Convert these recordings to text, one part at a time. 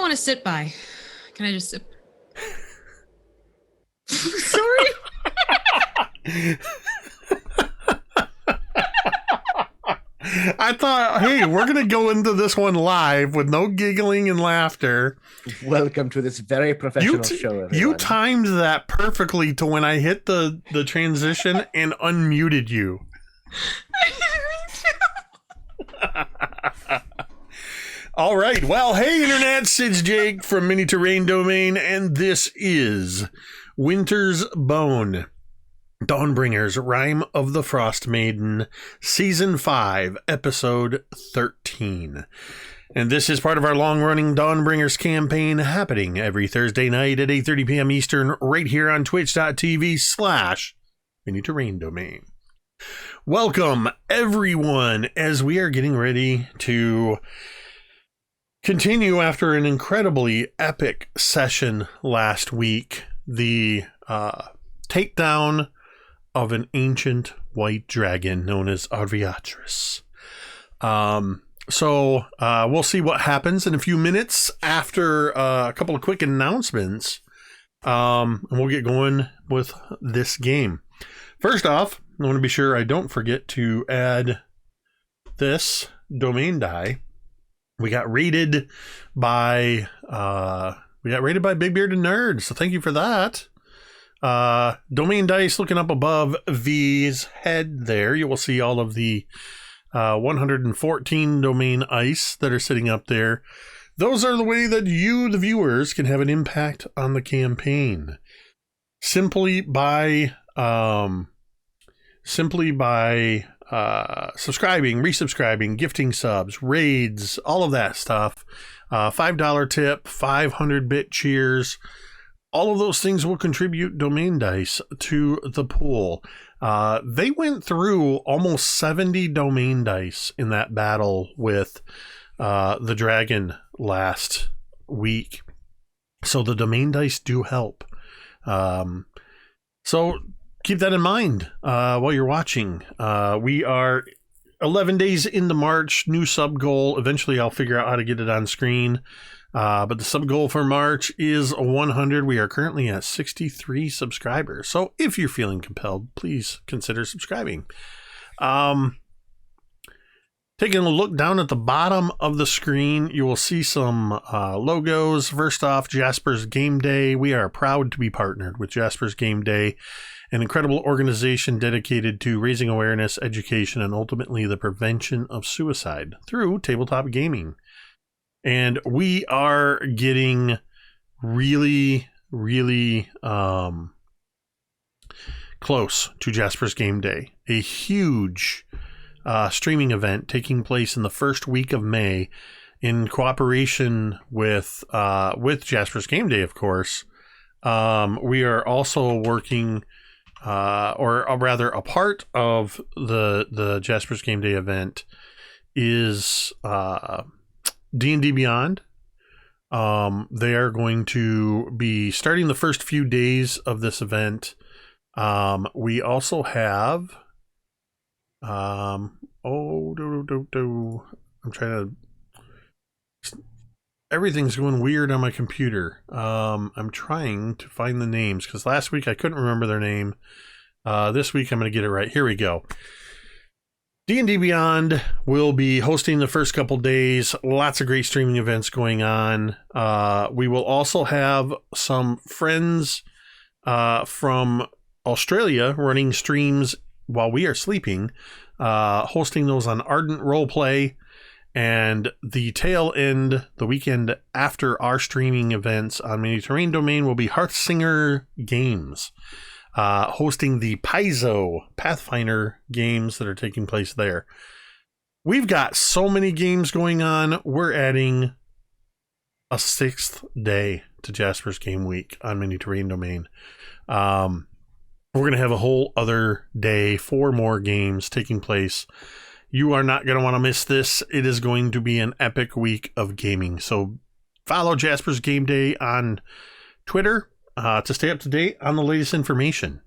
want to sit by. Can I just sit? Sorry. I thought, hey, we're going to go into this one live with no giggling and laughter. Welcome to this very professional show, everyone. You timed that perfectly to when I hit the transition and unmuted you. I didn't mean to. All right. Well, hey, Internet, it's Jake from Mini Terrain Domain, and this is Winter's Bone. Dawnbringers, Rime of the Frostmaiden, Season 5, Episode 13. And this is part of our long-running Dawnbringers campaign happening every Thursday night at 8:30 p.m. Eastern right here on twitch.tv/MiniTerrainDomain. Welcome, everyone, as we are getting ready to continue after an incredibly epic session last week. The takedown of an ancient white dragon known as Arviatris. So we'll see what happens in a few minutes after a couple of quick announcements. And we'll get going with this game. First off, I want to be sure I don't forget to add this domain die. We got rated by Big Bearded Nerds, so thank you for that. Domain dice looking up above V's head there. You will see all of the 114 domain ice that are sitting up there. Those are the way that you, the viewers, can have an impact on the campaign. Simply by subscribing, resubscribing, gifting subs, raids, all of that stuff. $5 tip, 500-bit cheers. All of those things will contribute domain dice to the pool. They went through almost 70 domain dice in that battle with the dragon last week. So the domain dice do help. So keep that in mind while you're watching. We are 11 days into March, new sub goal. Eventually I'll figure out how to get it on screen. But the sub goal for March is 100. We are currently at 63 subscribers. So if you're feeling compelled, please consider subscribing. Taking a look down at the bottom of the screen, you will see some logos. First off, Jasper's Game Day. We are proud to be partnered with Jasper's Game Day, an incredible organization dedicated to raising awareness, education, and ultimately the prevention of suicide through tabletop gaming. And we are getting really, really close to Jasper's Game Day, a huge streaming event taking place in the first week of May in cooperation with Jasper's Game Day, of course. We are also working, or rather a part of the Jasper's Game Day event is D&D Beyond. They are going to be starting the first few days of this event. We also have I'm trying to, everything's going weird on my computer. I'm trying to find the names because last week I couldn't remember their name. This week I'm going to get it right. Here we go. D&D Beyond will be hosting the first couple days. Lots of great streaming events going on. We will also have some friends from Australia running streams while we are sleeping, hosting those on Ardent Roleplay. And the tail end, the weekend after our streaming events on Mini Terrain Domain, will be Hearthsinger Games, hosting the Paizo Pathfinder games that are taking place there. We've got so many games going on. We're adding a 6th day to Jasper's Game Week on Mini Terrain Domain. We're going to have a whole other day, 4 more games taking place. You are not going to want to miss this. It is going to be an epic week of gaming. So follow Jasper's Game Day on Twitter to stay up to date on the latest information.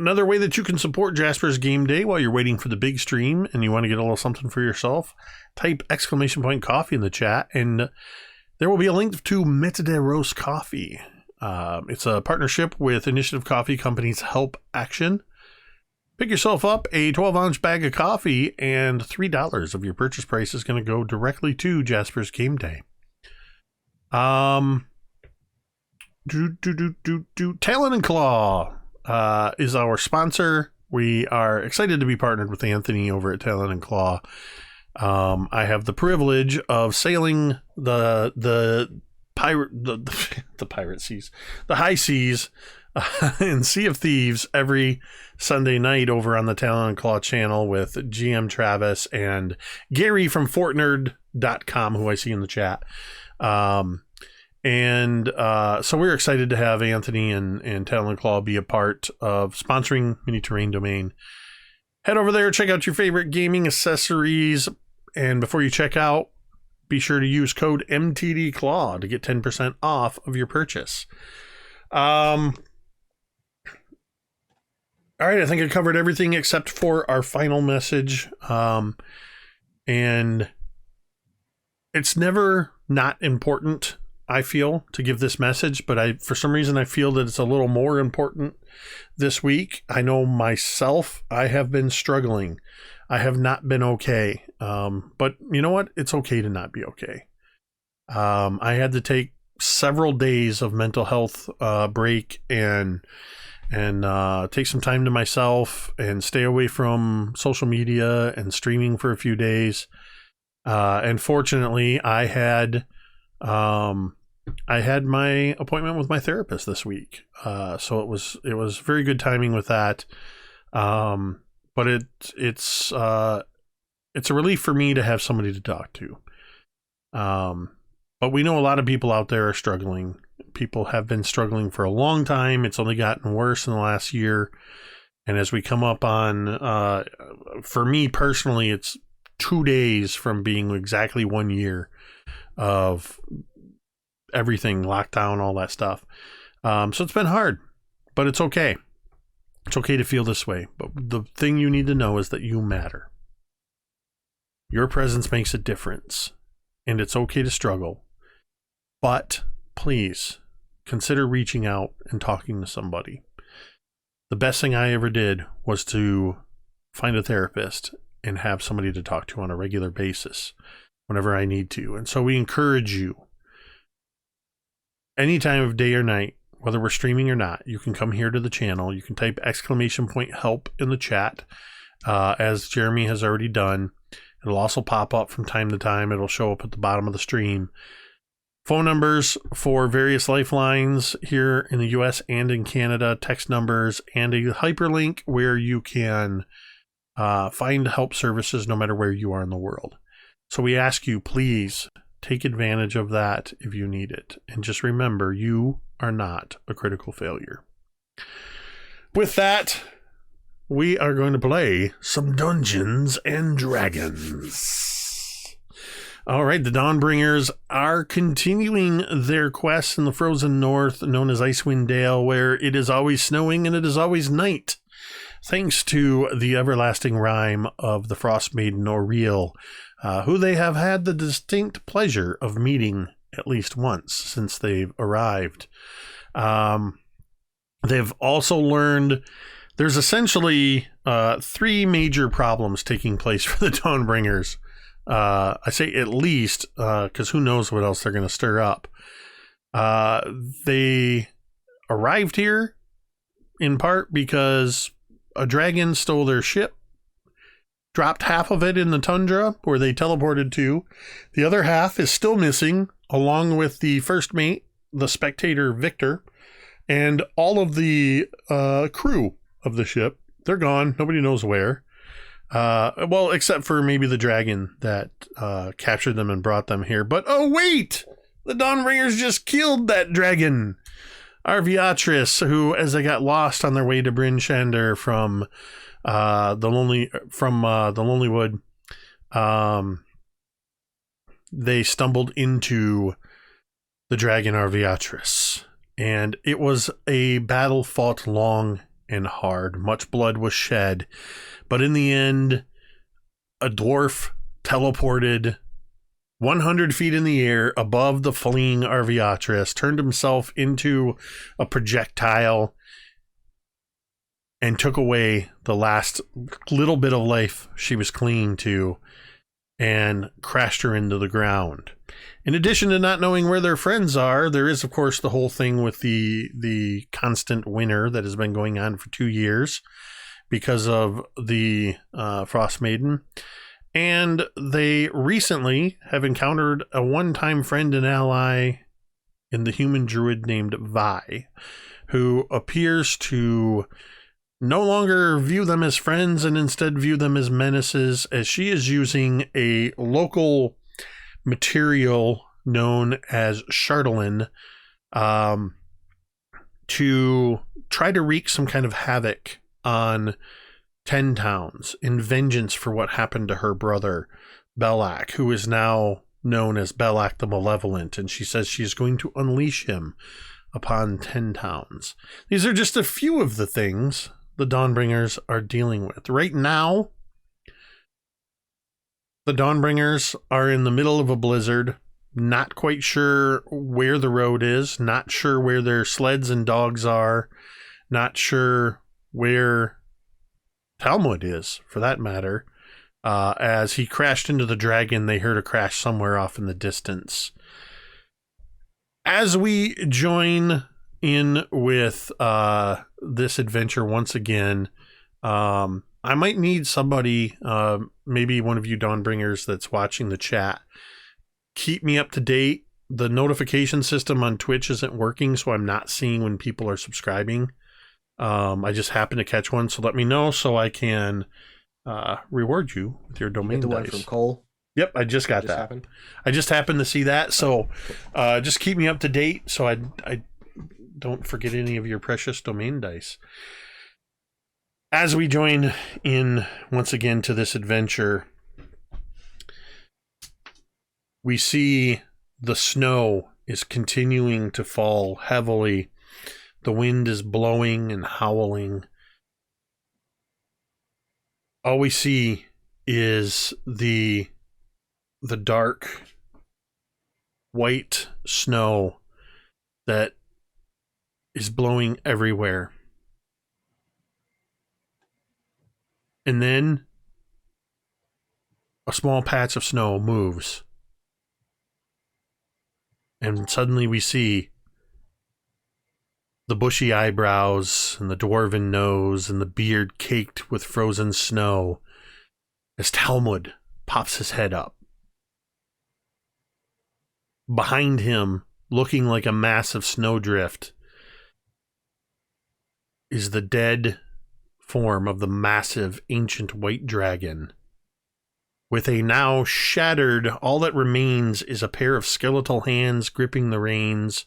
another way that you can support Jasper's Game Day while you're waiting for the big stream and you want to get a little something for yourself, type !coffee in the chat, and there will be a link to Meta de Roast Coffee. It's a partnership with Initiative Coffee Company's Help Action. Pick yourself up a 12-ounce bag of coffee, and $3 of your purchase price is going to go directly to Jasper's Game Day. Talon and Claw is our sponsor. We are excited to be partnered with Anthony over at Talon and Claw. I have the privilege of sailing the pirate seas, the high seas, in Sea of Thieves every Sunday night over on the Talon and Claw channel with GM Travis and Gary from FortNerd.com, who I see in the chat. So we're excited to have Anthony and Talon and Claw be a part of sponsoring Mini Terrain Domain. Head over there, check out your favorite gaming accessories, and before you check out, be sure to use code MTDClaw to get 10% off of your purchase. All right, I think I covered everything except for our final message. And it's never not important, I feel, to give this message, but for some reason I feel that it's a little more important this week. I know myself, I have been struggling. I have not been okay. But you know what? It's okay to not be okay. I had to take several days of mental health break and take some time to myself and stay away from social media and streaming for a few days. And fortunately, I had my appointment with my therapist this week. So it was very good timing with that. But it's a relief for me to have somebody to talk to. But we know a lot of people out there are struggling. People have been struggling for a long time. It's only gotten worse in the last year. And as we come up on, for me personally, it's 2 days from being exactly 1 year of everything, lockdown, all that stuff. So it's been hard, but it's okay. It's okay to feel this way. But the thing you need to know is that you matter. Your presence makes a difference, and it's okay to struggle. But please consider reaching out and talking to somebody. The best thing I ever did was to find a therapist and have somebody to talk to on a regular basis whenever I need to. And so we encourage you, any time of day or night, whether we're streaming or not, you can come here to the channel. You can type !help in the chat, as Jeremy has already done. It'll also pop up from time to time. It'll show up at the bottom of the stream. Phone numbers for various lifelines here in the US and in Canada, text numbers, and a hyperlink where you can find help services no matter where you are in the world. So we ask you, please take advantage of that if you need it. And just remember, you are not a critical failure. With that, we are going to play some Dungeons and Dragons. All right, the Dawnbringers are continuing their quest in the frozen north known as Icewind Dale, where it is always snowing and it is always night, thanks to the everlasting Rime of the Frostmaiden Oriel, who they have had the distinct pleasure of meeting at least once since they've arrived. They've also learned there's essentially 3 major problems taking place for the Dawnbringers. I say at least, because who knows what else they're going to stir up. They arrived here in part because a dragon stole their ship, dropped half of it in the tundra where they teleported to. The other half is still missing, along with the first mate, the spectator Victor, and all of the crew of the ship. They're gone. Nobody knows where. Well, except for maybe the dragon that captured them and brought them here. But oh wait, the Dawnbringers just killed that dragon, Arviatris, who, as they got lost on their way to Bryn Shander from the Lonely Wood, they stumbled into the dragon Arviatris, and it was a battle fought long and hard. Much blood was shed, but in the end, a dwarf teleported 100 feet in the air above the fleeing Arviatris, turned himself into a projectile, and took away the last little bit of life she was clinging to and crashed her into the ground. In addition to not knowing where their friends are, there is, of course, the whole thing with the constant winter that has been going on for 2 years because of the Frostmaiden. And they recently have encountered a one-time friend and ally in the human druid named Vi, who appears to no longer view them as friends and instead view them as menaces, as she is using a local material known as Chardelin to try to wreak some kind of havoc on 10 towns in vengeance for what happened to her brother Belak, who is now known as Belak the Malevolent, and she says she is going to unleash him upon 10 towns. These are just a few of the things the Dawnbringers are dealing with. Right now, the Dawnbringers are in the middle of a blizzard, not quite sure where the road is, not sure where their sleds and dogs are, not sure where Talmud is, for that matter. As he crashed into the dragon, they heard a crash somewhere off in the distance. As we join in with this adventure once again, I might need somebody, maybe one of you Dawnbringers that's watching the chat, keep me up to date. The notification system on Twitch isn't working, so I'm not seeing when people are subscribing. I just happened to catch one, so let me know so I can reward you with your domain the dice. one from Cole. Yep, I just got that. Happened? I just happened to see that, so just keep me up to date so I don't forget any of your precious domain dice. As we join in once again to this adventure, we see the snow is continuing to fall heavily. The wind is blowing and howling. All we see is the dark white snow that is blowing everywhere. And then a small patch of snow moves. And suddenly we see the bushy eyebrows and the dwarven nose and the beard caked with frozen snow as Talmud pops his head up. Behind him, looking like a massive snowdrift, is the dead form of the massive ancient white dragon. With a now shattered, all that remains is a pair of skeletal hands gripping the reins,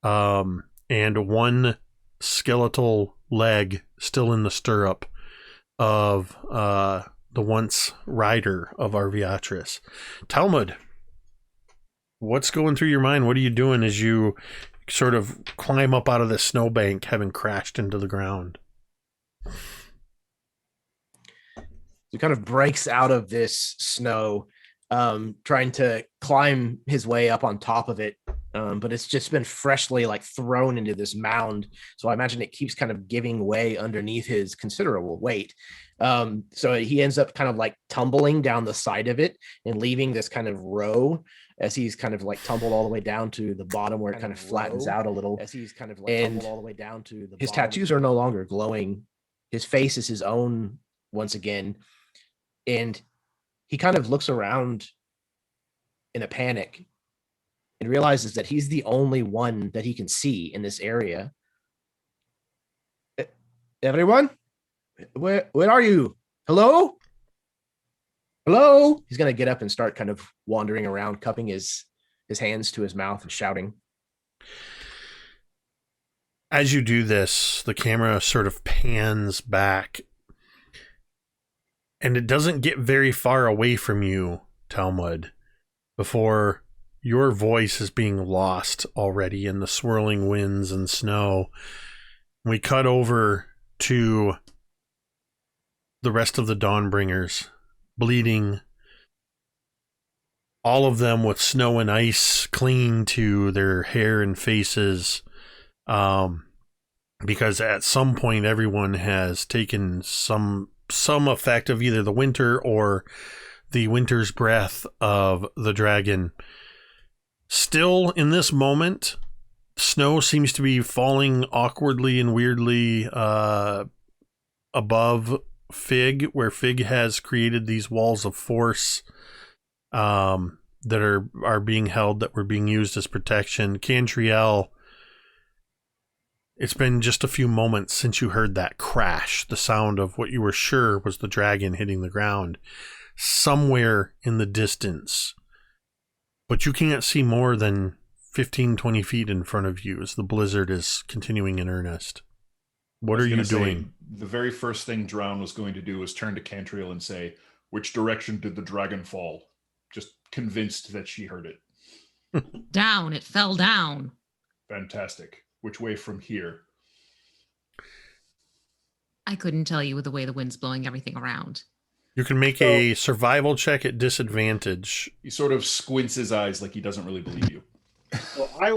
and one skeletal leg still in the stirrup of the once rider of Arviatris. Talmud, what's going through your mind? What are you doing as you sort of climb up out of the snowbank, having crashed into the ground? He kind of breaks out of this snow, trying to climb his way up on top of it. But it's just been freshly thrown into this mound. So I imagine it keeps kind of giving way underneath his considerable weight. So he ends up kind of tumbling down the side of it and leaving this kind of row as he's kind of tumbled all the way down to the bottom where it kind of flattens out a little. As he's kind of tumbled all the way down to the his tattoos are no longer glowing. His face is his own once again. And he kind of looks around in a panic and realizes that he's the only one that he can see in this area. Everyone? Where are you? Hello? Hello? He's going to get up and start kind of wandering around, cupping his hands to his mouth and shouting. As you do this, the camera sort of pans back, and it doesn't get very far away from you, Talmud, before your voice is being lost already in the swirling winds and snow. We cut over to the rest of the Dawnbringers, bleeding, all of them with snow and ice clinging to their hair and faces, because at some point everyone has taken some effect of either the winter or the winter's breath of the dragon. Still, in this moment, snow seems to be falling awkwardly and weirdly above Fig, where Fig has created these walls of force that are being held, that were being used as protection. Cantriel, it's been just a few moments since you heard that crash, the sound of what you were sure was the dragon hitting the ground somewhere in the distance. But you can't see more than 15, 20 feet in front of you as the blizzard is continuing in earnest. What are you doing? The very first thing Drown was going to do was turn to Cantriel and say, "Which direction did the dragon fall?" Just convinced that she heard it. Down. It fell down. Fantastic. Which way from here? I couldn't tell you with the way the wind's blowing everything around. You can make a survival check at disadvantage. He sort of squints his eyes like he doesn't really believe you. Well, I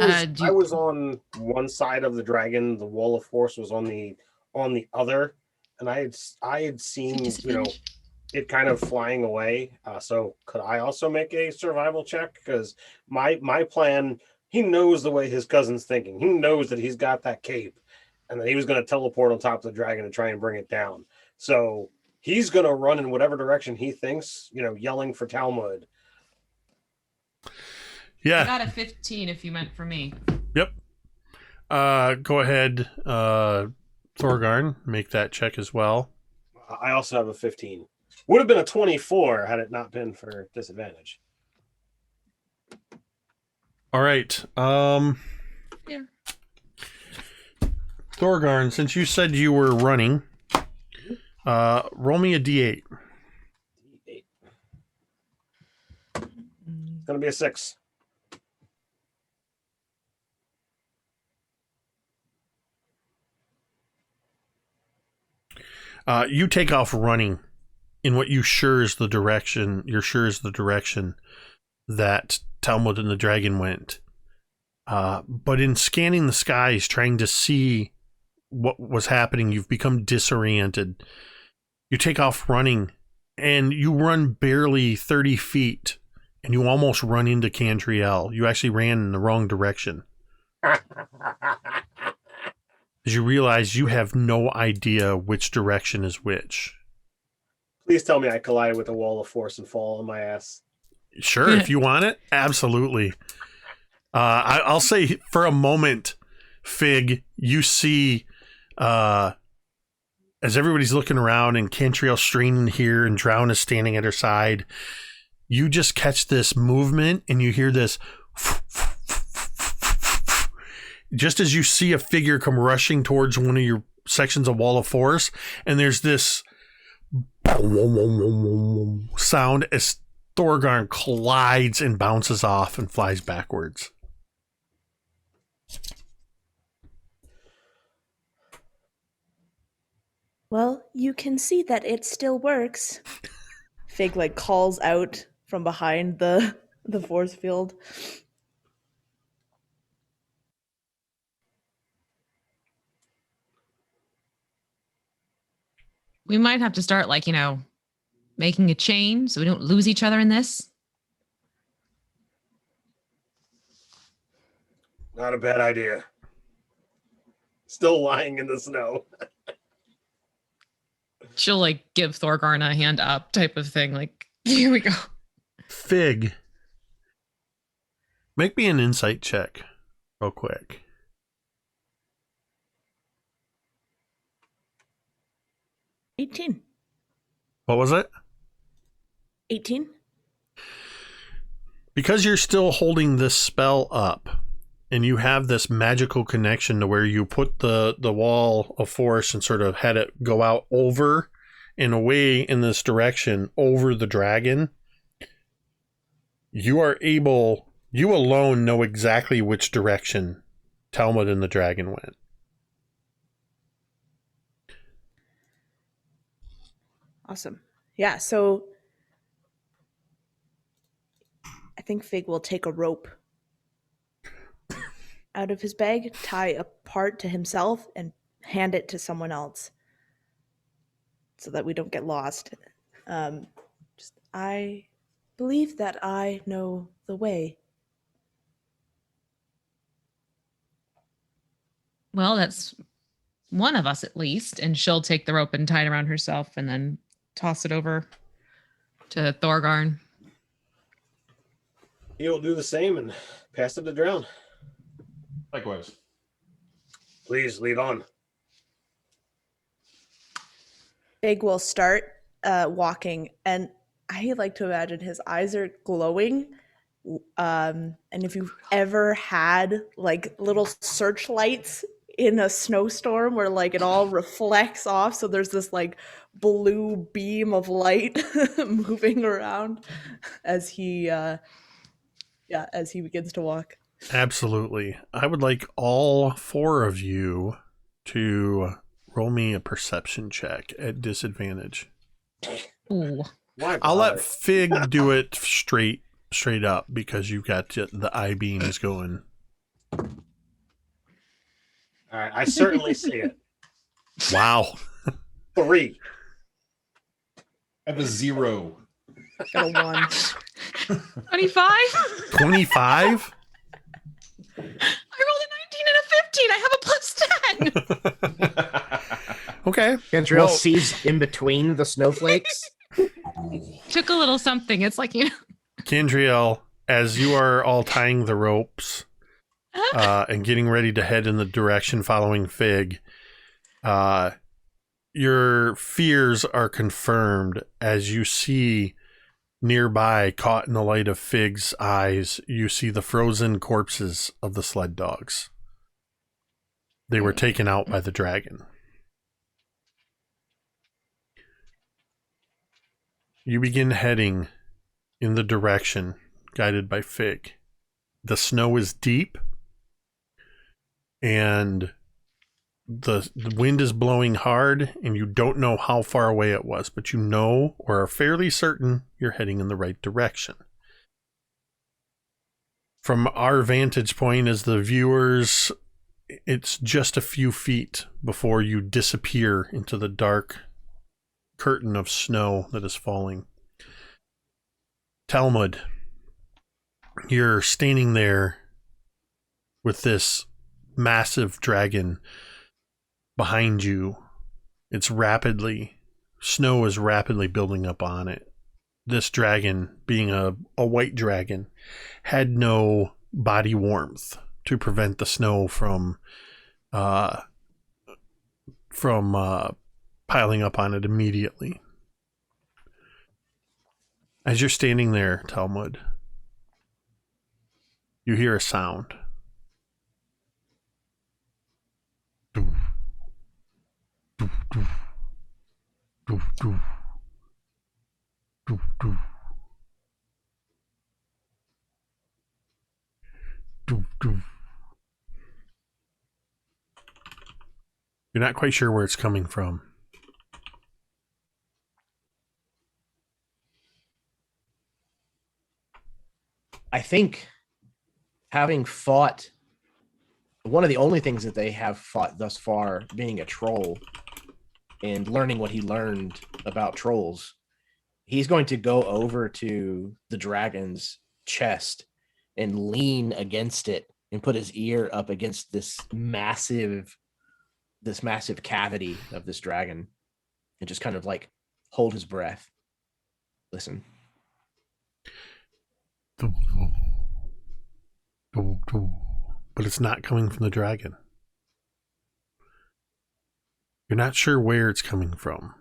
was on one side of the dragon. The wall of force was on the other, and I had seen it kind of flying away. So could I also make a survival check? Because my plan, he knows the way his cousin's thinking. He knows that he's got that cape, and that he was going to teleport on top of the dragon and try and bring it down. So he's going to run in whatever direction he thinks, yelling for Talmud. Yeah. I got a 15 if you meant for me. Yep. Go ahead, Thorgarn, make that check as well. I also have a 15. Would have been a 24 had it not been for disadvantage. All right. Yeah. Thorgarn, since you said you were running, roll me a d8. D8. It's going to be a 6. You take off running in what you're sure is the direction that Talmud and the dragon went. But in scanning the skies, trying to see what was happening, you've become disoriented. You take off running, and you run barely 30 feet, and you almost run into Cantriel. You actually ran in the wrong direction. As you realize you have no idea which direction is which. Please tell me I collide with a wall of force and fall on my ass. Sure, if you want it, absolutely. I'll say for a moment, Fig, you see, as everybody's looking around and Cantriel straining here and Drown is standing at her side, you just catch this movement and you hear this just as you see a figure come rushing towards one of your sections of wall of force, and there's this sound as Thorgarn collides and bounces off and flies backwards. Well, you can see that it still works. Fig calls out from behind the force field. We might have to start making a chain so we don't lose each other in this. Not a bad idea. Still lying in the snow. She'll give Thorgarn a hand up type of thing. Here we go. Fig, make me an insight check real quick. 18. What was it? 18. Because you're still holding this spell up and you have this magical connection to where you put the wall of force and sort of had it go out over and away in this direction over the dragon, you alone know exactly which direction Talmud and the dragon went. Awesome. Yeah, so I think Fig will take a rope out of his bag, tie a part to himself, and hand it to someone else so that we don't get lost. I believe that I know the way. Well, that's one of us at least. And she'll take the rope and tie it around herself and then toss it over to Thorgarn. He'll do the same and pass it to Drown. Likewise. Please lead on. Fig will start walking, and I like to imagine his eyes are glowing. And if you've ever had like little searchlights in a snowstorm where like it all reflects off, so there's this like blue beam of light moving around as he begins to walk. Absolutely. I would like all 4 of you to roll me a perception check at disadvantage. Ooh. I'll let Fig do it straight up because you've got the eye beams going. All right, I certainly see it. Wow. 3. I have a 0. Got a 1. 25? 25? I rolled a 19 and a 15. I have a +10. Okay. Cantriel sees in between the snowflakes. Took a little something. It's like, Cantriel, as you are all tying the ropes and getting ready to head in the direction following Fig, your fears are confirmed as you see nearby, caught in the light of Fig's eyes, you see the frozen corpses of the sled dogs. They were taken out by the dragon. You begin heading in the direction guided by Fig. The snow is deep and the wind is blowing hard, and you don't know how far away it was, but you know or are fairly certain you're heading in the right direction. From our vantage point as the viewers, it's just a few feet before you disappear into the dark curtain of snow that is falling. Talmud, you're standing there with this massive dragon behind you. Snow is rapidly building up on it. This dragon, being a white dragon, had no body warmth to prevent the snow from piling up on it immediately. As you're standing there, Talmud, you hear a sound. You're not quite sure where it's coming from. I think having fought one of the only things that they have fought thus far, being a troll and learning what he learned about trolls, he's going to go over to the dragon's chest and lean against it and put his ear up against this massive cavity of this dragon and just kind of like hold his breath. Listen. But it's not coming from the dragon. You're not sure where it's coming from.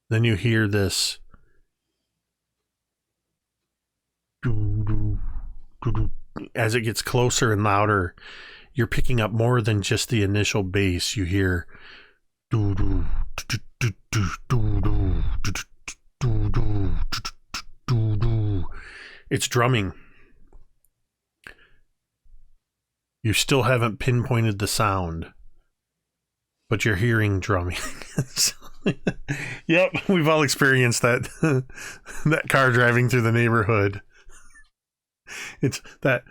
Then you hear this as it gets closer and louder. You're picking up more than just the initial bass. You hear it's drumming. You still haven't pinpointed the sound, but you're hearing drumming. So Yep, we've all experienced that that car driving through the neighborhood. It's that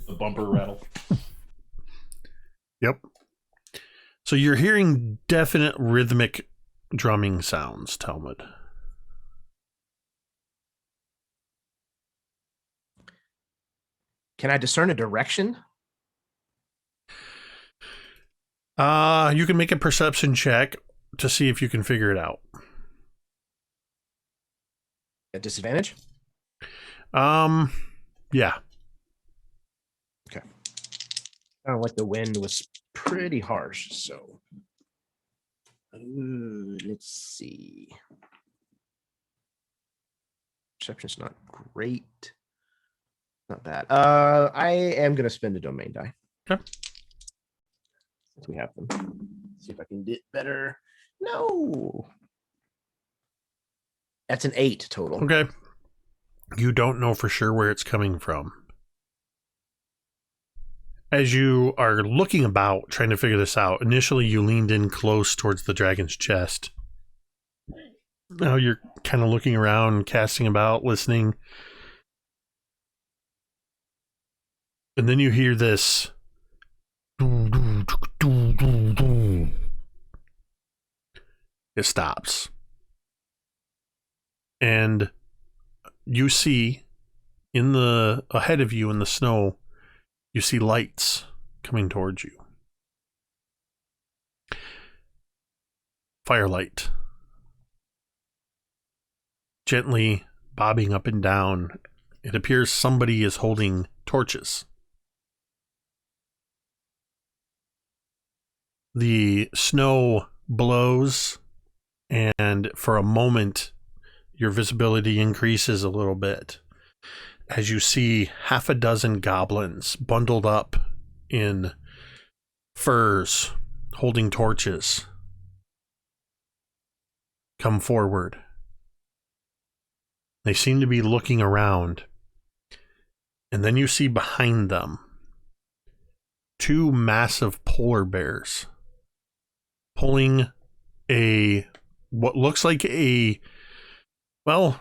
The bumper rattle. Yep. So you're hearing definite rhythmic drumming sounds, Talmud. Can I discern a direction? You can make a perception check to see if you can figure it out. At disadvantage? Yeah. Okay. Kind of like the wind was pretty harsh, so let's see. Perception's not great. Not bad. I am gonna spend a domain die. Okay. Since we have them. See if I can get better. No. That's an 8 total. Okay. You don't know for sure where it's coming from. As you are looking about, trying to figure this out, initially you leaned in close towards the dragon's chest. Now you're kind of looking around, casting about, listening. And then you hear this. It stops. And you see ahead of you in the snow, you see lights coming towards you. Firelight. Gently bobbing up and down. It appears somebody is holding torches. The snow blows, and for a moment, your visibility increases a little bit as you see half a dozen goblins bundled up in furs, holding torches, come forward. They seem to be looking around, and then you see behind them 2 massive polar bears pulling what looks like well,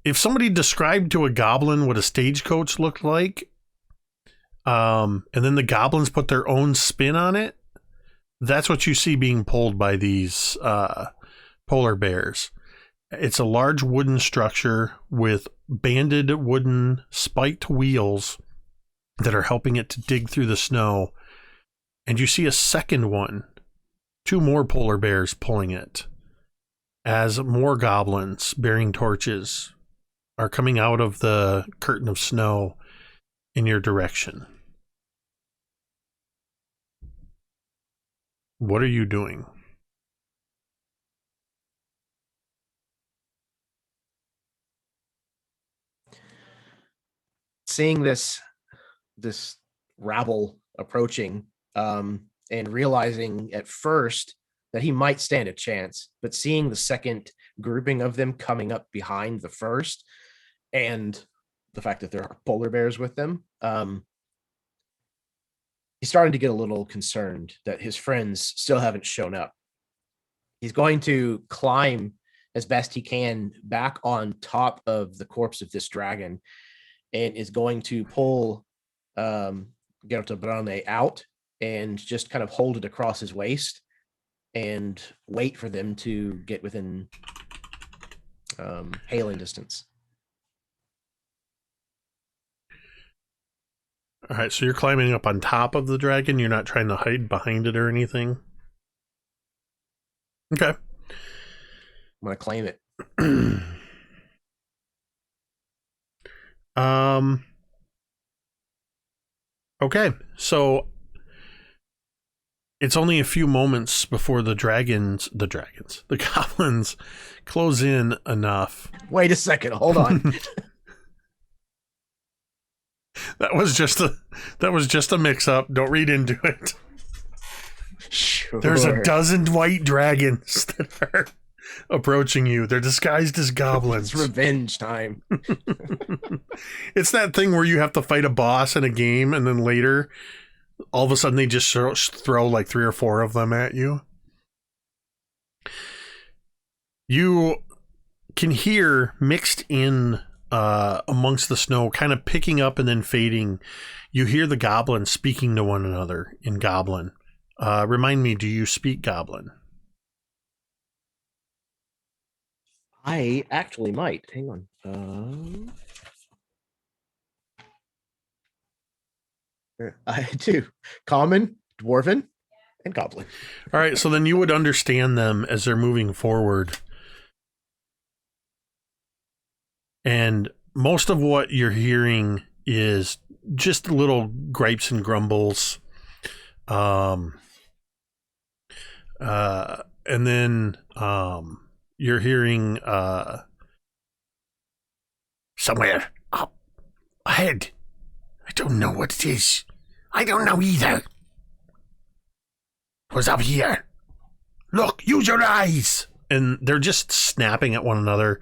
if somebody described to a goblin what a stagecoach looked like, and then the goblins put their own spin on it, that's what you see being pulled by these polar bears. It's a large wooden structure with banded wooden spiked wheels that are helping it to dig through the snow. And you see a second one, 2 more polar bears pulling it, as more goblins bearing torches are coming out of the curtain of snow in your direction. What are you doing? Seeing this rabble approaching, and realizing at first that he might stand a chance, but seeing the second grouping of them coming up behind the first, and the fact that there are polar bears with them, he's starting to get a little concerned that his friends still haven't shown up. He's going to climb as best he can back on top of the corpse of this dragon, and is going to pull Gertobrane out and just kind of hold it across his waist and wait for them to get within hailing distance. All right, so you're climbing up on top of the dragon. You're not trying to hide behind it or anything. Okay. I'm going to claim it. Okay, so it's only a few moments before the goblins close in enough. Wait a second, hold on. That was just a mix-up. Don't read into it. Sure. There's a dozen white dragons that are approaching you. They're disguised as goblins. It's revenge time. It's that thing where you have to fight a boss in a game, and then later all of a sudden they just throw like 3 or 4 of them at you. You can hear mixed in amongst the snow, kind of picking up and then fading. You hear the goblins speaking to one another in Goblin. Remind me, do you speak Goblin? I actually might. Hang on. I do. Common, Dwarven, and Goblin. All right, so then you would understand them as they're moving forward. And most of what you're hearing is just little gripes and grumbles. And then you're hearing somewhere up ahead. I don't know what it is. I don't know either. It was up here. Look, use your eyes. And they're just snapping at one another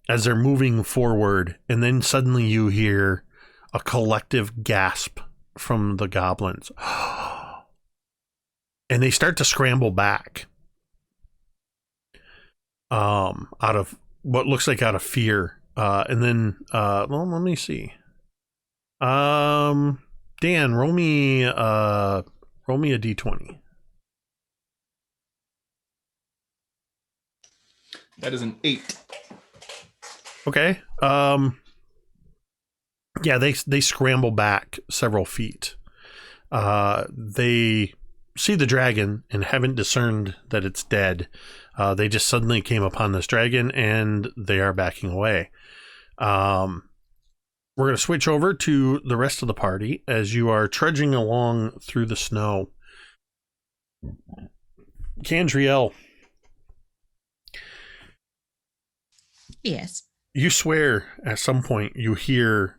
as they're moving forward. And then suddenly you hear a collective gasp from the goblins. And they start to scramble back out of what looks like out of fear. And then, well, let me see. Dan, roll me a d20. That is an 8. Okay. Yeah, they scramble back several feet. They see the dragon and haven't discerned that it's dead. They just suddenly came upon this dragon and they are backing away. We're going to switch over to the rest of the party as you are trudging along through the snow. Cantriel. Yes. You swear at some point you hear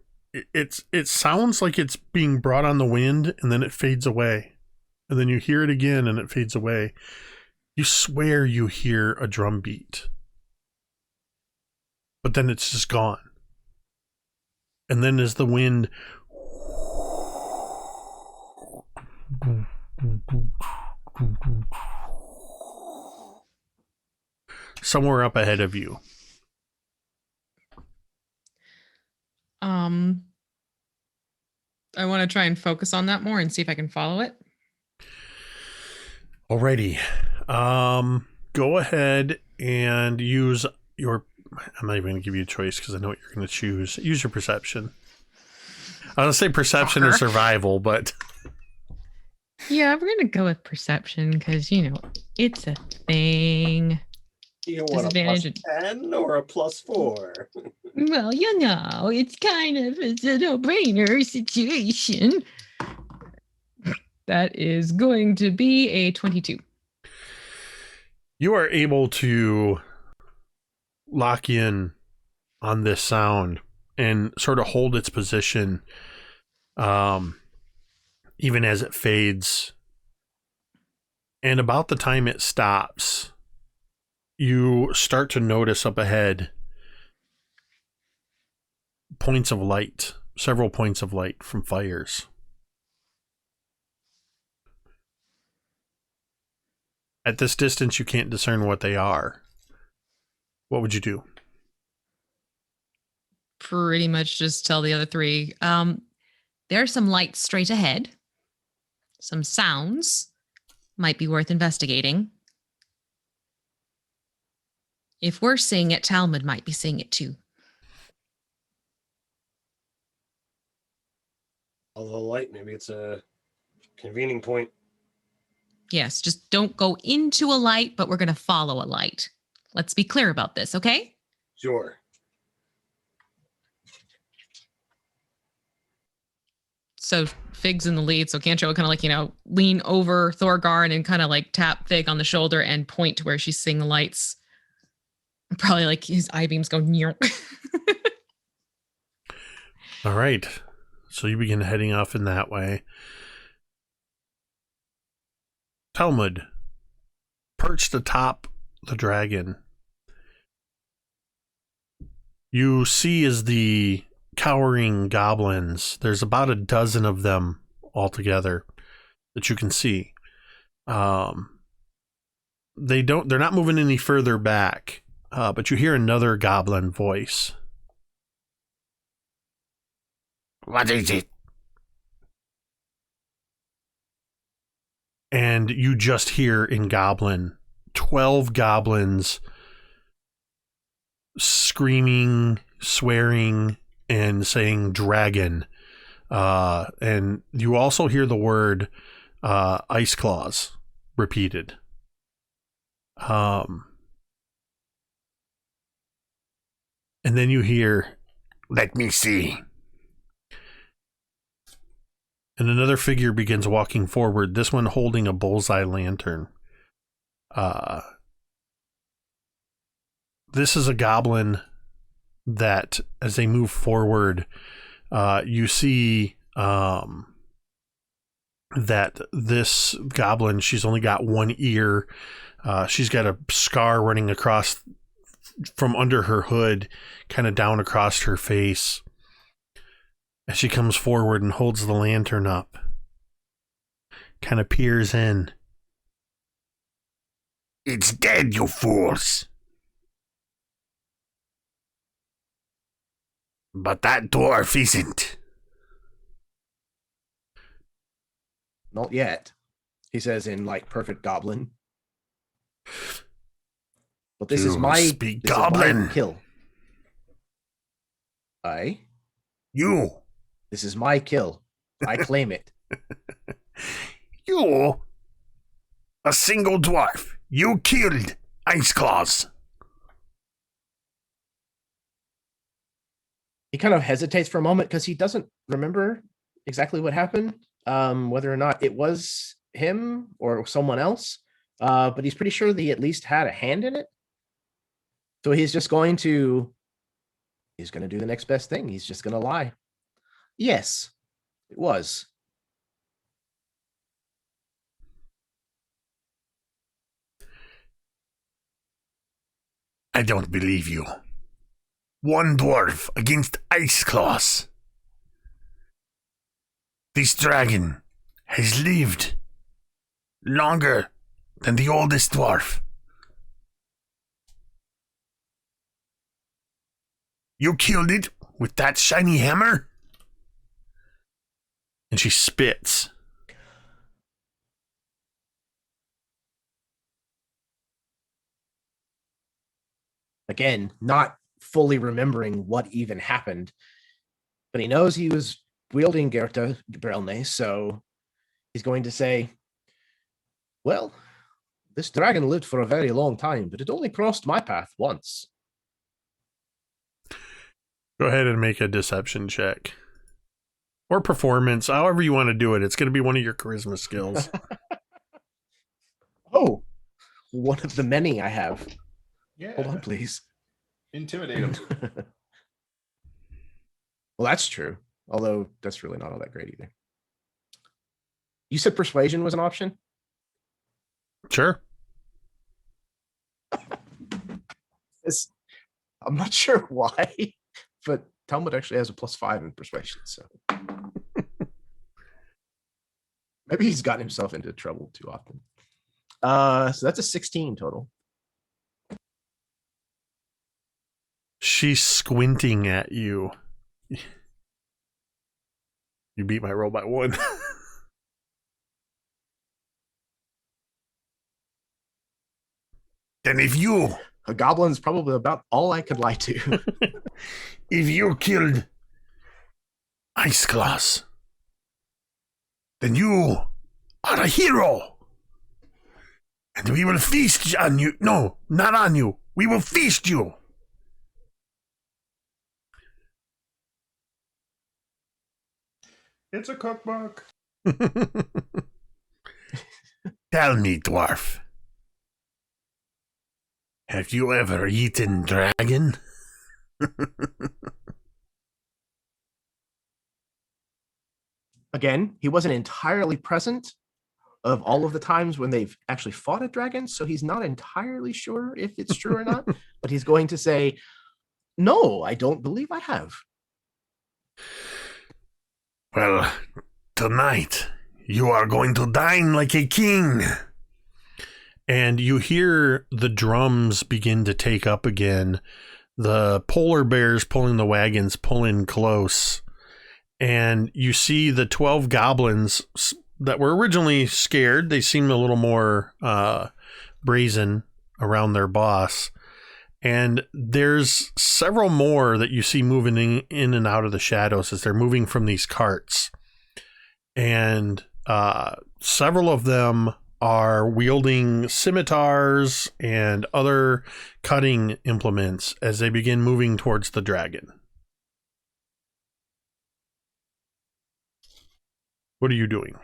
it sounds like it's being brought on the wind and then it fades away. And then you hear it again and it fades away. You swear you hear a drum beat. But then it's just gone. And then as the wind somewhere up ahead of you. I want to try and focus on that more and see if I can follow it. Alrighty. Go ahead and use your... I'm not even going to give you a choice because I know what you're going to choose. Use your perception. I was going to say perception or survival, but... Yeah, we're going to go with perception because, you know, it's a thing. You want a plus 10 or a plus 4? Well, you know, it's kind of a no-brainer situation. That is going to be a 22. You are able to lock in on this sound and sort of hold its position even as it fades. And about the time it stops, you start to notice up ahead points of light, several points of light from fires. At this distance, you can't discern what they are. What would you do? Pretty much just tell the other three. There's some light straight ahead. Some sounds might be worth investigating. If we're seeing it, Talmud might be seeing it too. Although light, maybe it's a convening point. Yes, just don't go into a light, but we're going to follow a light. Let's be clear about this, okay? Sure. So Fig's in the lead, so Cantriel would kind of like, you know, lean over Thorgarn and kind of like tap Fig on the shoulder and point to where she's seeing the lights. Probably like his eye beams go near. All right. So you begin heading off in that way. Talmud, perched atop the dragon, you see as the cowering goblins, there's about a dozen of them altogether that you can see. They're not moving any further back, but you hear another goblin voice. What is it? And you just hear in Goblin 12 goblins screaming, swearing, and saying dragon. And you also hear the word ice claws repeated. And then you hear, let me see. And another figure begins walking forward, this one holding a bullseye lantern. This is a goblin that, as they move forward, you see that this goblin, she's only got one ear. She's got a scar running across from under her hood, kind of down across her face. As she comes forward and holds the lantern up, kind of peers in. It's dead, you fools. But that dwarf isn't. Not yet, he says in like perfect goblin. But this is my goblin. Kill. You. This is my kill. I claim it. You, a single dwarf. You killed Ice Claws. He kind of hesitates for a moment because he doesn't remember exactly what happened, whether or not it was him or someone else. But he's pretty sure that he at least had a hand in it. So he's going to do the next best thing. He's just going to lie. Yes, it was. I don't believe you. One dwarf against Ice Claws. This dragon has lived longer than the oldest dwarf. You killed it with that shiny hammer? And she spits. Again, not fully remembering what even happened, but he knows he was wielding Gerta Brelne, so he's going to say, well, this dragon lived for a very long time, but it only crossed my path once. Go ahead and make a deception check. Or performance, however you want to do it. It's going to be one of your charisma skills. Oh, one of the many I have. Yeah. Hold on, please. Intimidate him. Well, that's true. Although that's really not all that great either. You said persuasion was an option? Sure. I'm not sure why, but Talmud actually has a +5 in persuasion, so maybe he's gotten himself into trouble too often. So that's a 16 total. She's squinting at you. You beat my roll by 1. Then if you... A goblin's probably about all I could lie to. If you killed Ice Claws, then you are a hero. And we will feast on you. No, not on you. We will feast you. It's a cookbook. Tell me, dwarf. Have you ever eaten dragon? Again, he wasn't entirely present of all of the times when they've actually fought a dragon, so he's not entirely sure if it's true or not, but he's going to say, no, I don't believe I have. Well, Tonight, you are going to dine like a king. And you hear the drums begin to take up again. The polar bears pulling the wagons pull in close. And you see the 12 goblins that were originally scared. They seem a little more brazen around their boss. And there's several more that you see moving in and out of the shadows as they're moving from these carts. And several of them are wielding scimitars and other cutting implements as they begin moving towards the dragon. What are you doing?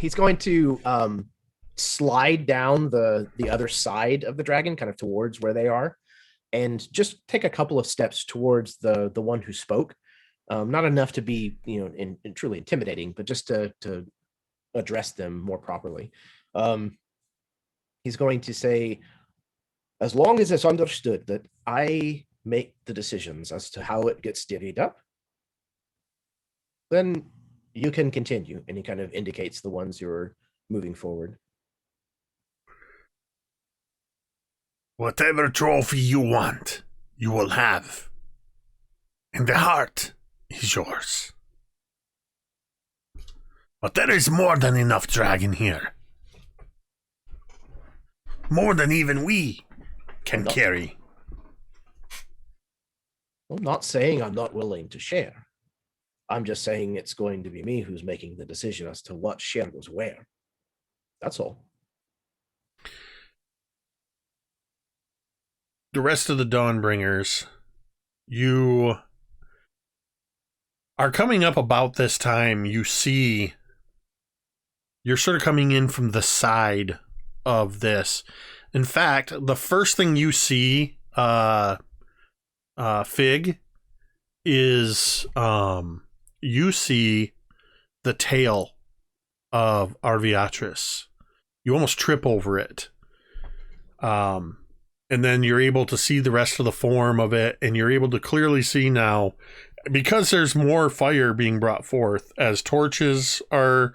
He's going to slide down the other side of the dragon, kind of towards where they are, and just take a couple of steps towards the one who spoke. Not enough to be, in truly intimidating, but just to address them more properly. He's going to say, as long as it's understood that I make the decisions as to how it gets divvied up, then you can continue. And he kind of indicates the ones you're moving forward. Whatever trophy you want, you will have. And the heart is yours. But there is more than enough dragon here. More than even we can carry. I'm not saying I'm not willing to share. I'm just saying it's going to be me who's making the decision as to what share goes where. That's all. The rest of the Dawnbringers, you are coming up about this time. You see, you're sort of coming in from the side of this. In fact, the first thing you see, Fig, is you see the tail of Arviatris. You almost trip over it. And then you're able to see the rest of the form of it, and you're able to clearly see now, because there's more fire being brought forth as torches are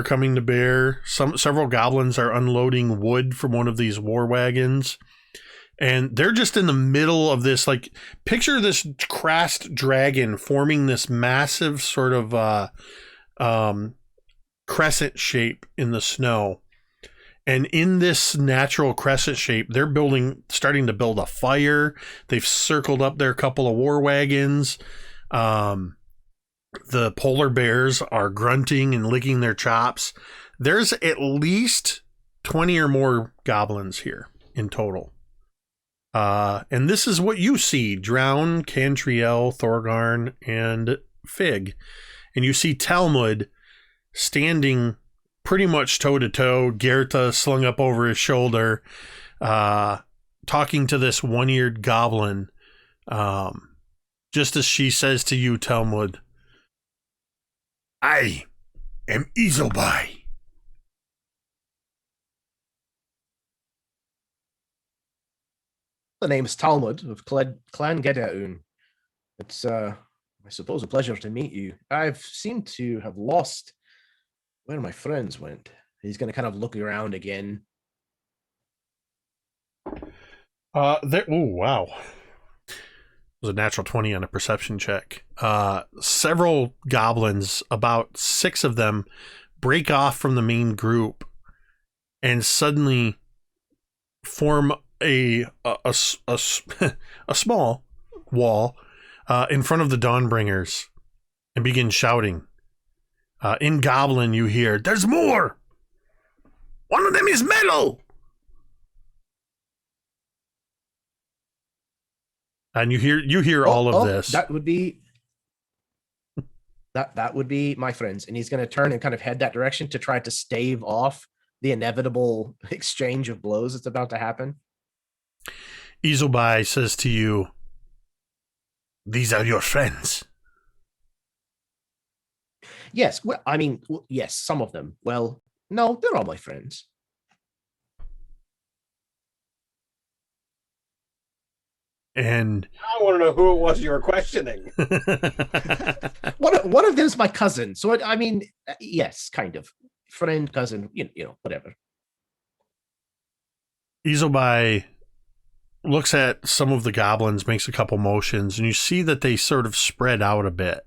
coming to bear. Several goblins are unloading wood from one of these war wagons, and they're just in the middle of this. Like, picture this crast dragon forming this massive sort of crescent shape in the snow. And in this natural crescent shape, they're starting to build a fire. They've circled up their couple of war wagons. The polar bears are grunting and licking their chops. There's at least 20 or more goblins here in total. And this is what you see: Drown, Cantriel, Thorgarn, and Fig. And you see Talmud standing pretty much toe-to-toe, Gerta slung up over his shoulder, talking to this one-eared goblin, just as she says to you, Talmud, I am Izobai. The name's Talmud of Clan Gedaun. It's, I suppose, a pleasure to meet you. I've seemed to have lost where my friends went. He's going to kind of look around again. Oh, wow. It was a natural 20 on a perception check. Several goblins, about 6 of them, break off from the main group and suddenly form a small wall in front of the Dawnbringers and begin shouting. In Goblin, you hear, "There's more! One of them is metal!" And you hear all of this. That would be that would be my friends. And he's going to turn and kind of head that direction to try to stave off the inevitable exchange of blows that's about to happen. Izobai says to you, "These are your friends." Yes, well, I mean, yes, some of them. Well, no, they're all my friends. And I want to know who it was you were questioning. One of them is my cousin. So I mean, yes, kind of friend, cousin, you know, whatever. Isobai looks at some of the goblins, makes a couple motions, and you see that they sort of spread out a bit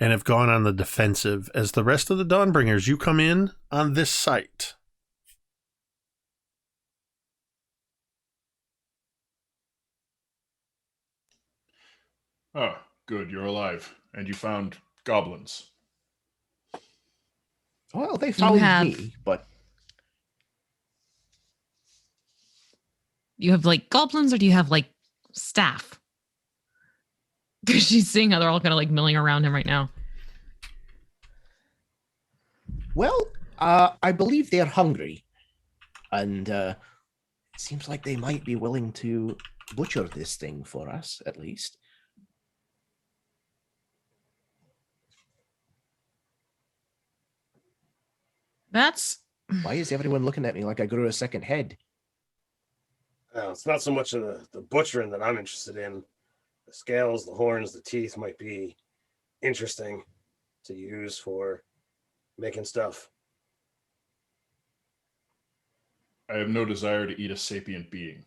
and have gone on the defensive as the rest of the Dawnbringers, you come in on this site. Oh, good, you're alive. And you found goblins. Well, they found me, but... You have, like, goblins, or do you have, like, staff? Because she's seeing how they're all kind of, like, milling around him right now. Well, I believe they're hungry. And it seems like they might be willing to butcher this thing for us, at least. That's... Why is everyone looking at me like I grew a second head? It's not so much of the butchering that I'm interested in. The scales, the horns, the teeth might be interesting to use for making stuff. I have no desire to eat a sapient being.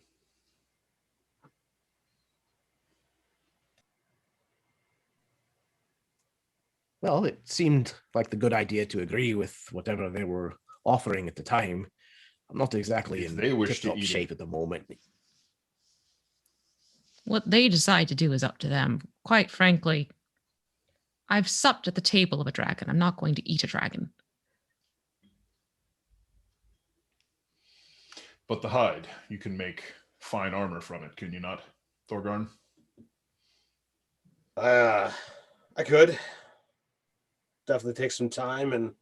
Well, it seemed like the good idea to agree with whatever they were offering at the time. I'm not exactly in tip-top shape at the moment. What they decide to do is up to them. Quite frankly, I've supped at the table of a dragon. I'm not going to eat a dragon. But the hide, you can make fine armor from it, can you not, Thorgarn? I could. Definitely take some time and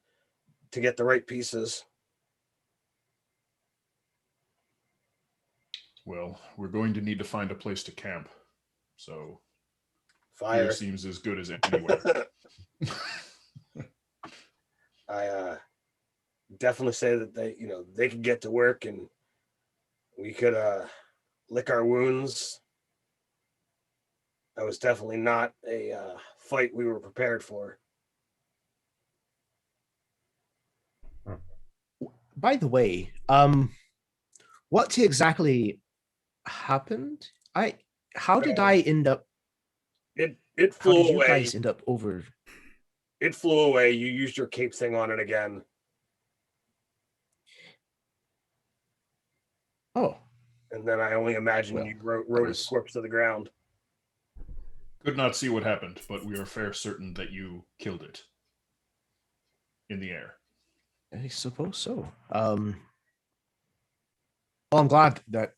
to get the right pieces. Well, we're going to need to find a place to camp. So fire here seems as good as anywhere. I definitely say that they could get to work and we could lick our wounds. That was definitely not a fight we were prepared for. By the way, what exactly happened? How did I end up? It flew how did away. You guys end up over? It flew away. You used your cape thing on it again. Oh. And then I only imagine you rode his corpse to the ground. Could not see what happened, but we are fair certain that you killed it in the air. I suppose so. Well, I'm glad that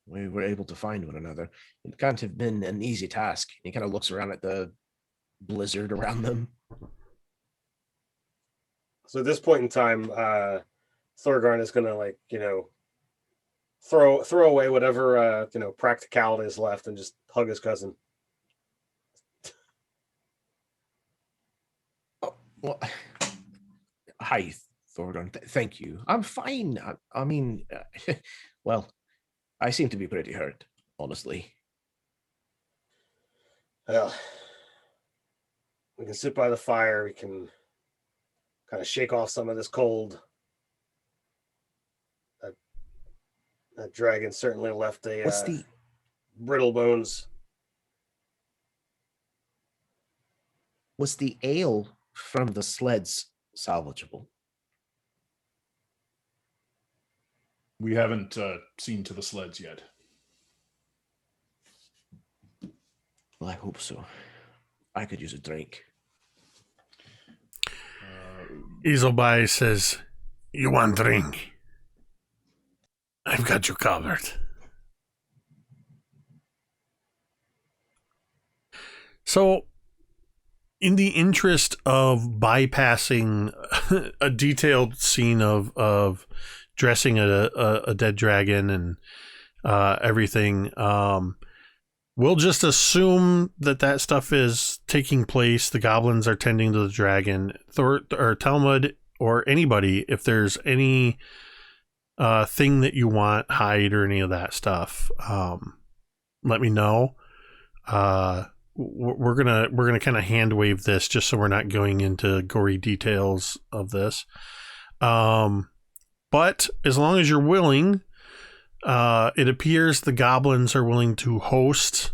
we were able to find one another. It can't have been an easy task. He kind of looks around at the blizzard around them. So at this point in time, Thorgarn is going to, throw away whatever, practicality is left and just hug his cousin. Oh, well, hi, Thorgarn. Thank you. I'm fine. I mean, well, I seem to be pretty hurt, honestly. Well, we can sit by the fire. We can kind of shake off some of this cold. That dragon certainly left a brittle bones. Was the ale from the sleds salvageable? We haven't seen to the sleds yet. Well, I hope so. I could use a drink. Isobai says, "You want drink? I've got you covered." So, in the interest of bypassing a detailed scene of dressing a dead dragon and everything, we'll just assume that stuff is taking place. The goblins are tending to the dragon. Or Talmud or anybody, if there's any thing that you want, hide or any of that stuff, let me know. we're gonna kind of hand wave this just so we're not going into gory details of this. But as long as you're willing, it appears the goblins are willing to host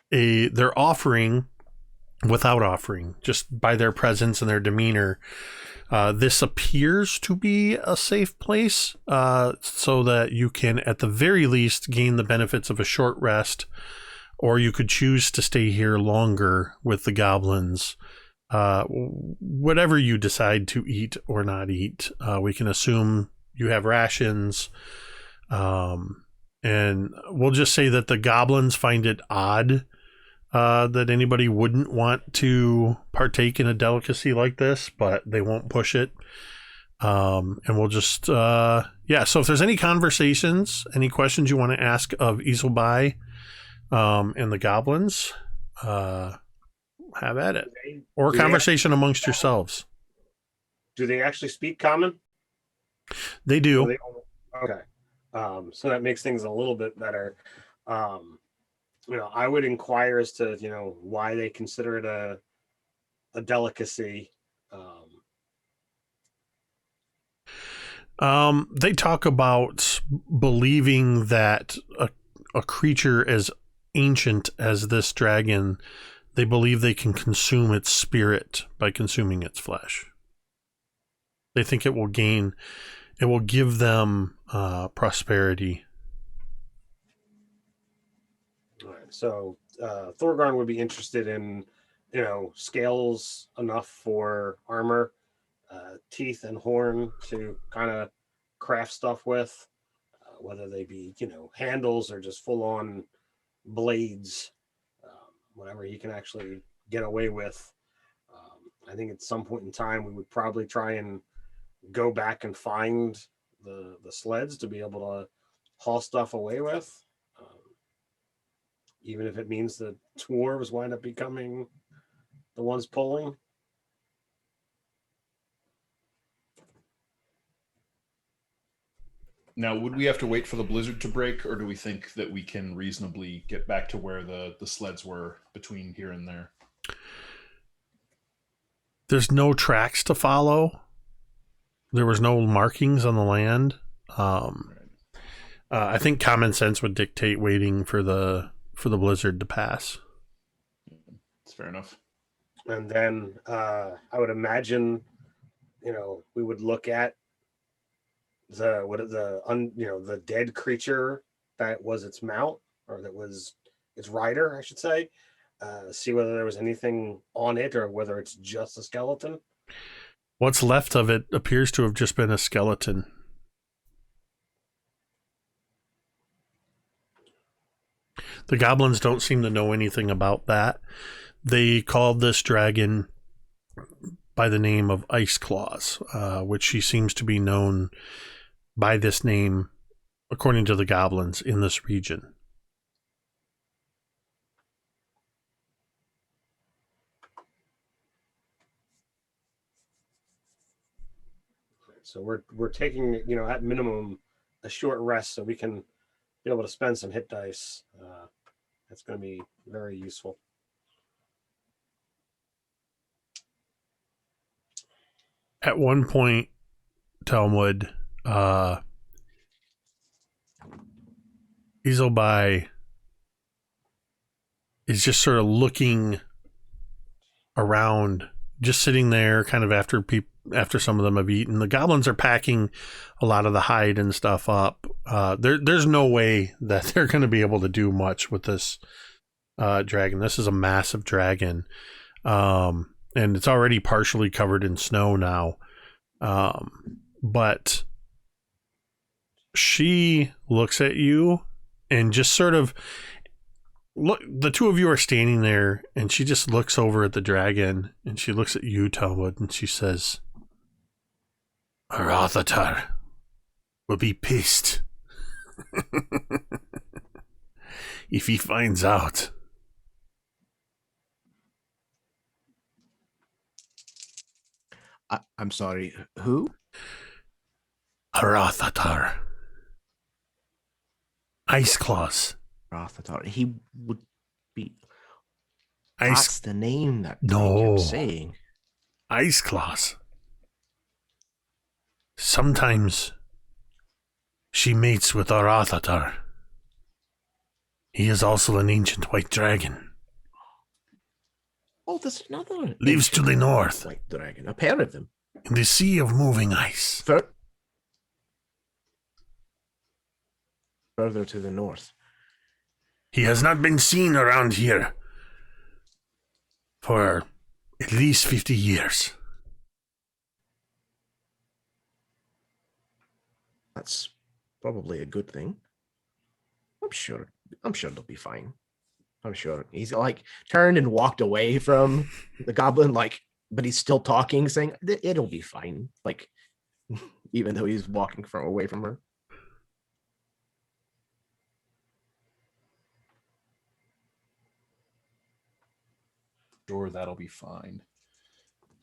their offering without offering, just by their presence and their demeanor. This appears to be a safe place, so that you can, at the very least, gain the benefits of a short rest, or you could choose to stay here longer with the goblins. Whatever you decide to eat or not eat, we can assume you have rations. And we'll just say that the goblins find it odd that anybody wouldn't want to partake in a delicacy like this, but they won't push it. And we'll just, so if there's any conversations, any questions you want to ask of Isolbai and the goblins, have at it. Or conversation amongst yourselves. Do they actually speak common? They do. Okay. So that makes things a little bit better. I would inquire as to, why they consider it a delicacy. They talk about believing that a creature as ancient as this dragon, they believe they can consume its spirit by consuming its flesh. They think it will give them prosperity. All right. So Thorgarn would be interested in, scales enough for armor, teeth and horn to kind of craft stuff with, whether they be, handles or just full on blades, whatever he can actually get away with. I think at some point in time, we would probably try and go back and find the sleds to be able to haul stuff away with. Even if it means the dwarves wind up becoming the ones pulling. Now, would we have to wait for the blizzard to break, or do we think that we can reasonably get back to where the sleds were between here and there? There's no tracks to follow. There was no markings on the land. I think common sense would dictate waiting for the blizzard to pass. That's fair enough. And then I would imagine, we would look at the dead creature that was its mount, or that was its rider, I should say. See whether there was anything on it or whether it's just a skeleton. What's left of it appears to have just been a skeleton. The goblins don't seem to know anything about that. They called this dragon by the name of Ice Claws, which she seems to be known by this name, according to the goblins, in this region. So we're taking, at minimum a short rest so we can be able to spend some hit dice. That's going to be very useful. At one point, Talmud, Isolbai is just sort of looking around, just sitting there, kind of after some of them have eaten. The goblins are packing a lot of the hide and stuff up. There's no way that they're going to be able to do much with this dragon. This is a massive dragon, and it's already partially covered in snow now. But she looks at you and just sort of look. The two of you are standing there, and she just looks over at the dragon, and she looks at you, Talmud, and she says, "Arathatar will be pissed if he finds out." I'm sorry, who? Arathatar. Ice Claws. Rothatar. He would be. Ice. That's the name that No. they kept saying. Ice Claws. Sometimes she mates with our Rothatar. He is also an ancient white dragon. Oh, there's another. Lives to the north. White dragon. A pair of them. In the sea of moving ice. Further to the north. He has not been seen around here for at least 50 years. That's probably a good thing. I'm sure they'll be fine. I'm sure. He's like turned and walked away from the goblin, like, but he's still talking, saying it'll be fine. Like, even though he's walking away from her. Sure, that'll be fine.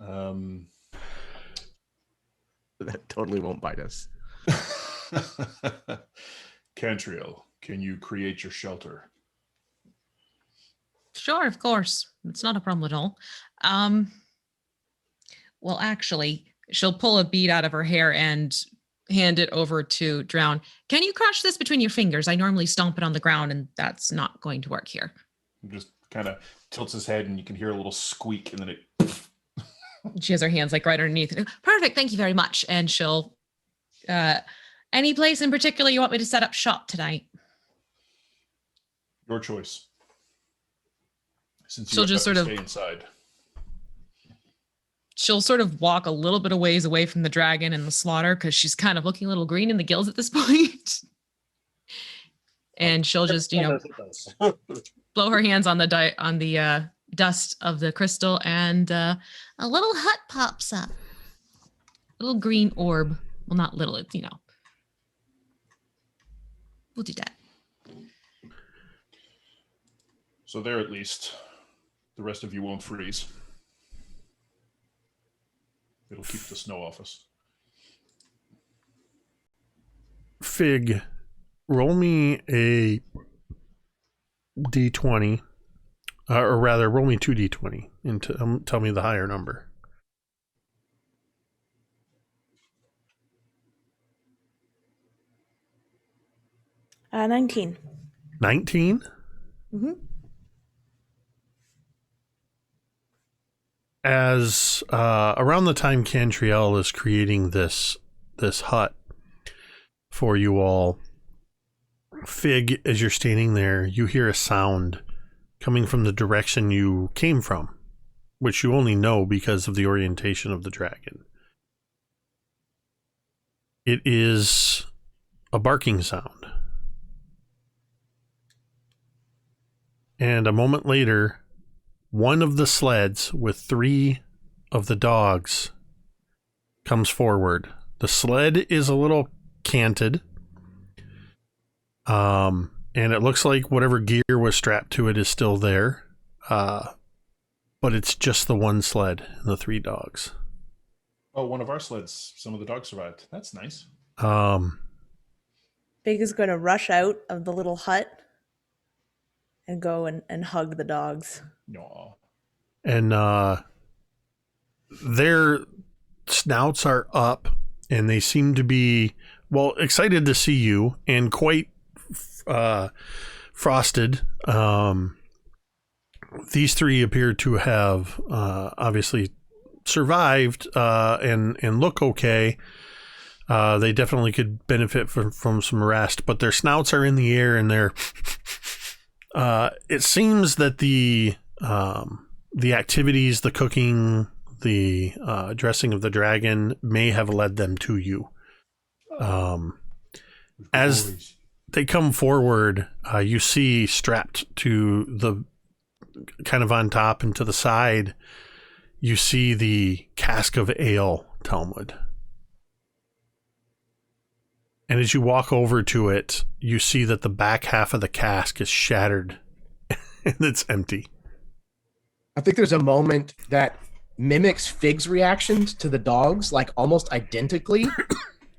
That totally won't bite us. Cantriel, can you create your shelter? Sure, of course. It's not a problem at all. Well, actually, she'll pull a bead out of her hair and hand it over to Drown. Can you crush this between your fingers? I normally stomp it on the ground, and that's not going to work here. Just kind of tilts his head, and you can hear a little squeak, and then it... She has her hands like right underneath it. Perfect, thank you very much. And she'll... any place in particular you want me to set up shop tonight? Your choice. Since she'll just sort of stay inside. She'll sort of walk a little bit of ways away from the dragon and the slaughter because she's kind of looking a little green in the gills at this point. And she'll just, blow her hands on the dust of the crystal, and a little hut pops up. A little green orb. Well, not little, it's, we'll do that. So there, at least, the rest of you won't freeze. It'll keep the snow off us. Fig, roll me a d20, or rather, roll me 2d20 and tell me the higher number. Uh, 19. 19? Mm-hmm. As around the time Cantriel is creating this hut for you all, Fig, as you're standing there, you hear a sound coming from the direction you came from, which you only know because of the orientation of the dragon. It is a barking sound. And a moment later, one of the sleds with 3 of the dogs comes forward. The sled is a little canted. And it looks like whatever gear was strapped to it is still there. But it's just the one sled and the 3 dogs. Oh, one of our sleds. Some of the dogs survived. That's nice. Big is going to rush out of the little hut and go and hug the dogs. Aww. And their snouts are up, and they seem to be, well, excited to see you and quite frosted. These 3 appear to have obviously survived and look okay. They definitely could benefit from some rest, but their snouts are in the air, and they're it seems that the activities, the cooking, the dressing of the dragon may have led them to you. As they come forward, you see strapped to the kind of on top and to the side, you see the cask of ale, Talmud. And as you walk over to it, you see that the back half of the cask is shattered and it's empty. I think there's a moment that mimics Fig's reactions to the dogs, like almost identically,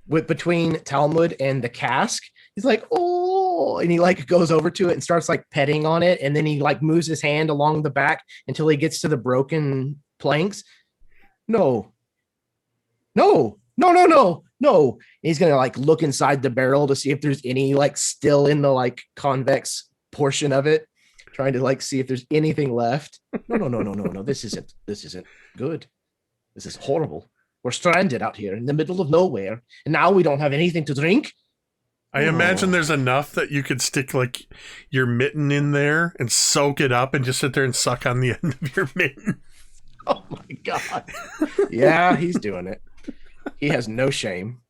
between Talmud and the cask. He's like, "Oh!" oh, and he like goes over to it and starts like petting on it, and then he like moves his hand along the back until he gets to the broken planks. No. He's gonna like look inside the barrel to see if there's any like still in the like convex portion of it, trying to like see if there's anything left. No. This isn't good. This is horrible. We're stranded out here in the middle of nowhere, and now we don't have anything to drink. I imagine there's enough that you could stick like your mitten in there and soak it up and just sit there and suck on the end of your mitten. Oh my God. Yeah, he's doing it. He has no shame.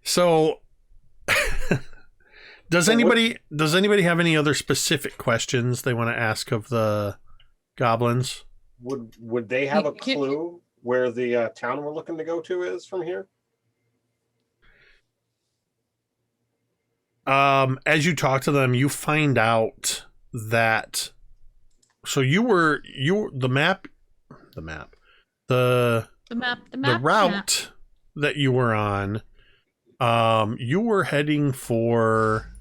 So does anybody have any other specific questions they want to ask of the goblins? Would they have a clue where the town we're looking to go to is from here? As you talk to them, you find out that the route that you were on, you were heading for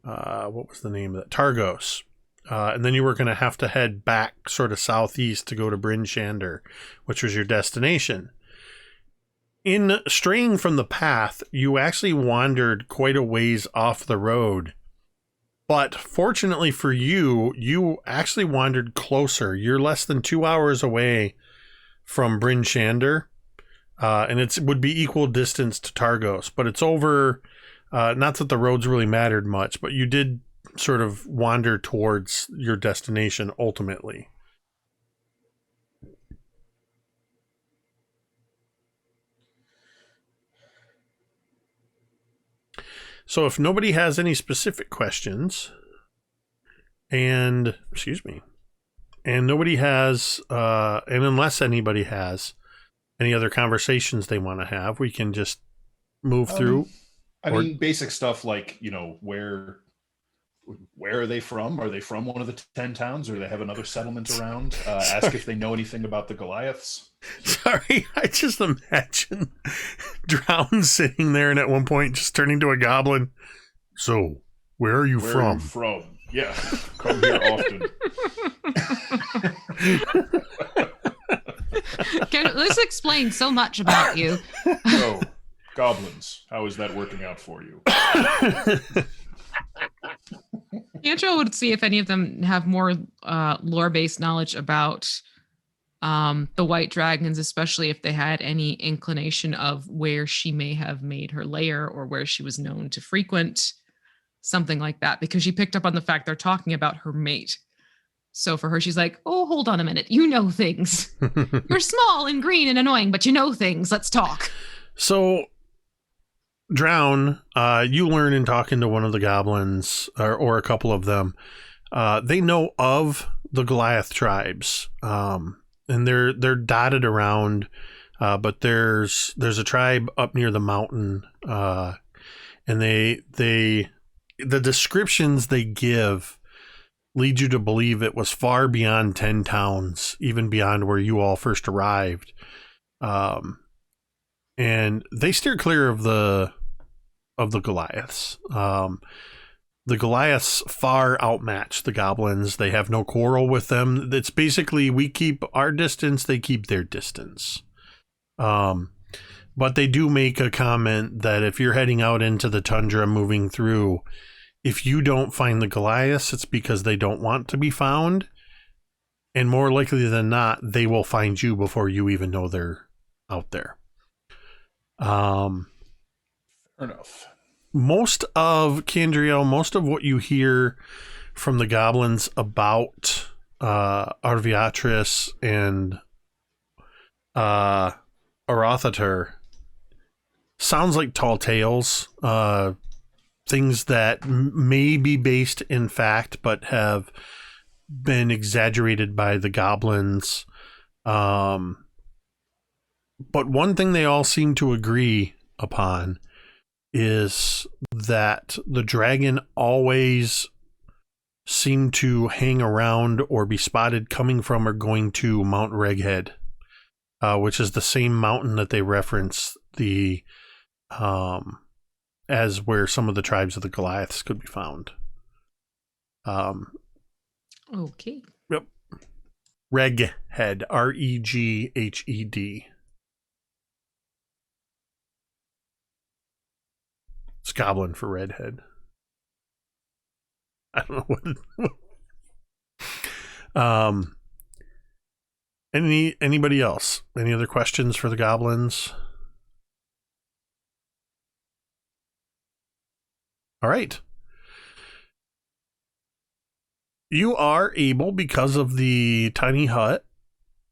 what was the name of that? Targos. And then you were going to have to head back sort of southeast to go to Bryn Shander, which was your destination. In straying from the path, you actually wandered quite a ways off the road. But fortunately for you, you actually wandered closer. You're less than 2 hours away from Bryn Shander, and it would be equal distance to Targos. But it's over, not that the roads really mattered much, but you did sort of wander towards your destination ultimately. So if nobody has any specific questions, and nobody has, and unless anybody has any other conversations they want to have, we can just move through. I mean, basic stuff like, where are they from? Are they from one of the 10 towns, or do they have another settlement around? Ask if they know anything about the Goliaths. Sorry, I just imagine Drown sitting there and at one point just turning to a goblin. So, where are you from? Yeah, come here often. This explains so much about you. So, goblins, how is that working out for you? Cantriel would see if any of them have more lore-based knowledge about the white dragons, especially if they had any inclination of where she may have made her lair or where she was known to frequent, something like that, because she picked up on the fact they're talking about her mate. So for her, she's like, oh, hold on a minute. You know things. You're small and green and annoying, but you know things. Let's talk. So, Drown, you learn in talking to one of the goblins, or a couple of them, they know of the Goliath tribes, and they're dotted around, but there's a tribe up near the mountain, and the descriptions they give lead you to believe it was far beyond 10 towns, even beyond where you all first arrived, and they steer clear of the Goliaths. The Goliaths far outmatch the goblins. They have no quarrel with them. It's basically, we keep our distance, they keep their distance. But they do make a comment that if you're heading out into the tundra moving through, if you don't find the Goliaths, it's because they don't want to be found. And more likely than not, they will find you before you even know they're out there. Fair enough. Most of Cantriel, most of what you hear from the goblins about Arviatris and Arathatur sounds like tall tales, things that may be based in fact, but have been exaggerated by the goblins. But one thing they all seem to agree upon is that the dragon always seemed to hang around or be spotted coming from or going to Mount Reghead. which is the same mountain that they reference the as where some of the tribes of the Goliaths could be found. Okay. Yep. Reghed, Reghed. It's goblin for redhead. I don't know what. Anybody else? Any other questions for the goblins? All right. You are able, because of the tiny hut,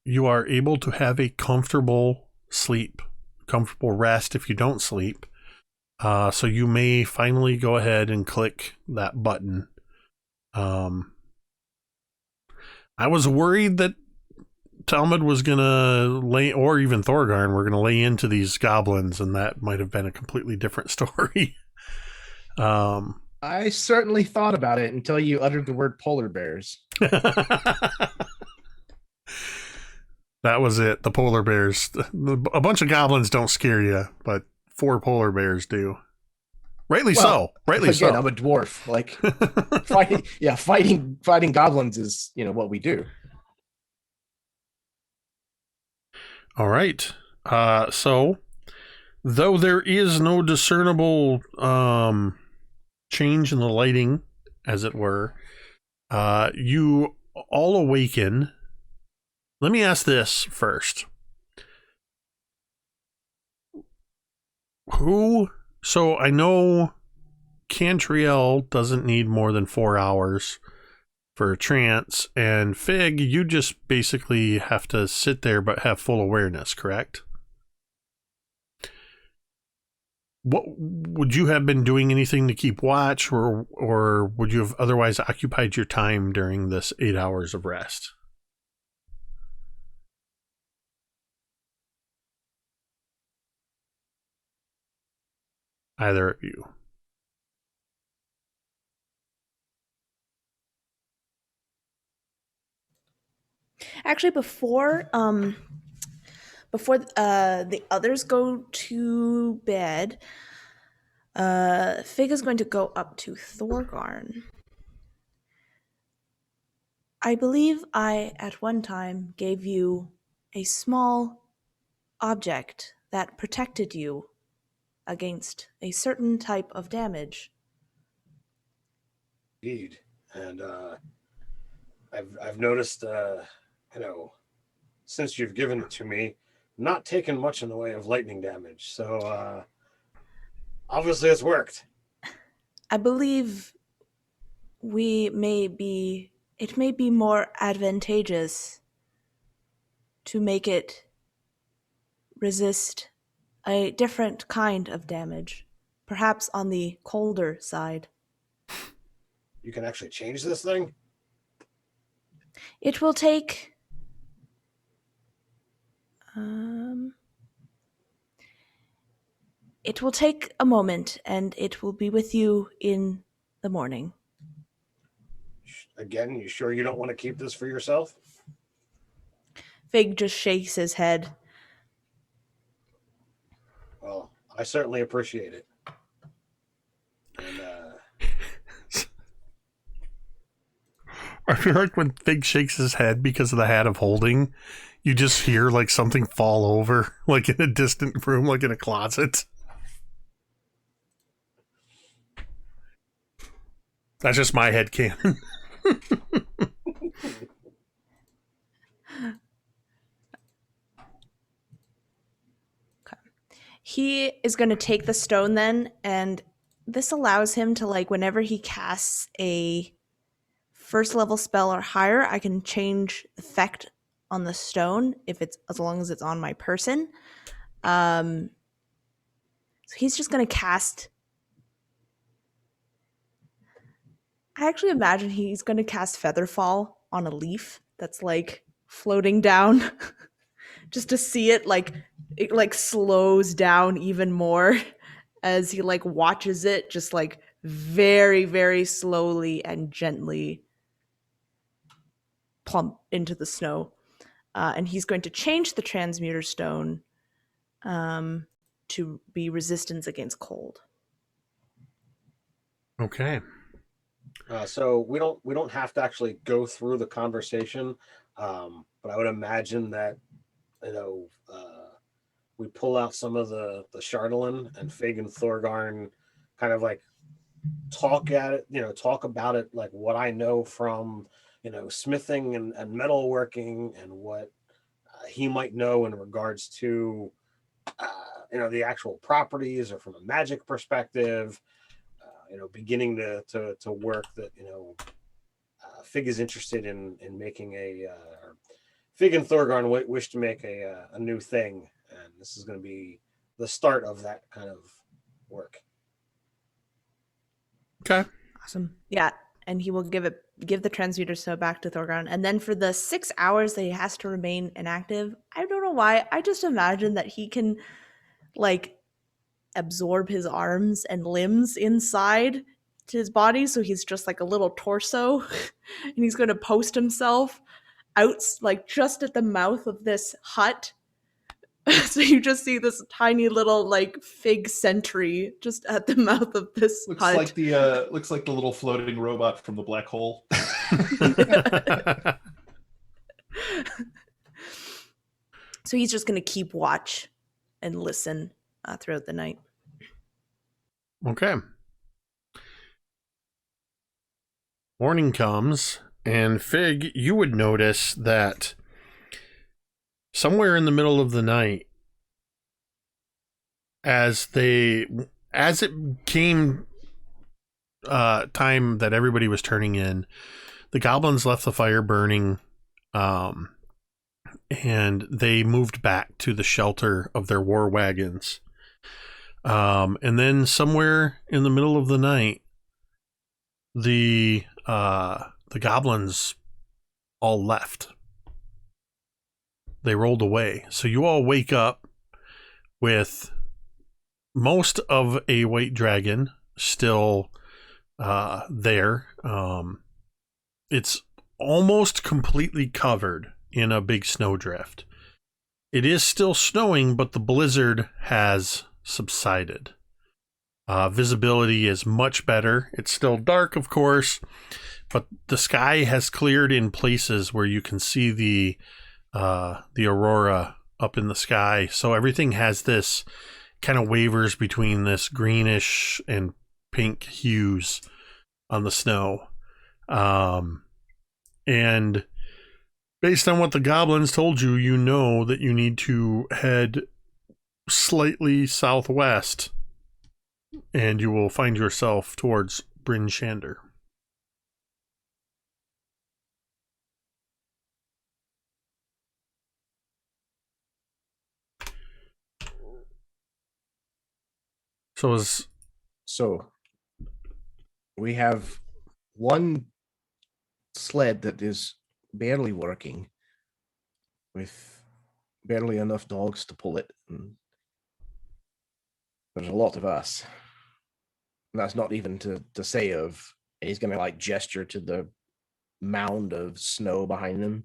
you are able to have a comfortable sleep, comfortable rest if you don't sleep. So you may finally go ahead and click that button. I was worried that Talmud was going to lay, or even Thorgarn were going to lay into these goblins, and that might have been a completely different story. I certainly thought about it until you uttered the word polar bears. That was it. The polar bears. A bunch of goblins don't scare you, but 4 polar bears do. Rightly so. Rightly again, so. I'm a dwarf. Like fighting goblins is, what we do. All right. So, though there is no discernible change in the lighting, as it were, you all awaken. Let me ask this first. So I know Cantriel doesn't need more than 4 hours for a trance, and Fig, you just basically have to sit there but have full awareness, correct? What would you have been doing anything to keep watch, or would you have otherwise occupied your time during this 8 hours of rest? Either of you. Actually, before the others go to bed, Fig is going to go up to Thorgarn. I believe I, at one time, gave you a small object that protected you against a certain type of damage. Indeed. And I've noticed, since you've given it to me, not taken much in the way of lightning damage. So obviously it's worked. I believe it may be more advantageous to make it resist a different kind of damage, perhaps on the colder side. You can actually change this thing? It will take a moment, and it will be with you in the morning. Again, you sure you don't want to keep this for yourself? Fig just shakes his head. Well, I certainly appreciate it. And I feel like when Fig shakes his head because of the hat of holding, you just hear like something fall over, like in a distant room, like in a closet. That's just my headcanon. Okay. He is going to take the stone then, and this allows him to, like, whenever he casts a first level spell or higher, I can change effect on the stone as long as it's on my person. So he's just going to cast. I actually imagine he's going to cast Featherfall on a leaf that's like floating down, just to see it slows down even more as he like watches it just like very, very slowly and gently plump into the snow. and he's going to change the transmuter stone to be resistance against cold. Okay. So we don't have to actually go through the conversation, but I would imagine that we pull out some of the Chardolin, and Fig and Thorgarn kind of like talk about it, like what I know from smithing and metalworking, and what he might know in regards to the actual properties, or from a magic perspective. Beginning to work that Fig is interested in making Fig and Thorgarn wish to make a new thing, and this is going to be the start of that kind of work. Okay. Awesome. Yeah, and he will give the transmuter stone back to Thorgarn, and then for the 6 hours that he has to remain inactive, I don't know why, I just imagine that he can like absorb his arms and limbs inside to his body, so he's just like a little torso and he's going to post himself out like just at the mouth of this hut. So you just see this tiny little like Fig sentry just at the mouth of this hut. Looks like the little floating robot from the black hole. So he's just going to keep watch and listen throughout the night. Okay. Morning comes, and Fig, you would notice that somewhere in the middle of the night, as it came time that everybody was turning in, the goblins left the fire burning, and they moved back to the shelter of their war wagons. And then somewhere in the middle of the night, the goblins all left. They rolled away. So you all wake up with most of a white dragon still there. It's almost completely covered in a big snowdrift. It is still snowing, but the blizzard has subsided. Visibility is much better. It's still dark, of course, but the sky has cleared in places where you can see the aurora up in the sky. So everything has this kind of wavers between this greenish and pink hues on the snow. And based on what the goblins told you, you know that you need to head slightly southwest, and you will find yourself towards Bryn Shander. So we have one sled that is barely working, with barely enough dogs to pull it. And there's a lot of us. And that's not even to say of, he's going to like gesture to the mound of snow behind them.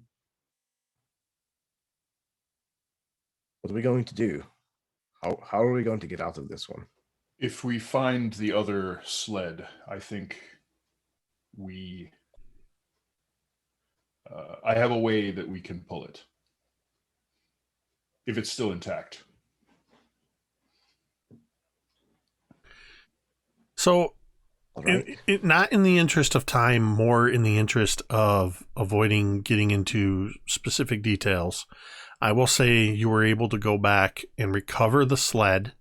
What are we going to do? How are we going to get out of this one? If we find the other sled, I think I have a way that we can pull it. If it's still intact. So, Right. not in the interest of time, more in the interest of avoiding getting into specific details, I will say you were able to go back and recover the sled.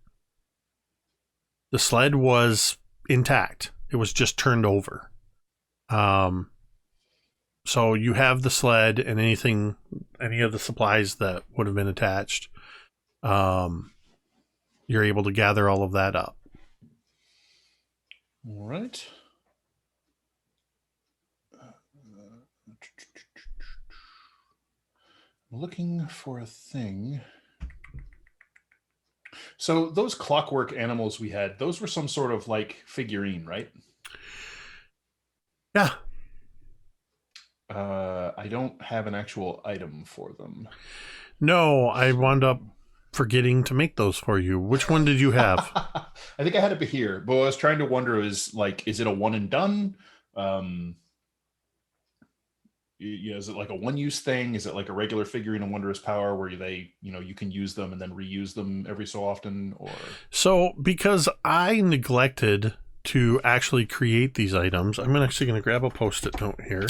The sled was intact. It was just turned over. So you have the sled and any of the supplies that would have been attached. You're able to gather all of that up. All right. Looking for a thing. So those clockwork animals we had, those were some sort of like figurine, right? Yeah. I don't have an actual item for them. No, I wound up forgetting to make those for you. Which one did you have? I think I had it here, but what I was trying to wonder is it a one and done? Is it like a one-use thing? Is it like a regular figurine of Wondrous Power where you can use them and then reuse them every so often? Or so because I neglected to actually create these items, I'm actually going to grab a Post-it note here.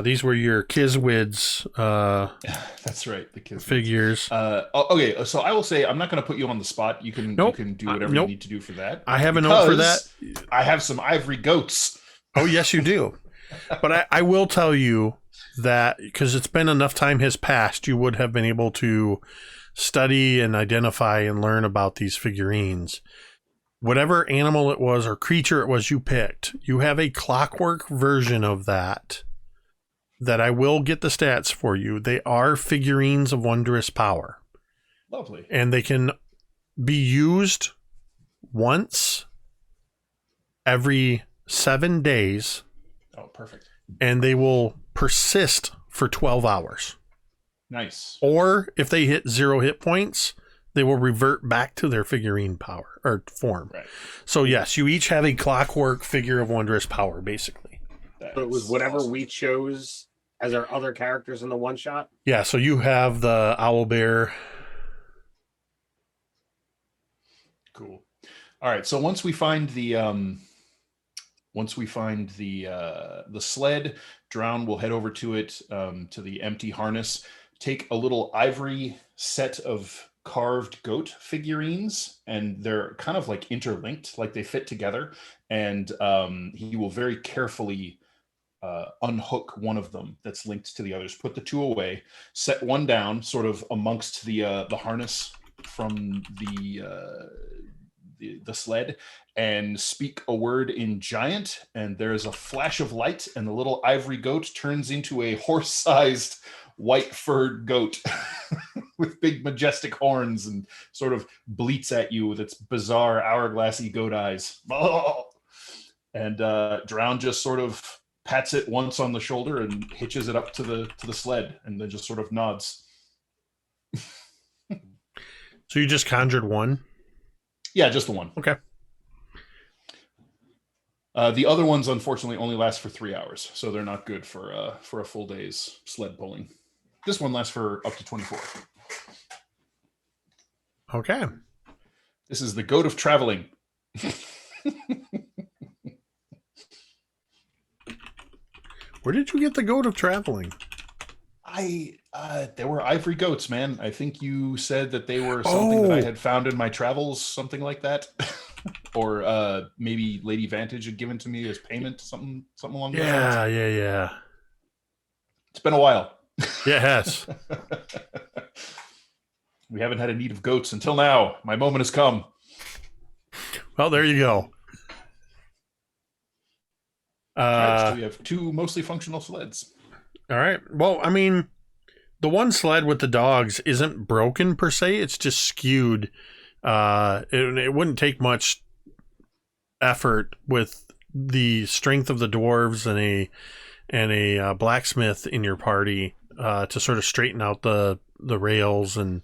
These were your Kiswid's that's right, the Kiswid's figures. Okay, so I will say I'm not going to put you on the spot. You can do whatever you need to do for that. I have a note for that. I have some ivory goats. Oh, yes, you do. But I will tell you that because it's been enough time has passed, you would have been able to study and identify and learn about these figurines. Whatever animal it was or creature it was you picked, you have a clockwork version of that I will get the stats for you. They are figurines of Wondrous Power. Lovely. And they can be used once every 7 days. Oh, perfect. And they will persist for 12 hours. Nice. Or if they hit 0 hit points, they will revert back to their figurine power or form. Right. So yes, you each have a clockwork figure of Wondrous Power, basically. So it was whatever we chose as our other characters in the one shot? Yeah, so you have the owlbear. Cool. All right, so once we find the sled, Drown will head over to it, to the empty harness, take a little ivory set of carved goat figurines, and they're kind of like interlinked, like they fit together, and he will very carefully unhook one of them that's linked to the others, put the two away, set one down sort of amongst the harness from the sled, and speak a word in giant, and there's a flash of light, and the little ivory goat turns into a horse-sized white furred goat with big majestic horns and sort of bleats at you with its bizarre hourglassy goat eyes. And Drown just sort of pats it once on the shoulder and hitches it up to the sled, and then just sort of nods. So you just conjured one? Yeah, just the one. Okay. The other ones, unfortunately, only last for 3 hours, so they're not good for a full day's sled pulling. This one lasts for up to 24. Okay. This is the Goat of Traveling. Where did you get the Goat of Traveling? There were ivory goats, man. I think you said that they were something that I had found in my travels, something like that. Or maybe Lady Vantage had given to me as payment, something along those lines. Yeah. It's been a while. Yeah, it has. We haven't had a need of goats until now. My moment has come. Well, there you go. So we have two mostly functional sleds. All right. Well, I mean, the one sled with the dogs isn't broken per se. It's just skewed. It wouldn't take much effort with the strength of the dwarves and a blacksmith in your party to sort of straighten out the rails and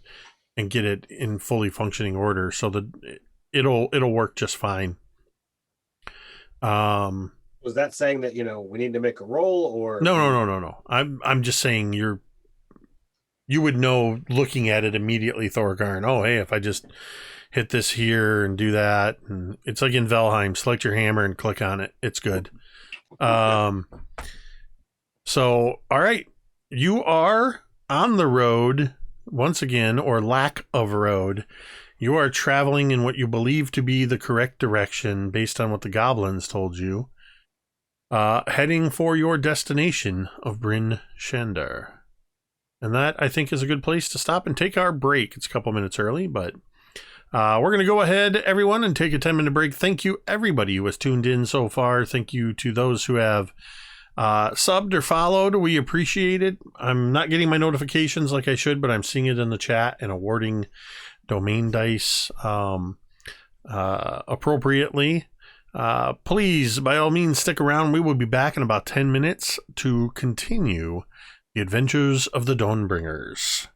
get it in fully functioning order, so that it'll work just fine. Was that saying that we need to make a roll, or no? I'm just saying you would know looking at it immediately, Thorgarn. Oh, hey, if I just hit this here and do that, and it's like in Valheim, select your hammer and click on it. It's good. So, all right, you are on the road once again, or lack of road. You are traveling in what you believe to be the correct direction based on what the goblins told you. Heading for your destination of Bryn Shander. And that, I think, is a good place to stop and take our break. It's a couple minutes early, but we're going to go ahead, everyone, and take a 10-minute break. Thank you, everybody who has tuned in so far. Thank you to those who have subbed or followed. We appreciate it. I'm not getting my notifications like I should, but I'm seeing it in the chat and awarding domain dice appropriately. Please, by all means, stick around. We will be back in about 10 minutes to continue the adventures of the Dawnbringers.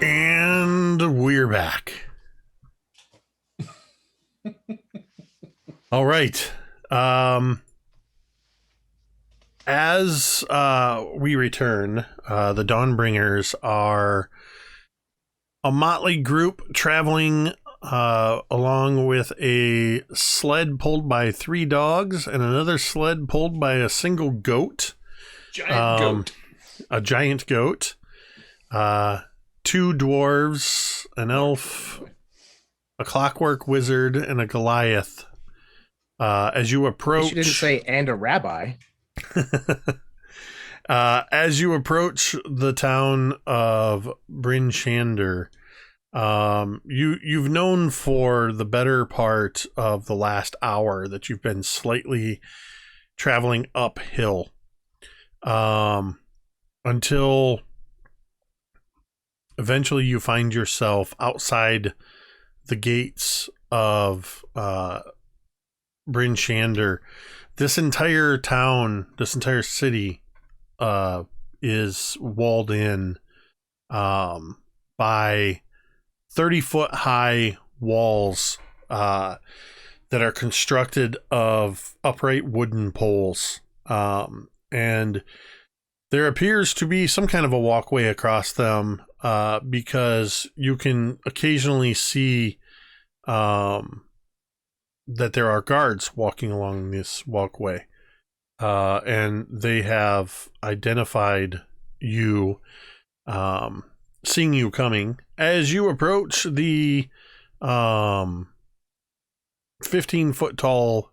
And we're back. All right. As we return, the Dawnbringers are a motley group traveling along with a sled pulled by 3 dogs and another sled pulled by a single goat. Giant goat. A giant goat. 2 dwarves, an elf, a clockwork wizard, and a Goliath. As you approach... You didn't say, and a rabbi. As you approach the town of Bryn Shander, you've known for the better part of the last hour that you've been slightly traveling uphill, until eventually you find yourself outside the gates of Bryn Shander. This entire town, this entire city, is walled in by 30-foot high walls that are constructed of upright wooden poles. And there appears to be some kind of a walkway across them, because you can occasionally see that there are guards walking along this walkway, and they have identified you, seeing you coming. As you approach the 15-foot tall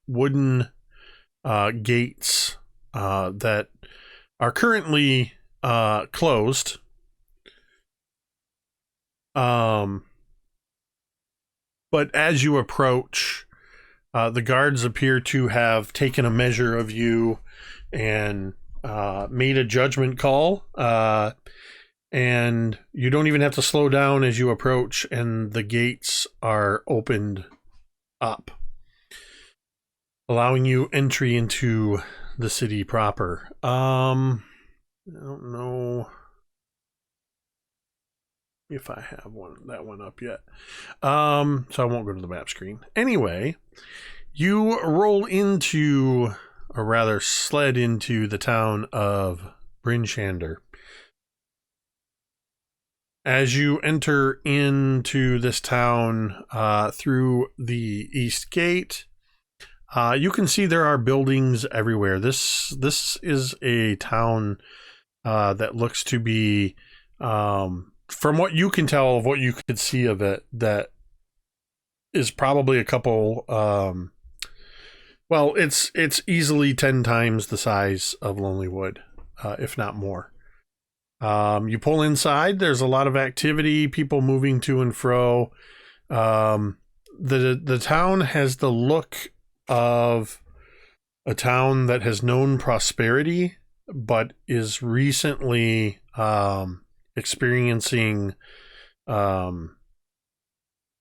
wooden gates that are currently closed, but as you approach, the guards appear to have taken a measure of you and made a judgment call. And you don't even have to slow down as you approach, and the gates are opened up, allowing you entry into the city proper. I don't know if I have that one up yet. So I won't go to the map screen. Anyway, you roll into, or rather sled into, the town of Bryn Shander. As you enter into this town through the east gate, you can see there are buildings everywhere. This is a town that looks to be, from what you can tell of what you could see of it, that is probably a couple, well, it's easily 10 times the size of Lonelywood, if not more. You pull inside, there's a lot of activity, people moving to and fro. The town has the look of a town that has known prosperity, but is recently experiencing a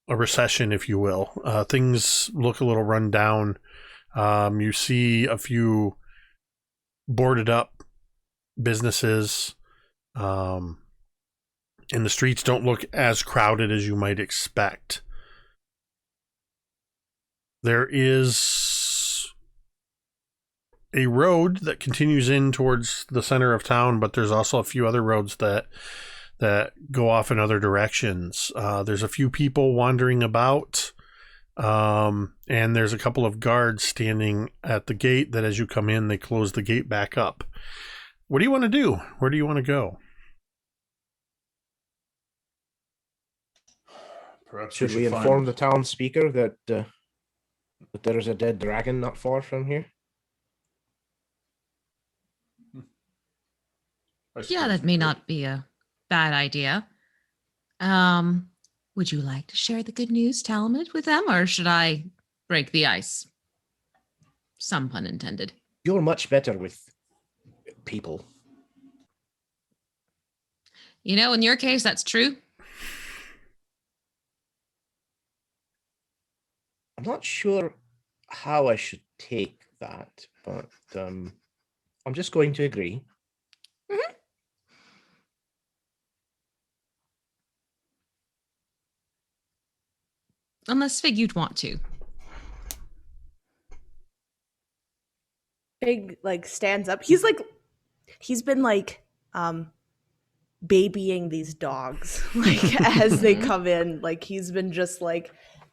recession, if you will. Things look a little run down. You see a few boarded up businesses. And the streets don't look as crowded as you might expect. There is a road that continues in towards the center of town, but there's also a few other roads that go off in other directions. There's a few people wandering about, and there's a couple of guards standing at the gate that as you come in, they close the gate back up. What do you want to do? Where do you want to go? Perhaps Should we inform the town speaker that there is a dead dragon not far from here? Yeah, that may not be a bad idea. Would you like to share the good news, Talmud, with them, or should I break the ice? Some pun intended. You're much better with people. You know, in your case, that's true. I'm not sure how I should take that, but I'm just going to agree. Mm-hmm. Unless Fig, you'd want to. Fig stands up. He's been babying these dogs as they come in. He's been just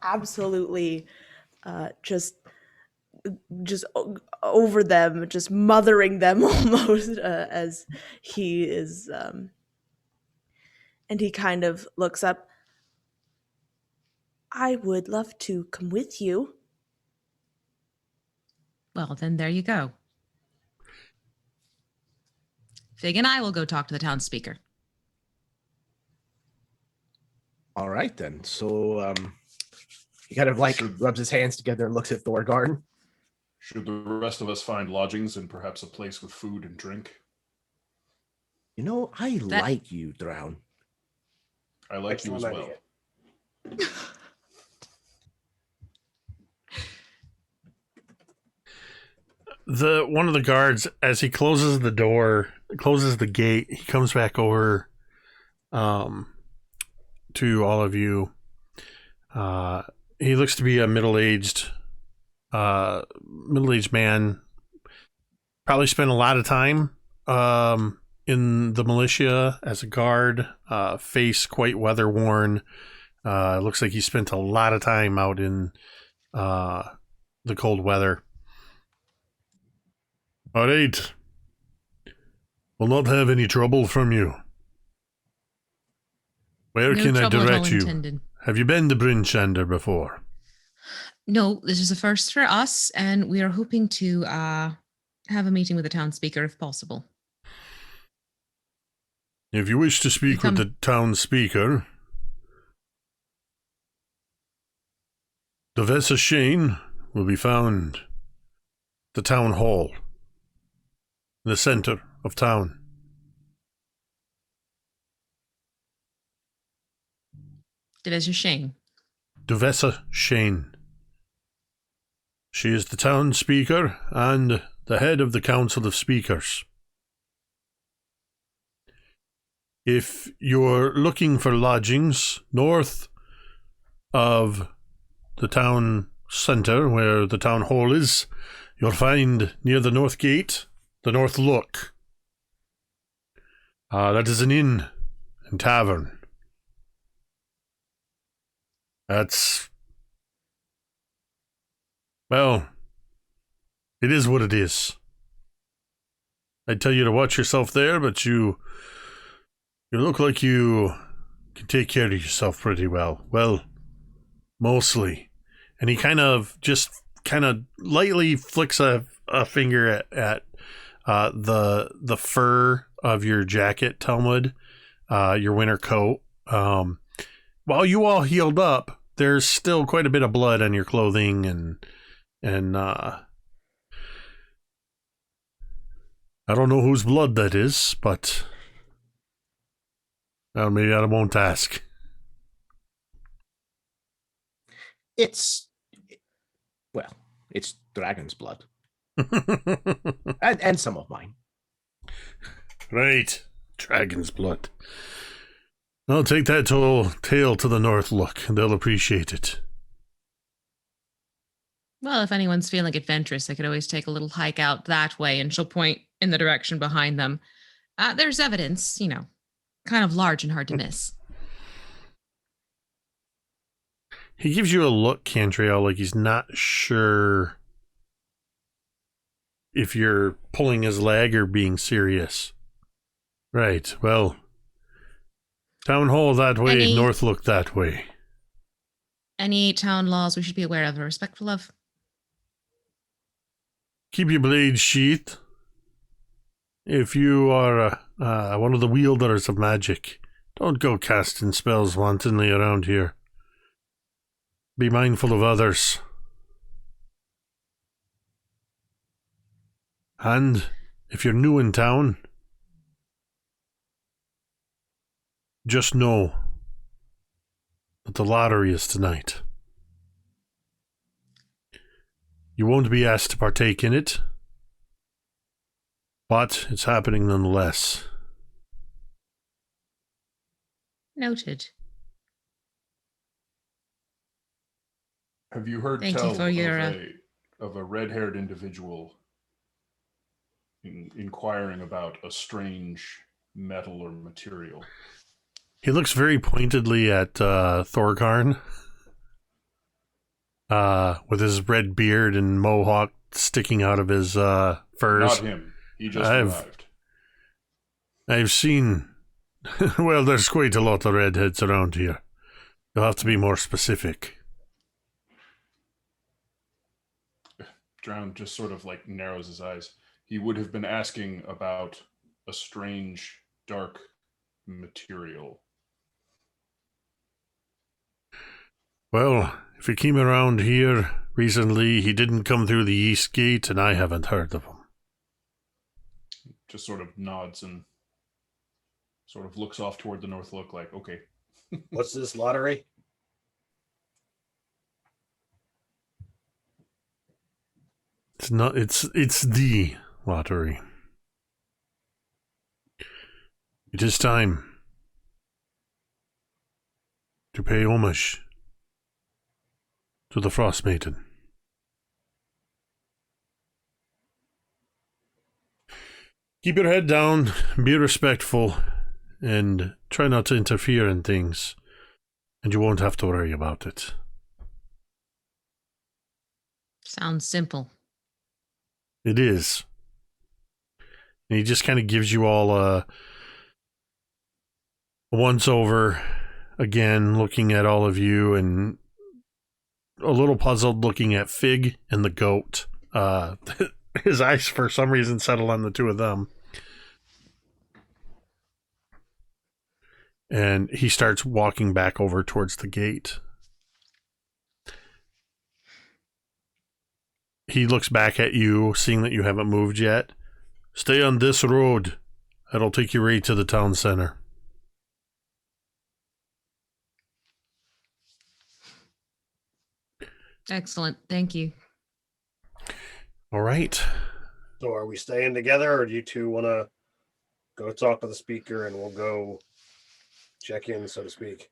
absolutely just over them, just mothering them almost as he is and he kind of looks up. I would love to come with you. Well, then there you go. Fig and I will go talk to the town speaker. All right, then. So he kind of rubs his hands together and looks at Thorgarn. Should the rest of us find lodgings and perhaps a place with food and drink? I like you, Drown. I like you as well. One of the guards, as he closes the door, closes the gate, he comes back over to all of you. He looks to be a middle-aged man. Probably spent a lot of time in the militia as a guard. Face quite weather-worn. Looks like he spent a lot of time out in the cold weather. All right. We'll not have any trouble from you. Where can I direct you? Intended. Have you been to Bryn Shander before? No, this is a first for us, and we are hoping to have a meeting with the town speaker if possible. If you wish to speak with the town speaker, the Vessa Shane will be found at the town hall, in the center of town. Devesa Shane. Devesa Shane. She is the town speaker and the head of the Council of Speakers. If you're looking for lodgings north of the town centre, where the town hall is, you'll find near the north gate, the North Look. That is an inn and tavern. That's... well, it is what it is. I'd tell you to watch yourself there, but you look like you can take care of yourself pretty well. Well, mostly. And he kind of lightly flicks a finger at the fur of your jacket, Talmud, your winter coat. While you all healed up, there's still quite a bit of blood on your clothing and I don't know whose blood that is, but well, maybe I won't ask. It's dragon's blood. and some of mine. Right. Dragon's blood. I'll take that tale to the North Look, and they'll appreciate it. Well, if anyone's feeling adventurous, they could always take a little hike out that way, and she'll point in the direction behind them. There's evidence, kind of large and hard to miss. He gives you a look, Cantriel, like he's not sure if you're pulling his leg or being serious. Right, well, town hall that way, North Look that way. Any town laws we should be aware of or respectful of? Keep your blade sheathed. If you are one of the wielders of magic, don't go casting spells wantonly around here. Be mindful of others. And if you're new in town, just know that the lottery is tonight. You won't be asked to partake in it, but it's happening nonetheless. Noted. Have you heard Thank tell you for your, of a red-haired individual inquiring about a strange metal or material? He looks very pointedly at Thorgarn, with his red beard and mohawk sticking out of his furs. Not him. He just arrived. I've seen... well, there's quite a lot of redheads around here. You'll have to be more specific. Drown just sort of like narrows his eyes. He would have been asking about a strange, dark material. Well, if he came around here recently, he didn't come through the east gate, and I haven't heard of him. Just sort of nods and sort of looks off toward the north, look like, okay. What's this lottery? It's not. It's the lottery. It is time to pay homage to the Frostmaiden. Keep your head down, be respectful, and try not to interfere in things, and you won't have to worry about it. Sounds simple. It is. And he just kind of gives you all a once over again, looking at all of you, and a little puzzled looking at Fig and the goat. His eyes, for some reason, settle on the two of them. And he starts walking back over towards the gate. He looks back at you, seeing that you haven't moved yet. Stay on this road. That'll take you right to the town center. Excellent. Thank you. All right. So are we staying together, or do you two want to go talk to the speaker and we'll go check in, so to speak?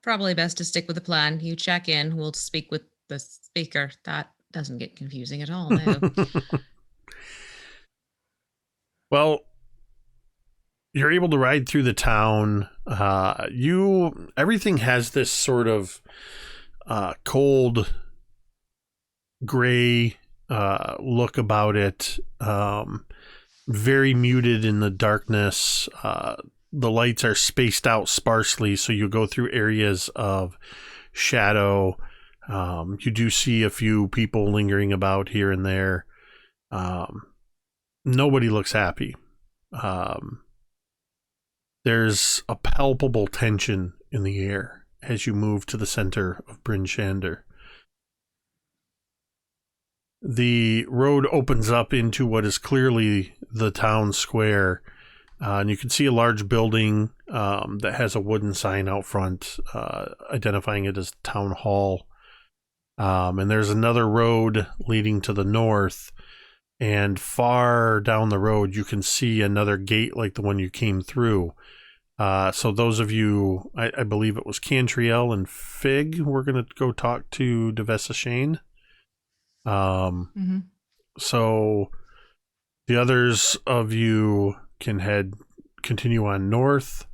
Probably best to stick with the plan. You check in, we'll speak with the speaker. That doesn't get confusing at all. No. Well, you're able to ride through the town. Everything has this sort of cold gray look about it. Very muted in the darkness. The lights are spaced out sparsely, so you go through areas of shadow. You do see a few people lingering about here and there. Nobody looks happy. There's a palpable tension in the air as you move to the center of Bryn Shander. The road opens up into what is clearly the town square, and you can see a large building that has a wooden sign out front identifying it as Town Hall. And there's another road leading to the north, and far down the road you can see another gate like the one you came through. So those of you, I believe it was Cantriel and Fig, we're going to go talk to Devessa Shane. So the others of you can continue on north.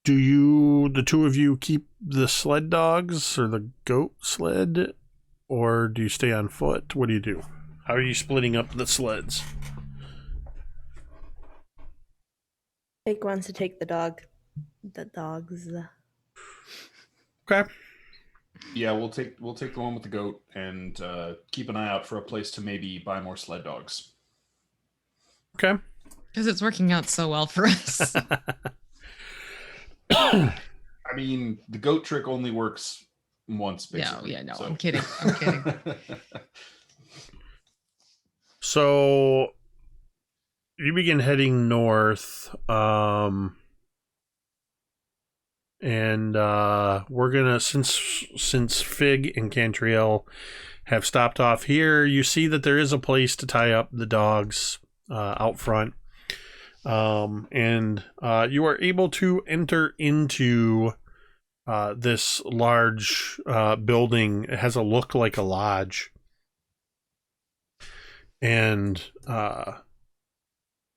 Do the two of you keep the sled dogs or the goat sled, or do you stay on foot? What do you do? How are you splitting up the sleds? Fig wants to take the dogs. Okay. Yeah, we'll take the one with the goat and keep an eye out for a place to maybe buy more sled dogs. Okay. Because it's working out so well for us. I mean, the goat trick only works once, basically. No, so. I'm kidding. So you begin heading north, and we're gonna, since Fig and Cantriel have stopped off here, you see that there is a place to tie up the dogs out front. and you are able to enter into this large building. It has a look like a lodge. And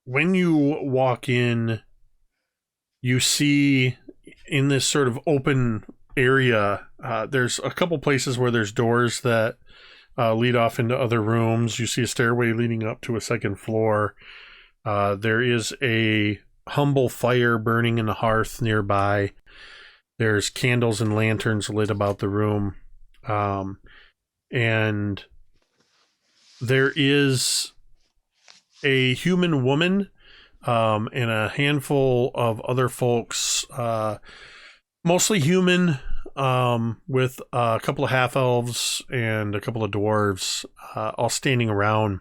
when you walk in, you see in this sort of open area, there's a couple places where there's doors that lead off into other rooms. You see a stairway leading up to a second floor. There is a humble fire burning in the hearth nearby. There's candles and lanterns lit about the room. And there is a human woman and a handful of other folks, mostly human, with a couple of half-elves and a couple of dwarves, all standing around.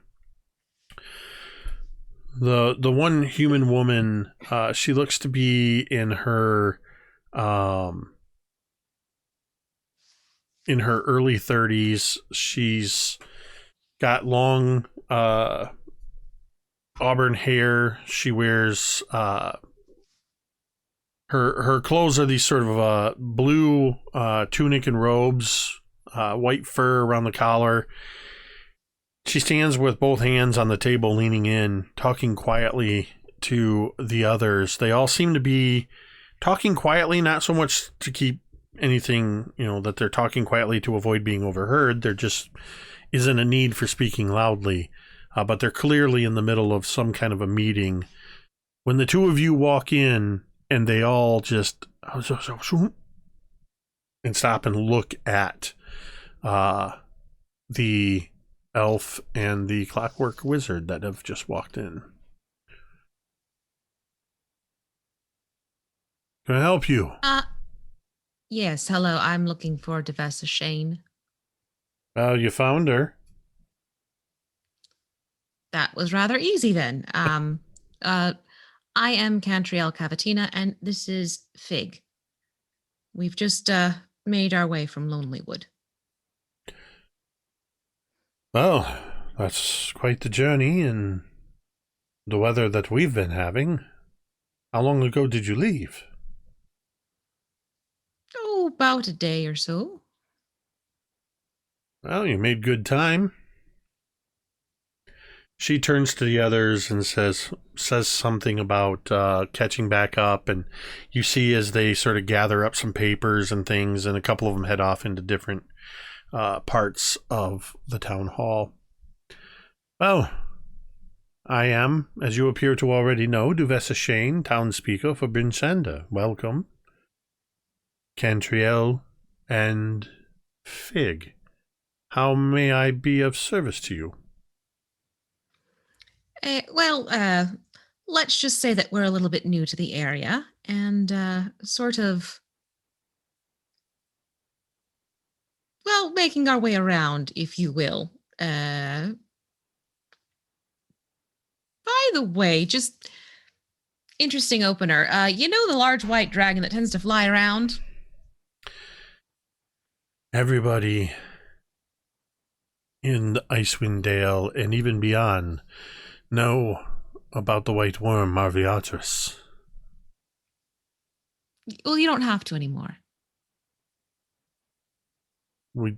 The one human woman, she looks to be in her early 30s. She's got long auburn hair. She wears her clothes are these sort of blue tunic and robes, white fur around the collar. She stands with both hands on the table, leaning in, talking quietly to the others. They all seem to be talking quietly, not so much to keep anything, that they're talking quietly to avoid being overheard. There just isn't a need for speaking loudly, but they're clearly in the middle of some kind of a meeting. When the two of you walk in, and they all just and stop and look at the elf and the clockwork wizard that have just walked in. Can I help you? Yes, hello. I'm looking for Devessa Shane. You found her. That was rather easy then. I am Cantriel Cavatina, and this is Fig. We've just made our way from Lonelywood. Well, that's quite the journey in the weather that we've been having. How long ago did you leave? Oh, about a day or so. Well, you made good time. She turns to the others and says something about catching back up, and you see as they sort of gather up some papers and things, and a couple of them head off into different parts of the town hall. Well, I am, as you appear to already know, Devessa Shane, town speaker for Brinsander. Welcome. Cantriel and Fig. How may I be of service to you? Let's just say that we're a little bit new to the area and sort of, making our way around, if you will. By the way, just interesting opener. You know the large white dragon that tends to fly around? Everybody in Icewind Dale and even beyond know about the white worm Marviatris. Well, you don't have to anymore. We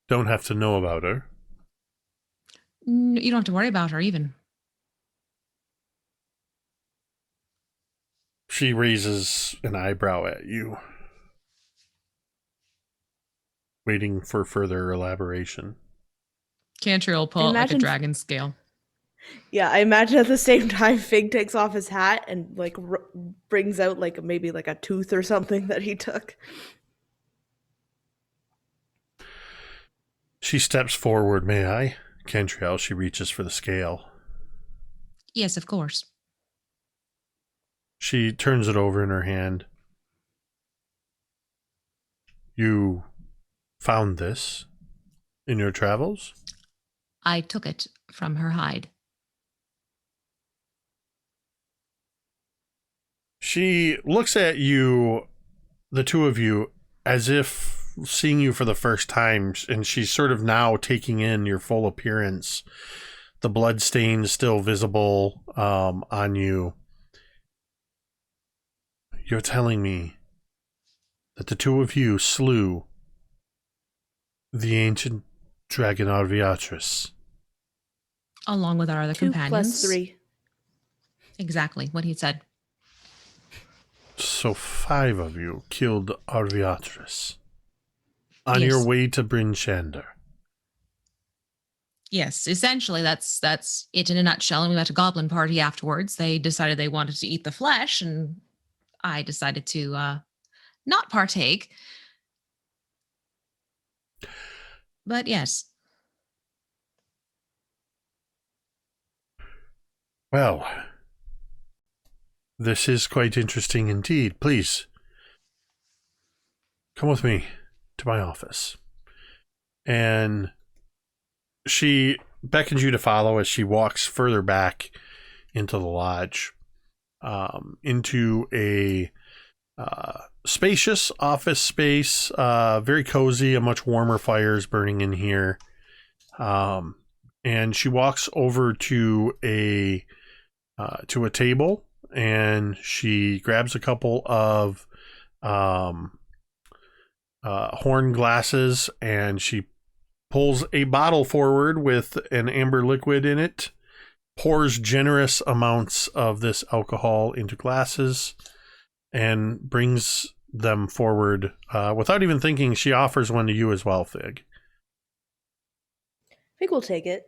don't have to know about her. You don't have to worry about her, even. She raises an eyebrow at you, waiting for further elaboration. Cantriel will pull out like a dragon scale. Yeah, I imagine at the same time Fig takes off his hat and brings out maybe a tooth or something that he took. She steps forward. May I? Cantriel, she reaches for the scale. Yes, of course. She turns it over in her hand. You found this in your travels? I took it from her hide. She looks at you, the two of you, as if seeing you for the first time, and she's sort of now taking in your full appearance. The blood stains still visible on you. you're telling me that the two of you slew the ancient dragon Arviatris. Along with our other 2 companions. + 3. Exactly what he said. So 5 of you killed Arviatris on Yes. your way to Bryn Shander. Yes, essentially that's it in a nutshell. And we went to Goblin Party afterwards. They decided they wanted to eat the flesh, and I decided to not partake. But yes. Well, this is quite interesting indeed. Please, come with me to my office. And she beckons you to follow as she walks further back into the lodge, into a spacious office space, very cozy, a much warmer fire is burning in here. And she walks over to a table, and she grabs a couple of horn glasses, and she pulls a bottle forward with an amber liquid in it, pours generous amounts of this alcohol into glasses, and brings them forward. Without even thinking, she offers one to you as well, Fig. Fig will take it.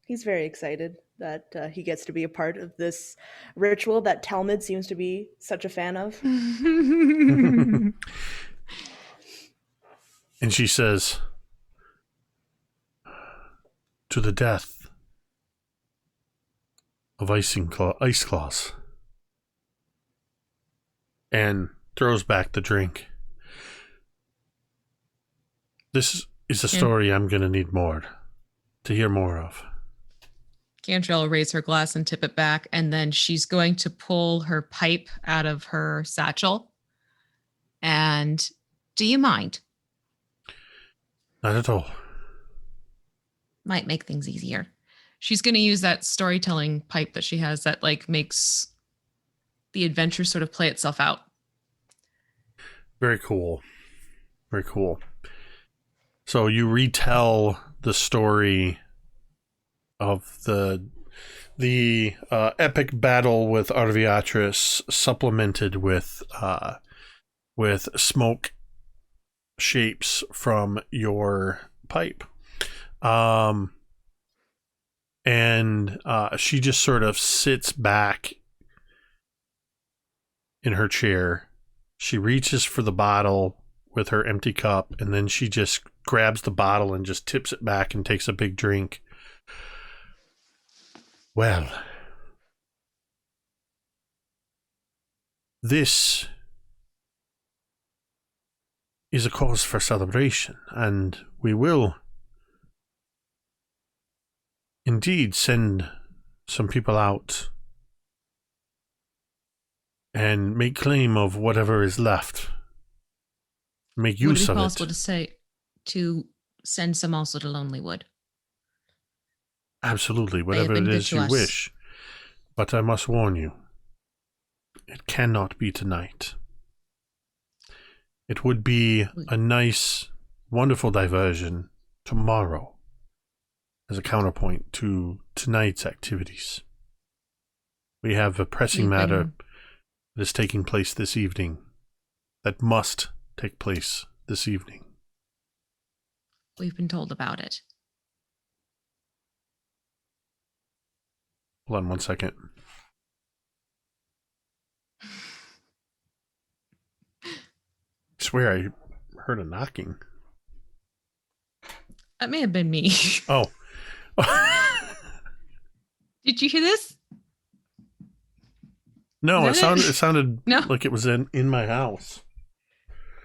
He's very excited that he gets to be a part of this ritual that Talmud seems to be such a fan of. And she says, to the death of Ice Claws. And throws back the drink. This is a story I'm going to need to hear more of. Cantriel will raise her glass and tip it back, and then she's going to pull her pipe out of her satchel. And do you mind? Not at all. Might make things easier. She's going to use that storytelling pipe that she has that like makes the adventure sort of play itself out. Very cool. Very cool. So you retell the story of the epic battle with Arviatris, supplemented with smoke shapes from your pipe. And she just sort of sits back in her chair. She reaches for the bottle with her empty cup, and then she just grabs the bottle and just tips it back and takes a big drink. Well, this is a cause for celebration, and we will indeed send some people out and make claim of whatever is left. Make use of it. Would it be possible to send some also to Lonelywood? Absolutely, whatever it is you wish. But I must warn you, it cannot be tonight. It would be a nice, wonderful diversion tomorrow as a counterpoint to tonight's activities. We have a pressing matter that is taking place this evening that must take place this evening. We've been told about it. Hold on one second. I swear I heard a knocking. That may have been me. Oh. Did you hear this? No, it sounded No? like it was in my house.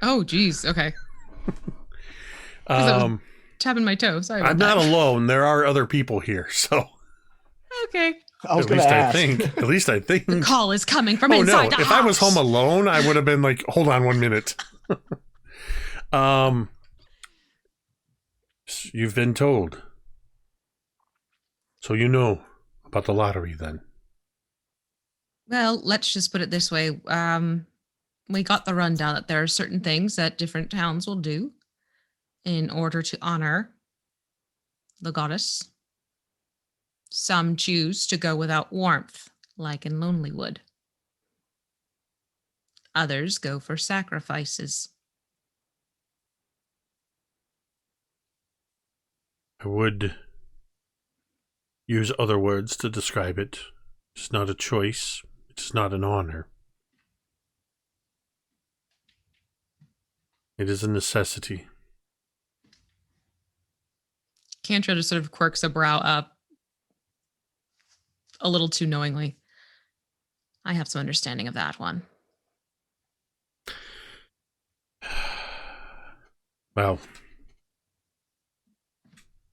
Oh, geez. Okay. I was tapping my toe. Sorry about I'm that. not alone. There are other people here, so. Okay. I was At going least to I ask. think. At least I think. The call is coming from Oh inside no! the If house. I was home alone, I would have been like, "Hold on 1 minute." You've been told, so you know about the lottery. Then Well, let's just put it this way. We got the rundown that there are certain things that different towns will do in order to honor the goddess. Some choose to go without warmth, like in Lonelywood. Others go for sacrifices. I would use other words to describe it. It's not a choice. It's not an honor. It is a necessity. Cantriel just sort of quirks a brow up a little too knowingly. I have some understanding of that one. Well,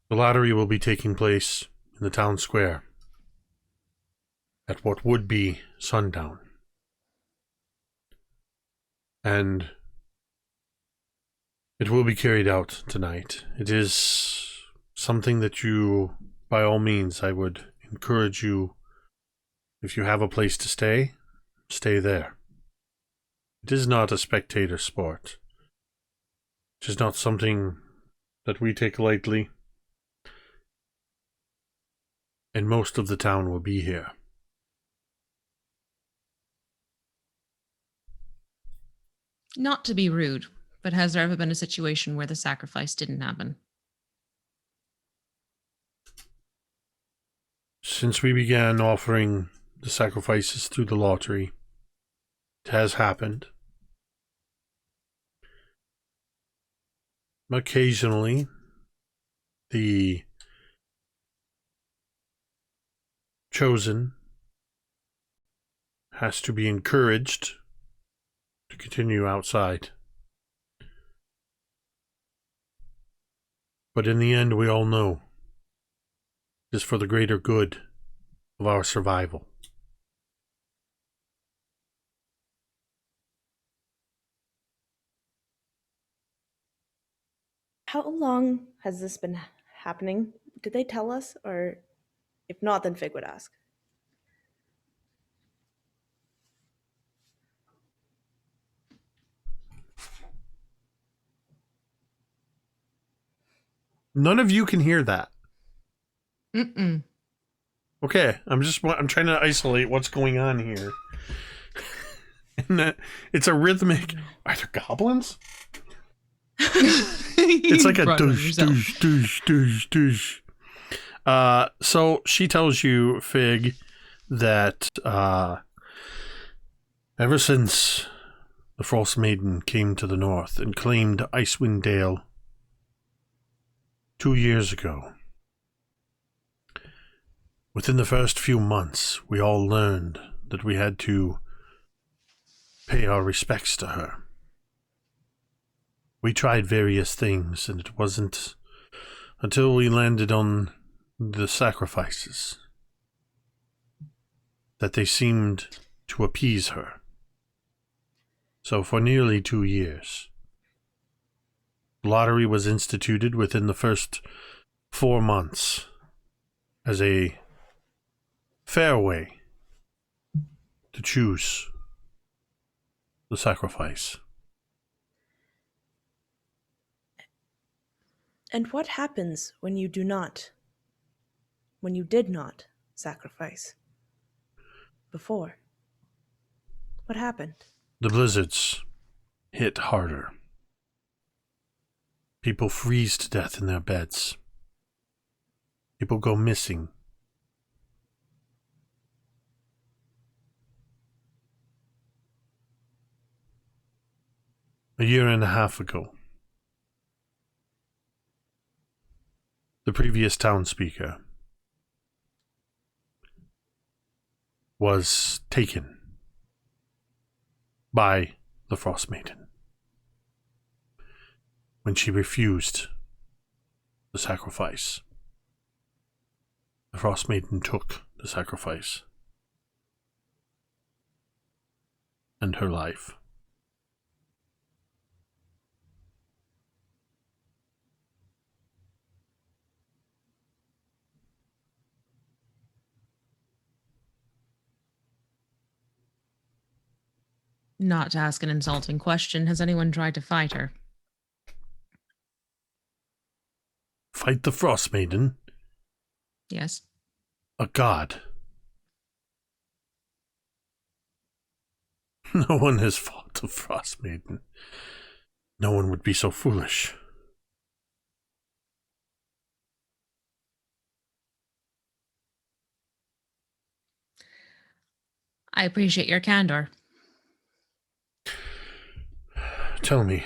the lottery will be taking place in the town square at what would be sundown. And it will be carried out tonight. It is something that you, by all means, I would encourage you, if you have a place to stay, stay there. It is not a spectator sport. It is not something that we take lightly. And most of the town will be here. Not to be rude, but has there ever been a situation where the sacrifice didn't happen? Since we began offering the sacrifices through the lottery, it has happened. Occasionally, the chosen has to be encouraged to continue outside. But in the end, we all know it is for the greater good of our survival. How long has this been happening? Did they tell us? Or if not, then Fig would ask. None of you can hear that. Mm-mm. Okay, I'm trying to isolate what's going on here. And it's a rhythmic. Are there goblins? It's like a douche, douche, douche, douche, douche. So she tells you, Fig, that ever since the Frostmaiden came to the north and claimed Icewind Dale 2 years ago, within the first few months, we all learned that we had to pay our respects to her. We tried various things, and it wasn't until we landed on the sacrifices that they seemed to appease her. So for nearly 2 years, the lottery was instituted within the first 4 months as a fair way to choose the sacrifice. And what happens when you did not sacrifice before? What happened? The blizzards hit harder. People freeze to death in their beds. People go missing. A year and a half ago, the previous town speaker was taken by the Frostmaiden when she refused the sacrifice. The Frostmaiden took the sacrifice and her life. Not to ask an insulting question, has anyone tried to fight her? Fight the Frostmaiden? Yes. A god. No one has fought the Frostmaiden. No one would be so foolish. I appreciate your candor. Tell me,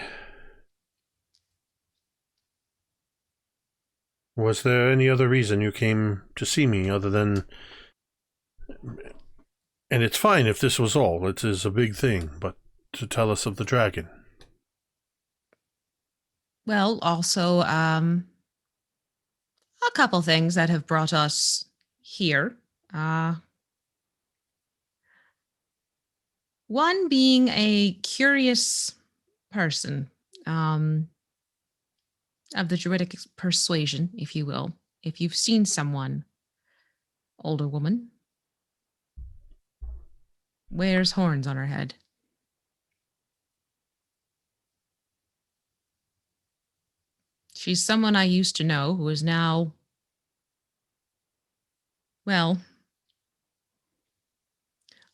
was there any other reason you came to see me other than... And it's fine if this was all. It is a big thing, but to tell us of the dragon. Well, also, a couple things that have brought us here. One being a curious person of the Druidic persuasion, if you will. If you've seen someone, older woman, wears horns on her head. She's someone I used to know who is now, well,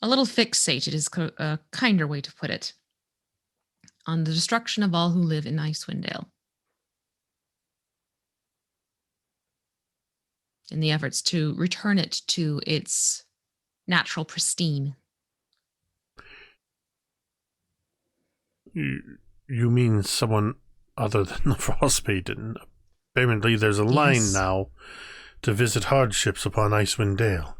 a little fixated is a kinder way to put it, on the destruction of all who live in Icewind Dale. In the efforts to return it to its natural pristine. You mean someone other than the Frostmaiden? Apparently there's a line now to visit hardships upon Icewind Dale.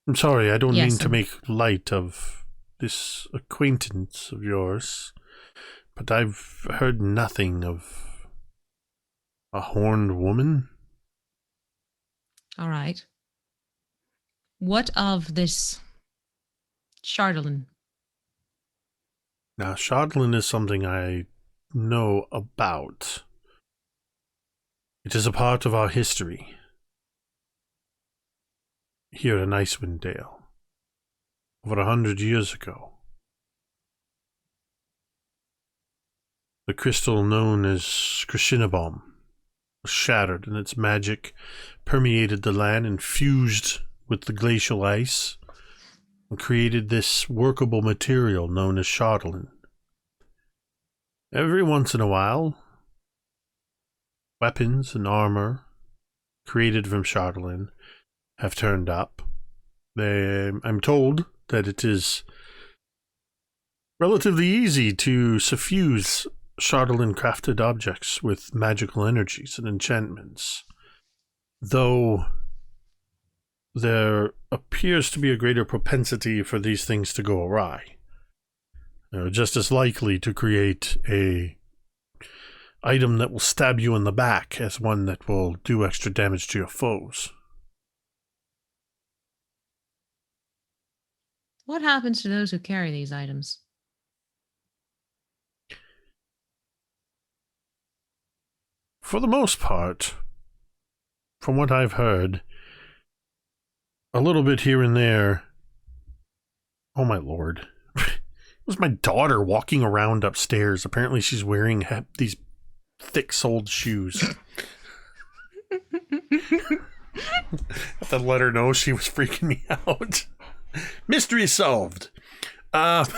I'm sorry, I don't mean to make light of this acquaintance of yours, but I've heard nothing of a horned woman. All right. What of this Chardalyn? Now, Chardalyn is something I know about. It is a part of our history here in Icewind Dale, over 100 years ago. The crystal known as Krishinabom was shattered, and its magic permeated the land and fused with the glacial ice and created this workable material known as Chardalyn. Every once in a while, weapons and armor created from Chardalyn have turned up. I'm told that it is relatively easy to suffuse Chardalyn crafted objects with magical energies and enchantments, though there appears to be a greater propensity for these things to go awry. They're just as likely to create a item that will stab you in the back as one that will do extra damage to your foes. What happens to those who carry these items? For the most part, from what I've heard, a little bit here and there. Oh my lord. It was my daughter walking around upstairs. Apparently she's wearing these thick-soled shoes. I have to let her know she was freaking me out. Mystery solved. Hold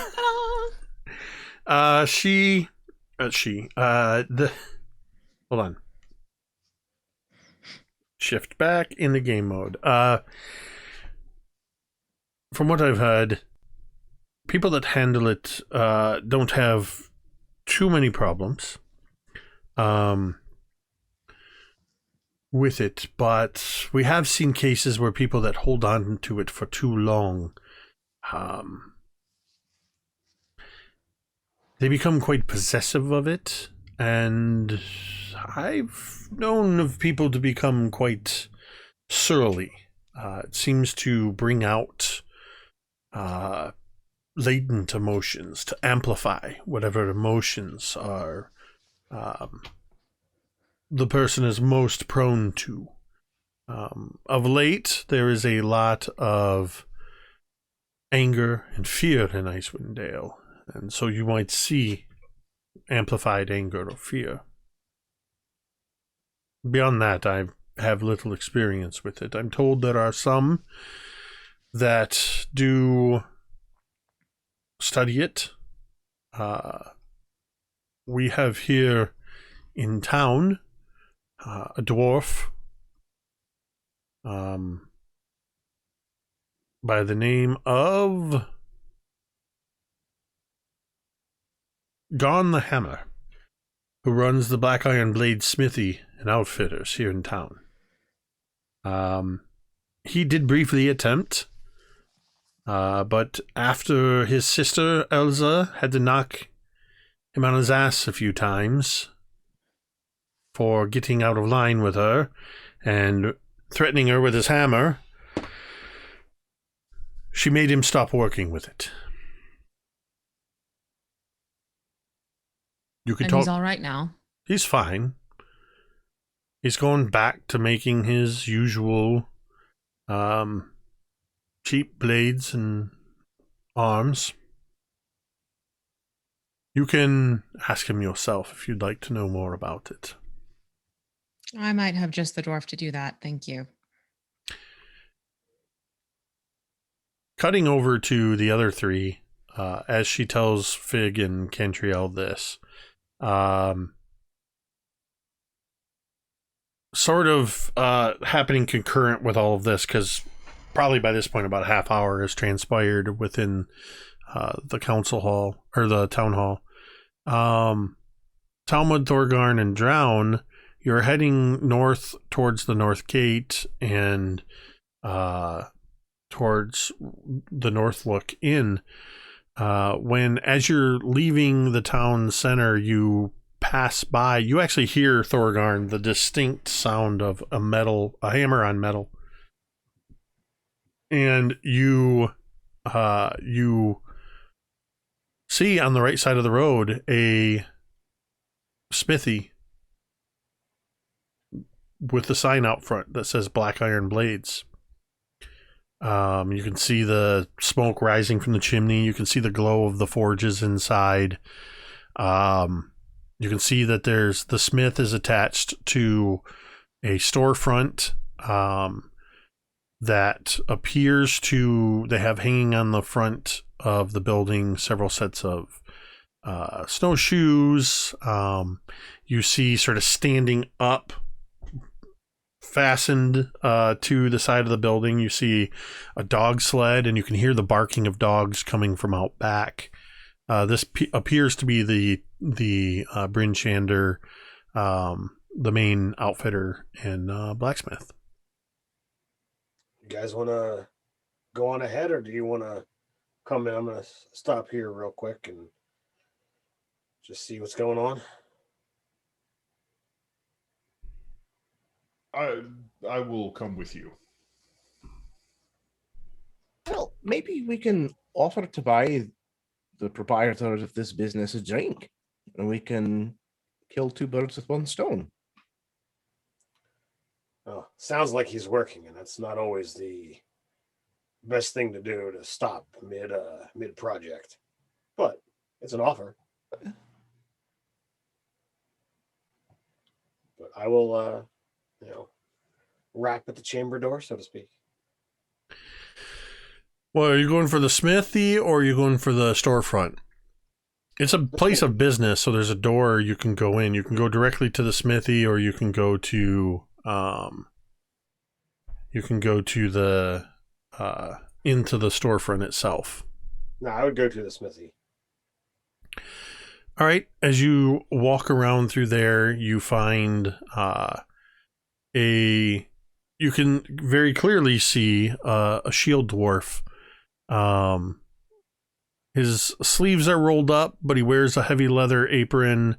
on. Shift back in the game mode. From what I've heard, people that handle it don't have too many problems with it, but we have seen cases where people that hold on to it for too long, they become quite possessive of it, and I've known of people to become quite surly. It seems to bring out latent emotions, to amplify whatever emotions are the person is most prone to. Of late, there is a lot of anger and fear in Icewind Dale, And so you might see amplified anger or fear. Beyond that, I have little experience with it. I'm told there are some that do study it. We have here in town a dwarf by the name of Gone the Hammer, who runs the Black Iron Blade Smithy and Outfitters here in town. He did briefly attempt, but after his sister Elsa had to knock him on his ass a few times for getting out of line with her and threatening her with his hammer, she made him stop working with it. You can And talk. he's all right now. He's fine. He's going back to making his usual cheap blades and arms. You can ask him yourself if you'd like to know more about it. I might have just the dwarf to do that. Thank you. Cutting over to the other three, as she tells Fig and Cantriel this, sort of happening concurrent with all of this, because probably by this point about a half hour has transpired within the council hall, or the town hall. Talmud, Thorgarn, and Drown, you're heading north towards the North Gate and towards the North Look Inn. When, as you're leaving the town center, you pass by, you actually hear, Thorgarn, the distinct sound of a hammer on metal. And you see on the right side of the road a smithy with the sign out front that says Black Iron Blades. You can see the smoke rising from the chimney. You can see the glow of the forges inside. You can see that the smith is attached to a storefront that appears to, they have hanging on the front of the building several sets of snowshoes. You see sort of standing up, fastened to the side of the building, you see a dog sled, and you can hear the barking of dogs coming from out back. This appears to be the Bryn Shander, the main outfitter and blacksmith. You guys want to go on ahead, or do you want to come in? I'm going to stop here real quick and just see what's going on. I will come with you. Well, maybe we can offer to buy the proprietor of this business a drink, and we can kill two birds with one stone. Oh, sounds like he's working, and that's not always the best thing to do, to stop mid project. But it's an offer. But I will rap at the chamber door, so to speak. Well, are you going for the smithy or are you going for the storefront? It's a place of business, so there's a door you can go in. You can go directly to the smithy, or you can go to the into the storefront itself. No, I would go to the smithy. All right. As you walk around through there, you find you can very clearly see a shield dwarf. His sleeves are rolled up, but he wears a heavy leather apron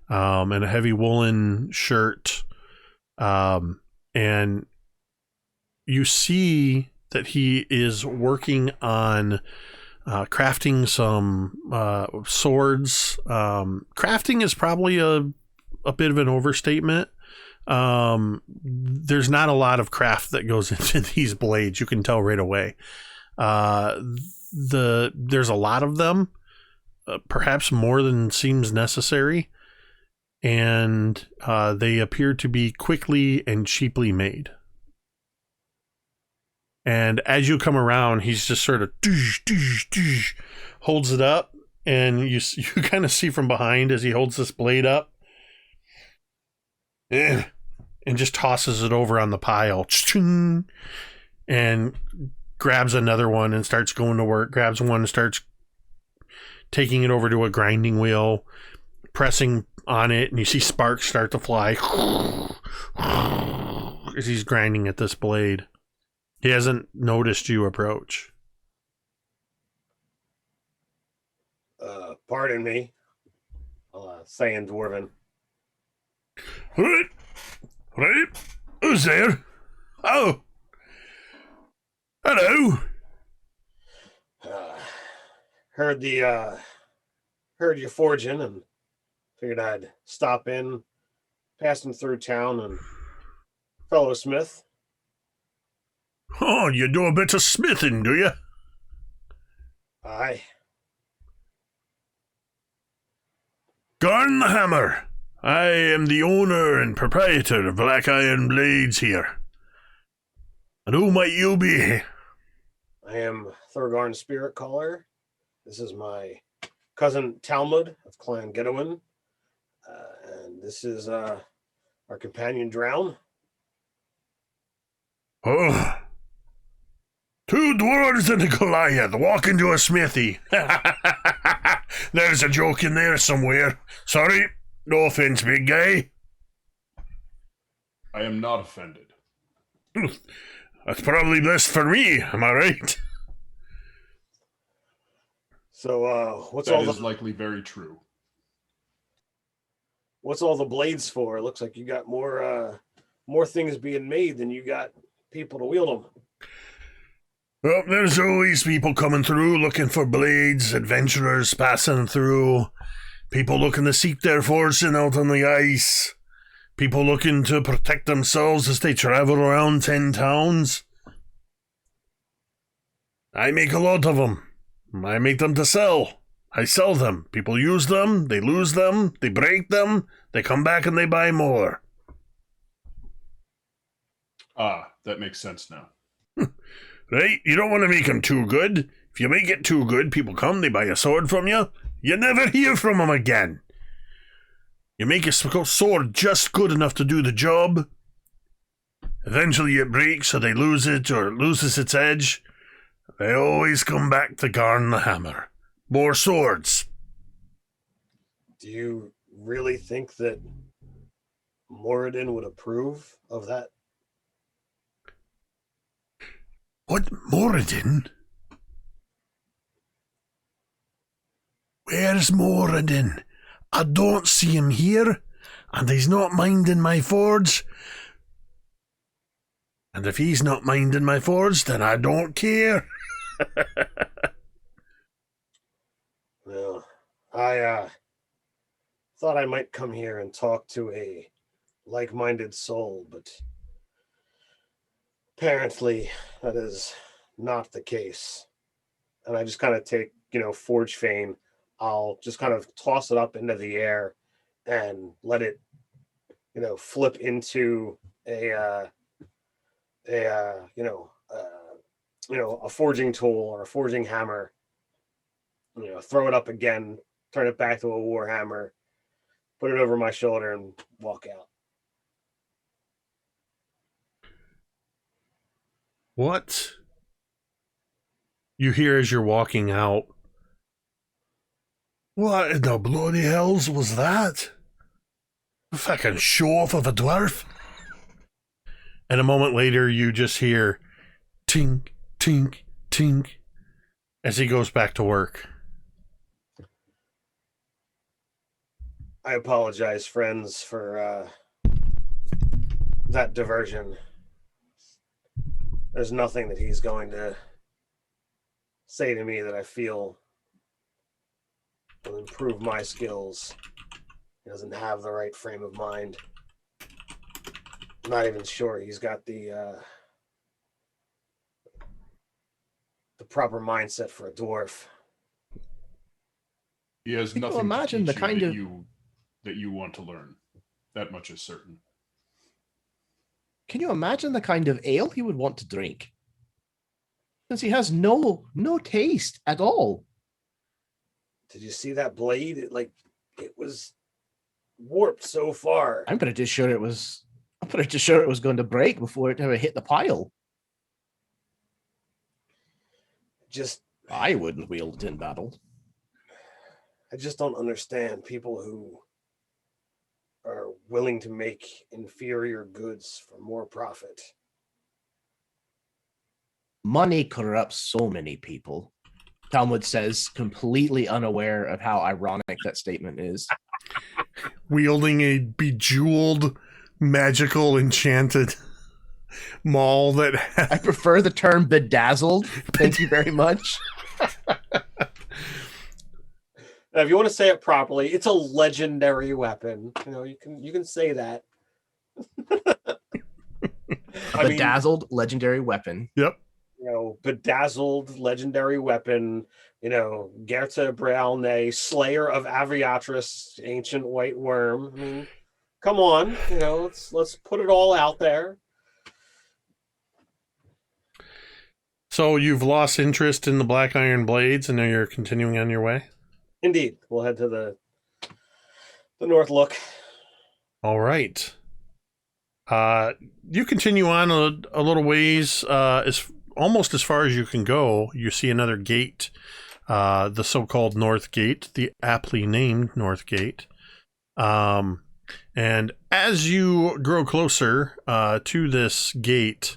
and a heavy woolen shirt. And you see that he is working on crafting some swords. Crafting is probably a bit of an overstatement. There's not a lot of craft that goes into these blades. You can tell right away. There's a lot of them, perhaps more than seems necessary, and they appear to be quickly and cheaply made. And as you come around, he's just sort of holds it up, and you kind of see from behind as he holds this blade up, and just tosses it over on the pile, and grabs another one and starts going to work, grabs one and starts taking it over to a grinding wheel, pressing on it, and you see sparks start to fly as he's grinding at this blade. He hasn't noticed you approach. Pardon me. I'll say in Dwarven. Right. Who's there? Oh. Hello. Heard you forging and figured I'd stop in, passing through town, and fellow smith. Oh, you do a bit of smithing, do you? Aye. Garn the Hammer. I am the owner and proprietor of Black Iron Blades here. And who might you be? I am Thorgarn Spirit Caller. This is my cousin Talmud of Clan Gedowin. And this is our companion Drown. Oh. Two dwarves and a Goliath walk into a smithy. There's a joke in there somewhere. Sorry, no offense, big guy. I am not offended. That's probably best for me, am I right? So, That is likely very true. What's all the blades for? It looks like you got more things being made than you got people to wield them. Well, there's always people coming through looking for blades, adventurers passing through, people looking to seek their fortune out on the ice, people looking to protect themselves as they travel around 10 towns. I make a lot of them. I make them to sell. I sell them. People use them, they lose them, they break them, they come back and they buy more. Ah, that makes sense now. Right? You don't want to make them too good. If you make it too good, people come, they buy a sword from you. You never hear from them again. You make a sword just good enough to do the job. Eventually it breaks or they lose it or it loses its edge. They always come back to Garn the Hammer. More swords. Do you really think that Moradin would approve of that? What, Moradin? Where's Moradin? I don't see him here, and he's not minding my forge. And if he's not minding my forge, then I don't care. Well, I thought I might come here and talk to a like-minded soul, but apparently that is not the case. And I just kind of take, Forge Fane. I'll just kind of toss it up into the air and let it, flip into a forging tool or a forging hammer. Throw it up again, turn it back to a war hammer, put it over my shoulder, and walk out. What you hear as you're walking out? What in the bloody hells was that? A fucking show-off of a dwarf? And a moment later, you just hear tink, tink, tink as he goes back to work. I apologize, friends, for that diversion. There's nothing that he's going to say to me that I feel will improve my skills. He doesn't have the right frame of mind. I'm not even sure he's got the proper mindset for a dwarf. He has Can you nothing imagine to the teach kind you of that you want to learn. That much is certain. Can you imagine the kind of ale he would want to drink? Since he has no taste at all. Did you see that blade? It was warped so far. I'm pretty sure it was going to break before it ever hit the pile. I wouldn't wield it in battle. I just don't understand people who are willing to make inferior goods for more profit. Money corrupts so many people. Talmud says, completely unaware of how ironic that statement is. Wielding a bejeweled, magical, enchanted maul that I prefer the term bedazzled. Thank you very much. Now, if you want to say it properly, it's a legendary weapon. You can say that. Bedazzled legendary weapon. Yep. Bedazzled legendary weapon. Gerta Brealne, Slayer of Aviatris, ancient white worm. I mean, come on. Let's put it all out there. So you've lost interest in the black iron blades, and now you're continuing on your way? Indeed. We'll head to the North Look. All right. You continue on a little ways, almost as far as you can go. You see another gate, the so-called North Gate, the aptly named North Gate. And as you grow closer to this gate,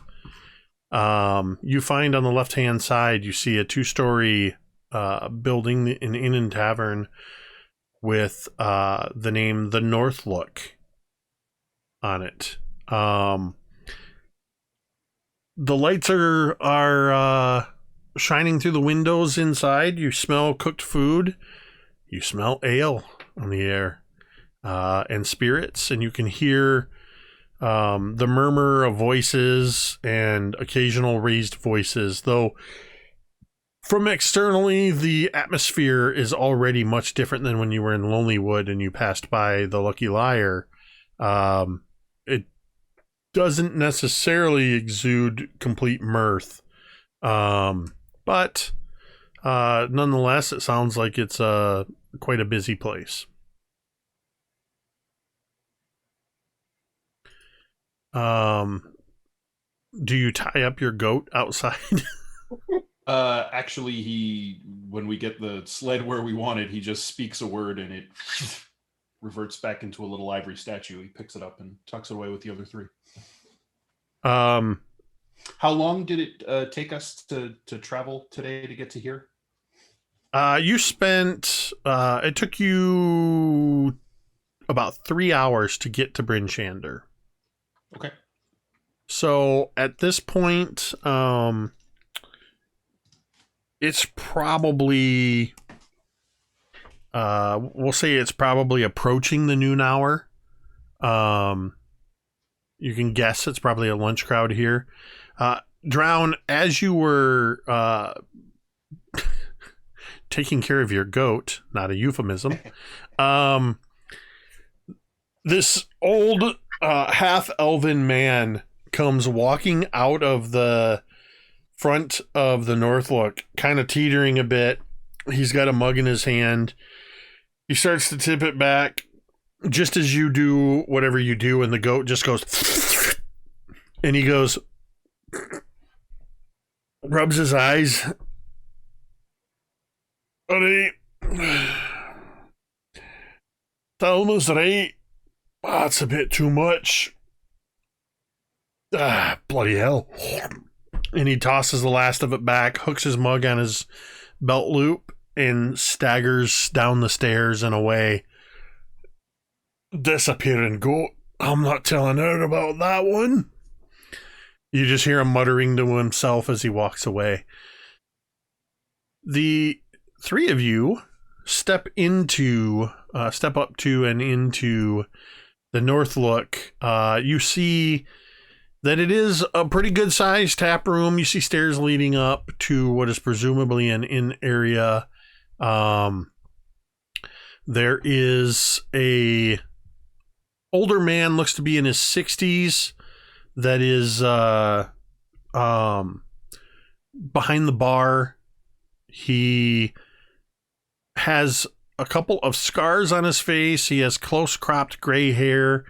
you find on the left-hand side, you see a 2-story building, an inn and tavern with the name The North Look on it. The lights are shining through the windows inside. You smell cooked food. You smell ale on the air and spirits, and you can hear the murmur of voices and occasional raised voices, though from externally, the atmosphere is already much different than when you were in Lonely Wood and you passed by the Lucky Liar. It doesn't necessarily exude complete mirth, but nonetheless, it sounds like it's quite a busy place. Do you tie up your goat outside? Actually, when we get the sled where we want it, he just speaks a word and it reverts back into a little ivory statue. He picks it up and tucks it away with the other 3. How long did it take us to travel today to get to here? You spent, it took you about 3 hours to get to Bryn Shander. Okay. So at this point, it's probably, we'll say it's probably approaching the noon hour. You can guess it's probably a lunch crowd here. Drown, as you were taking care of your goat, not a euphemism, this old half-elven man comes walking out of the front of the North Look, kind of teetering a bit. He's got a mug in his hand. He starts to tip it back just as you do whatever you do, and the goat just goes and he goes, rubs his eyes. Buddy, Talmud's right. That's a bit too much. Bloody hell. And he tosses the last of it back, hooks his mug on his belt loop, and staggers down the stairs and away. Disappearing goat. I'm not telling her about that one. You just hear him muttering to himself as he walks away. The 3 of you step up to and into the North Look. You see that it is a pretty good sized tap room. You see stairs leading up to what is presumably an inn area. There is a older man, looks to be in his 60s, that is behind the bar. He has a couple of scars on his face. He has close cropped gray hair.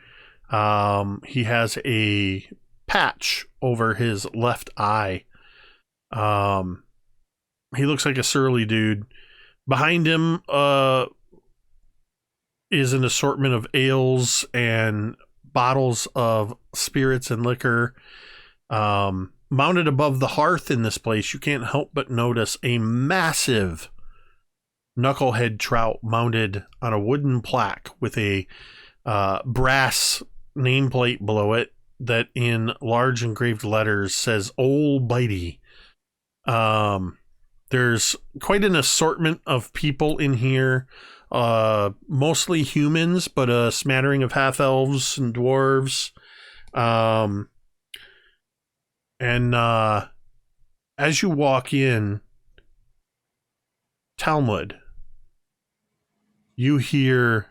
He has a patch over his left eye. He looks like a surly dude. Behind him is an assortment of ales and bottles of spirits and liquor. Mounted above the hearth in this place, you can't help but notice a massive knucklehead trout mounted on a wooden plaque with a brass nameplate below it that in large engraved letters says "Old Bitey." There's quite an assortment of people in here, mostly humans, but a smattering of half-elves and dwarves. And as you walk in, Talmud, you hear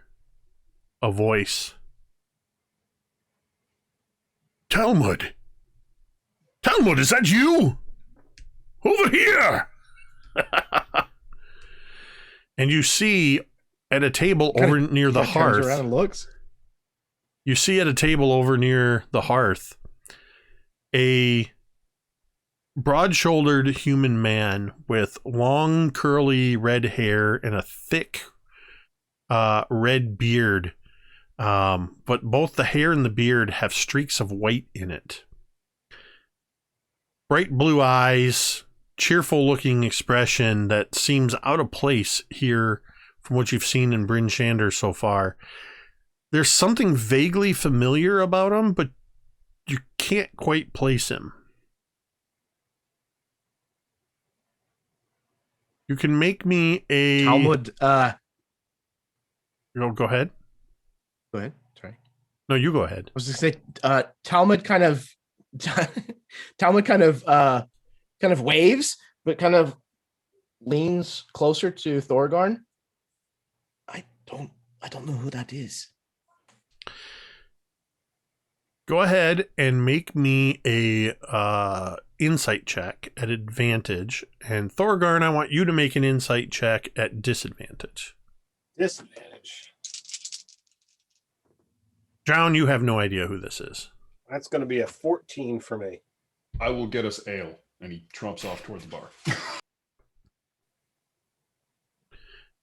a voice. Talmud! Talmud, is that you? Over here! And you see at a table over near the hearth. Turns around and looks. You see at a table over near the hearth a broad-shouldered human man with long curly red hair and a thick red beard. But both the hair and the beard have streaks of white in it. Bright blue eyes, cheerful looking expression that seems out of place here from what you've seen in Bryn Shander so far. There's something vaguely familiar about him, but you can't quite place him. You can make me a Talmud. Go ahead. Go ahead. Sorry. No, you go ahead. I was just say Talmud kind of waves, but kind of leans closer to Thorgarn. I don't know who that is. Go ahead and make me a insight check at advantage. And Thorgarn, I want you to make an insight check at disadvantage. Disadvantage. John, you have no idea who this is. That's going to be a 14 for me. I will get us ale. And he trumps off toward the bar.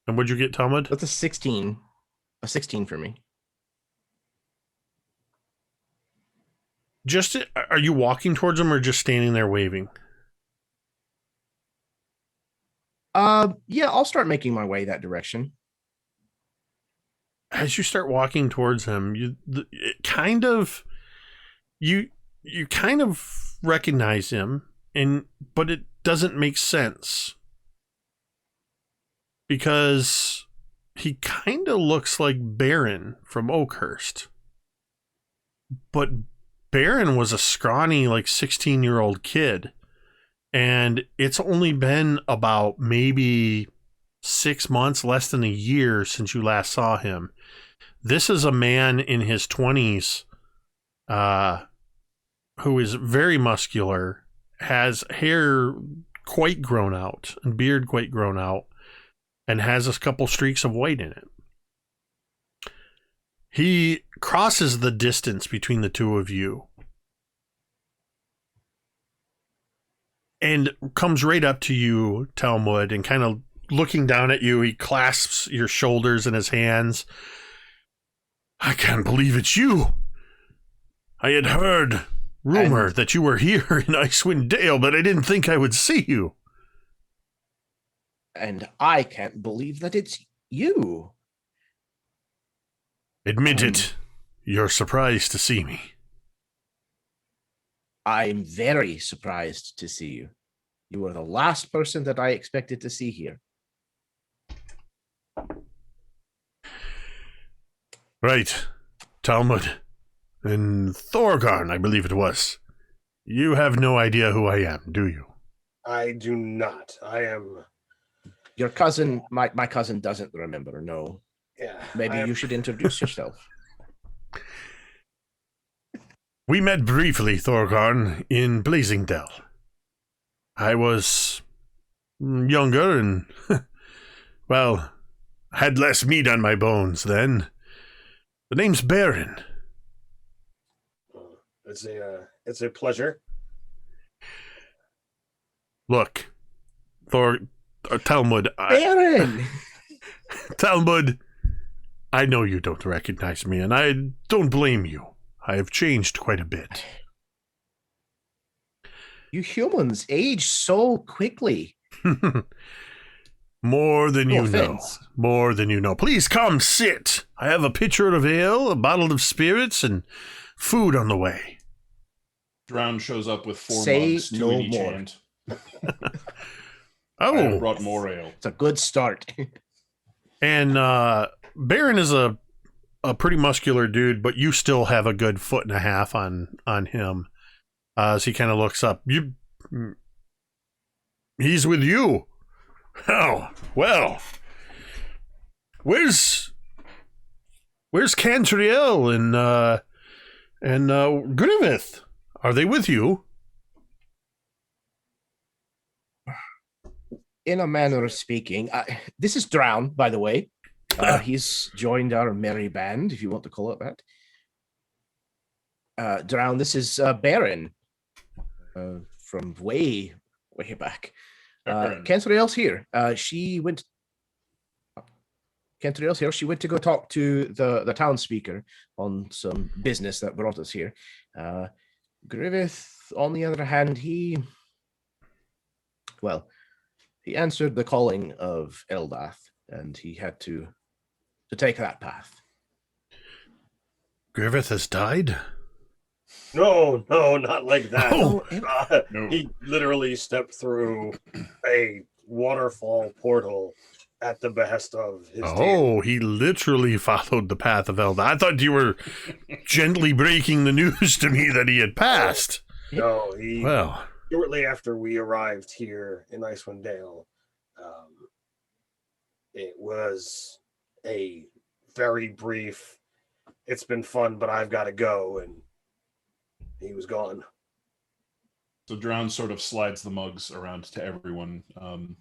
And what'd you get, Talmud? That's a 16. A 16 for me. Just, are you walking towards him or just standing there waving? Yeah, I'll start making my way that direction. As you start walking towards him, you kind of recognize him, but it doesn't make sense because he kind of looks like Baron from Oakhurst, but Baron was a scrawny, like 16-year-old kid, and it's only been about maybe 6 months, less than a year since you last saw him. This is a man in his 20s who is very muscular, has hair quite grown out and beard quite grown out, and has a couple streaks of white in it. He crosses the distance between the two of you and comes right up to you, Talmud, and kind of looking down at you, he clasps your shoulders in his hands. I can't believe it's you. I had heard rumor that you were here in Icewind Dale, but I didn't think I would see you. And I can't believe that it's you. Admit it. You're surprised to see me. I'm very surprised to see you. You were the last person that I expected to see here. Right. Talmud. And Thorgarn, I believe it was. You have no idea who I am, do you? I do not. I am... Your cousin, my cousin doesn't remember, no. Yeah. Maybe you should introduce yourself. We met briefly, Thorgarn, in Blazing Dell. I was younger and, well, had less meat on my bones then. The name's Baron. It's a pleasure. Look, Talmud. Baron! Talmud, I know you don't recognize me, and I don't blame you. I have changed quite a bit. You humans age so quickly. More than No you offense. know. More than you know. Please come sit. I have a pitcher of ale, a bottle of spirits, and food on the way. Drown shows up with 4 Say mugs, 2 no in each more. hand. I have Oh, brought more ale. It's a good start. and Baron is a pretty muscular dude, but you still have a good 1.5 feet on him. As he kind of looks up. He's with you. Oh, well. Where's Cantriel and Griffith? Are they with you? In a manner of speaking, this is Drown, by the way. He's joined our merry band, if you want to call it that. Drown, this is Baron from way back. Baron. Cantriel's here. Cantriel's here. She went to go talk to the town speaker on some business that brought us here. Griffith, on the other hand, he answered the calling of Eldath, and he had to take that path. Griffith has died? No, not like that. Oh. No. He literally stepped through a waterfall portal at the behest of his Oh, he literally followed the path of Eldath. I thought you were gently breaking the news to me that he had passed. No, Well, shortly after we arrived here in Icewind Dale, it was a very brief, it's been fun, but I've got to go, and he was gone. So Drown sort of slides the mugs around to everyone. And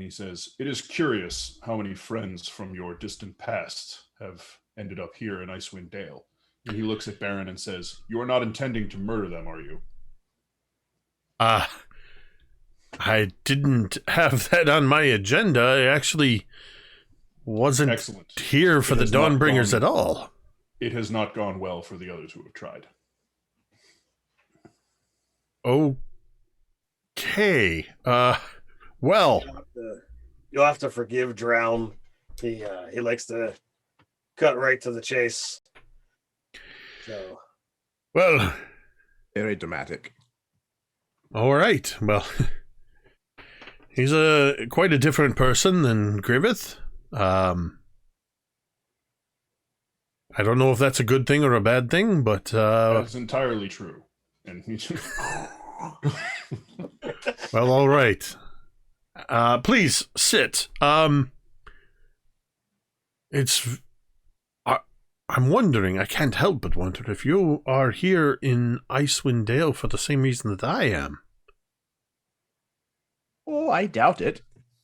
he says, "It is curious how many friends from your distant past have ended up here in Icewind Dale." And he looks at Baron and says, "You are not intending to murder them, are you?" I didn't have that on my agenda. I actually wasn't Excellent. here for It the has not Dawnbringers gone- at all. It has not gone well for the others who have tried. Okay. Well, You'll have to forgive Drown. He likes to cut right to the chase. So well, Very dramatic. all right. Well, he's quite a different person than Griffith. I don't know if that's a good thing or a bad thing, but That's entirely true. And he well, all right. Please sit. I'm wondering, I can't help but wonder if you are here in Icewind Dale for the same reason that I am. Oh, I doubt it.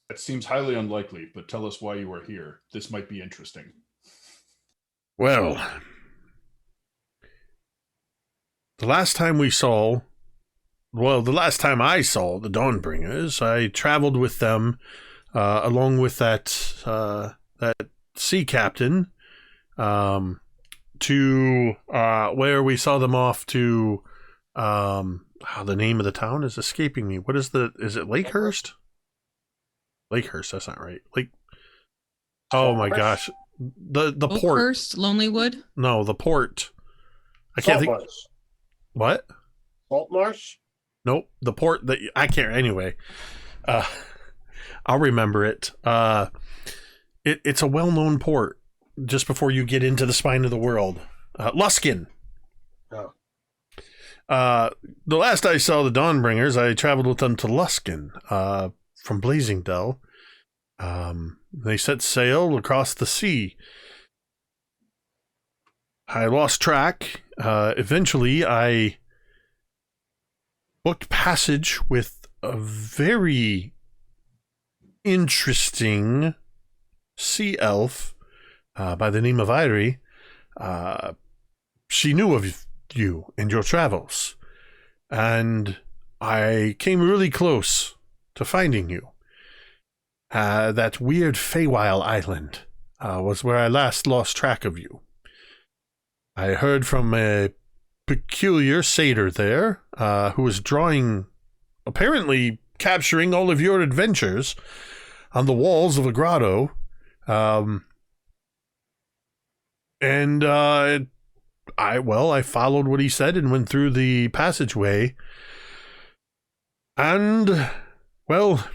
That seems highly unlikely, but tell us why you are here. This might be interesting. Well, the last time I saw the Dawnbringers, I traveled with them, along with that sea captain, to where we saw them off to. The name of the town is escaping me. Is it Lakehurst? Lakehurst, that's not right. Oh my gosh. The port. Oakhurst, Lonelywood. No, the port. I can't think. Saltmarsh. What? Saltmarsh? Nope. The port that I can't. Anyway, I'll remember it. It's a well-known port just before you get into the spine of the world. Luskin. Oh. The last I saw the Dawnbringers, I traveled with them to Luskin, from Blazing Dell. They set sail across the sea. I lost track. Eventually, I booked passage with a very interesting sea elf by the name of Irie. She knew of you and your travels, and I came really close to finding you. That weird Feywild island was where I last lost track of you. I heard from a peculiar satyr there who was apparently capturing all of your adventures on the walls of a grotto. I followed what he said and went through the passageway. And, well,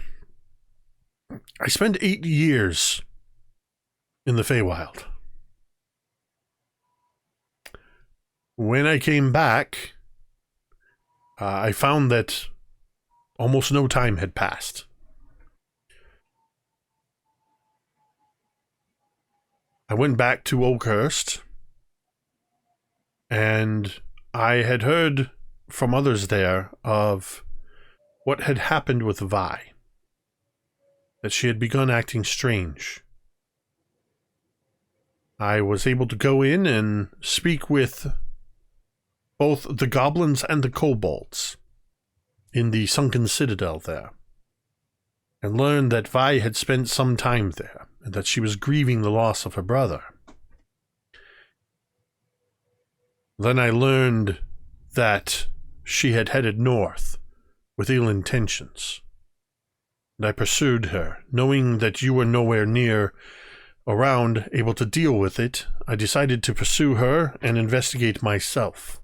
I spent 8 years in the Feywild. When I came back, I found that almost no time had passed. I went back to Oakhurst, and I had heard from others there of what had happened with Vi, that she had begun acting strange. I was able to go in and speak with both the goblins and the kobolds in the sunken citadel there, and learned that Vi had spent some time there, and that she was grieving the loss of her brother. Then I learned that she had headed north with ill intentions, and I pursued her, knowing that you were nowhere near around able to deal with it. I decided to pursue her and investigate myself.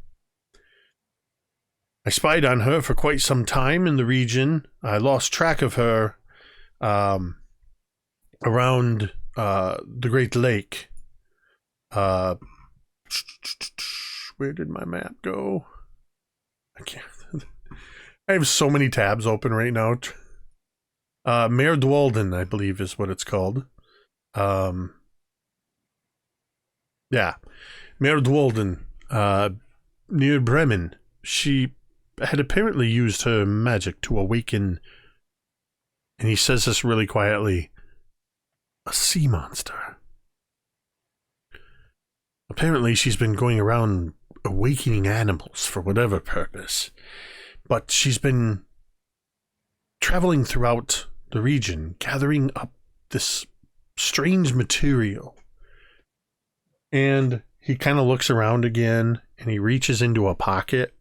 I spied on her for quite some time in the region. I lost track of her around the Great Lake. Where did my map go? I can't. I have so many tabs open right now. Mare Dwalden, I believe, is what it's called. Yeah, Mare Dwalden, near Bremen. She had apparently used her magic to awaken, and he says this really quietly, a sea monster. Apparently she's been going around awakening animals for whatever purpose, but she's been traveling throughout the region, gathering up this strange material. And he kind of looks around again, and he reaches into a pocket,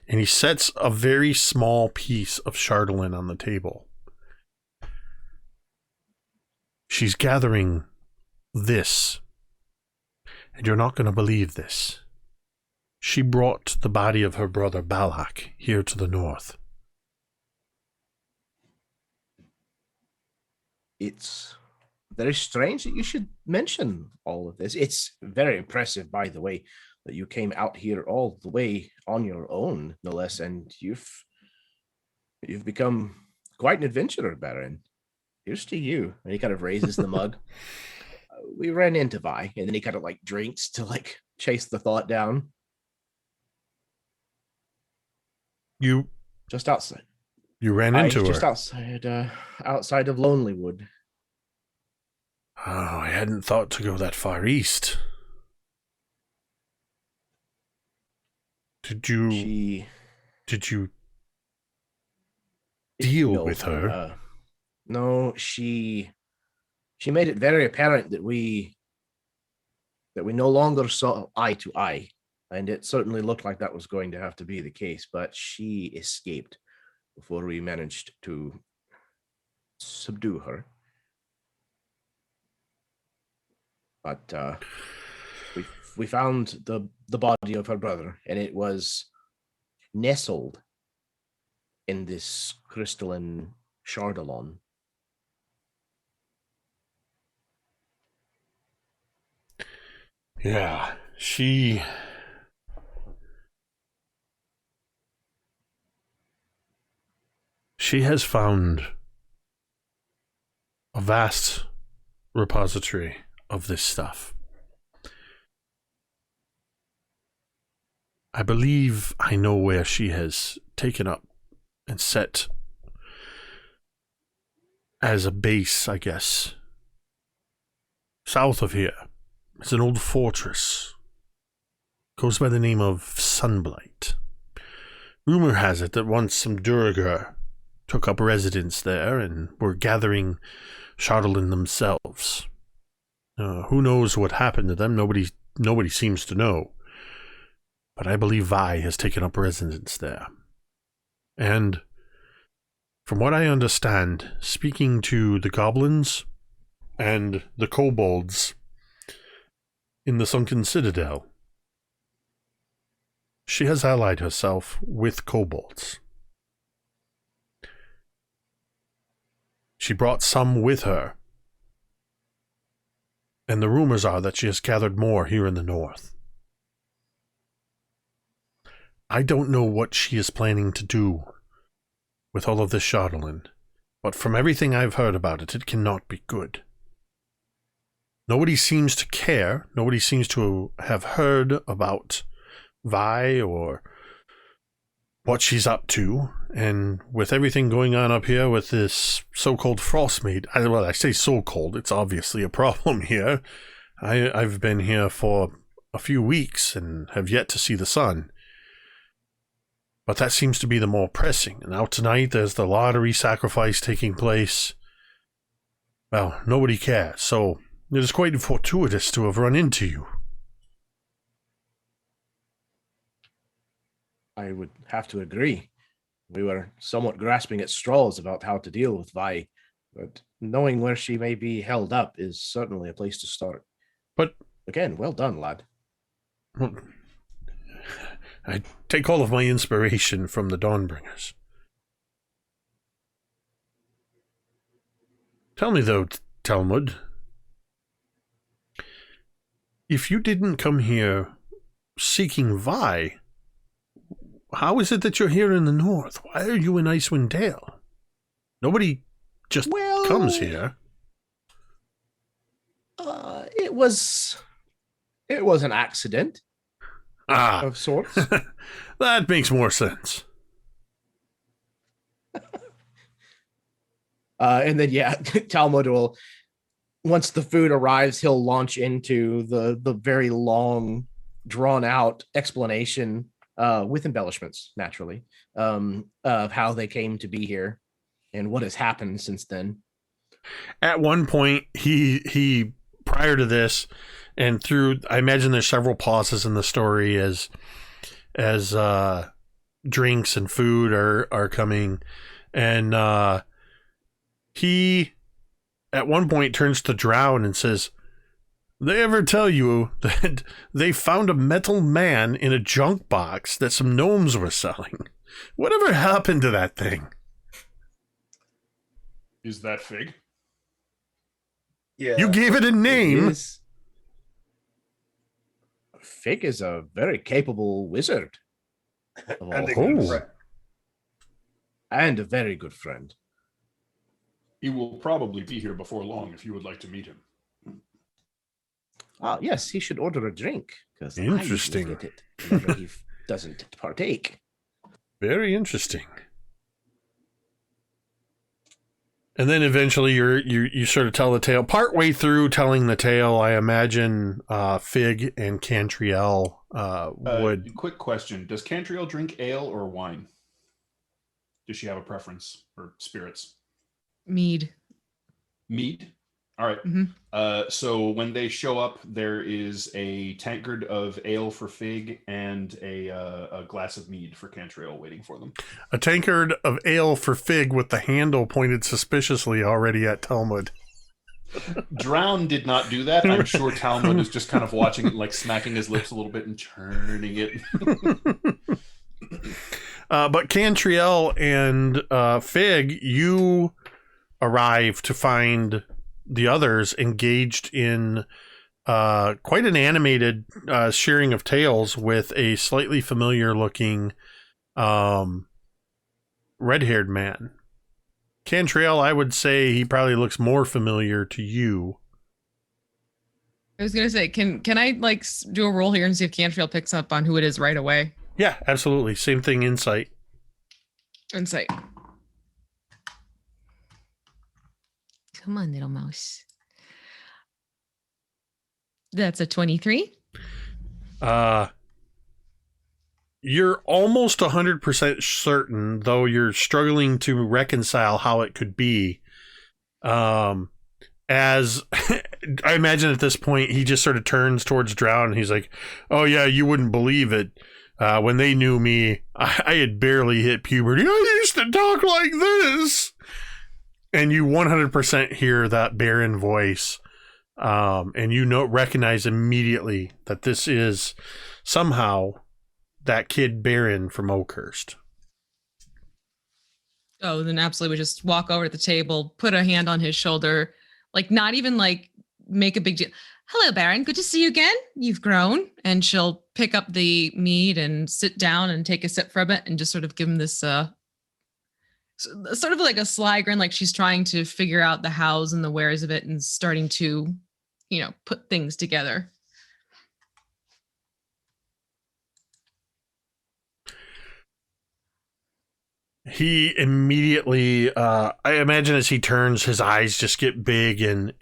and he sets a very small piece of Chardolin on the table. She's gathering this, and you're not going to believe this. She brought the body of her brother Balak here to the north. It's very strange that you should mention all of this. It's very impressive, by the way, that you came out here all the way on your own, no less, and you've become quite an adventurer, Baron. Here's to you. And he kind of raises the mug. We ran into Vi, and then he kind of like drinks to like chase the thought down. You just outside. You ran into her. Just outside of Lonelywood. Oh, I hadn't thought to go that far east. Did you deal with her? No, she made it very apparent that we no longer saw eye to eye, and it certainly looked like that was going to have to be the case, but she escaped before we managed to subdue her. But we found the body of her brother, and it was nestled in this crystalline chardolin. Yeah, she has found a a vast repository of this stuff. I believe I know where she has taken up and set as a base, I guess. South of here, it's an old fortress. Goes by the name of Sunblight. Rumor has it that once some Durgar took up residence there and were gathering Shardolin themselves. Who knows what happened to them? Nobody seems to know. But I believe Vi has taken up residence there. And from what I understand, speaking to the goblins and the kobolds in the Sunken Citadel, she has allied herself with kobolds. She brought some with her, and the rumors are that she has gathered more here in the north. I don't know what she is planning to do with all of this Shardolin, but from everything I've heard about it, it cannot be good. Nobody seems to care. Nobody seems to have heard about Vi or what she's up to. And with everything going on up here with this so-called Frostmaiden, well, I say so-called, it's obviously a problem here. I've been here for a few weeks and have yet to see the sun. But that seems to be the more pressing. And now tonight there's the lottery sacrifice taking place. Well, nobody cares, so it is quite fortuitous to have run into you. I would have to agree. We were somewhat grasping at straws about how to deal with Vi, but knowing where she may be held up is certainly a place to start. But again, well done, lad. Well, I take all of my inspiration from the Dawnbringers. Tell me though, Talmud, if you didn't come here seeking Vi, how is it that you're here in the north? Why are you in Icewind Dale? Nobody just comes here. It was an accident. Of sorts. That makes more sense. And then, Talmud will, once the food arrives, he'll launch into the very long, drawn-out explanation, with embellishments, naturally, of how they came to be here and what has happened since then. At one point, he prior to this, and through, I imagine there's several pauses in the story as drinks and food are coming, and he at one point turns to Drown and says, "They ever tell you that they found a metal man in a junk box that some gnomes were selling? Whatever happened to that thing?" Is that Fig? Yeah. You gave it a name. Fig is a very capable wizard. And a good friend. And a very good friend. He will probably be here before long if you would like to meet him. Yes, he should order a drink. Interesting. I get it whenever he doesn't partake. Very interesting. And then eventually you sort of tell the tale. Partway through telling the tale, I imagine Fig and Cantriel would... Quick question. Does Cantriel drink ale or wine? Does she have a preference for spirits? Mead. Mead? All right. Mm-hmm. So when they show up, there is a tankard of ale for Fig and a glass of mead for Cantriel waiting for them. A tankard of ale for Fig with the handle pointed suspiciously already at Talmud. Drown did not do that. I'm sure Talmud is just kind of watching it, like smacking his lips a little bit and churning it. But Cantriel and Fig, you arrive to find the others engaged in quite an animated sharing of tales with a slightly familiar looking red-haired man. Cantriel, I would say he probably looks more familiar to you. I was gonna say, can I like do a roll here and see if Cantriel picks up on who it is right away? Yeah, absolutely. Same thing, insight. Insight. Come on, little mouse. That's a 23. You're almost 100% certain, though you're struggling to reconcile how it could be. As I imagine at this point, he just sort of turns towards Drow and he's like, "Oh yeah, you wouldn't believe it. When they knew me, I had barely hit puberty. I used to talk like this." And you 100% hear that barren voice. And you recognize immediately that this is somehow that kid Baron from Oakhurst. Oh, then absolutely would just walk over to the table, put a hand on his shoulder, like not even like make a big deal. "Hello, Baron. Good to see you again. You've grown." And she'll pick up the mead and sit down and take a sip from it and just sort of give him this sort of like a sly grin, like she's trying to figure out the hows and the wheres of it and starting to, put things together. He immediately, I imagine as he turns, his eyes just get big, and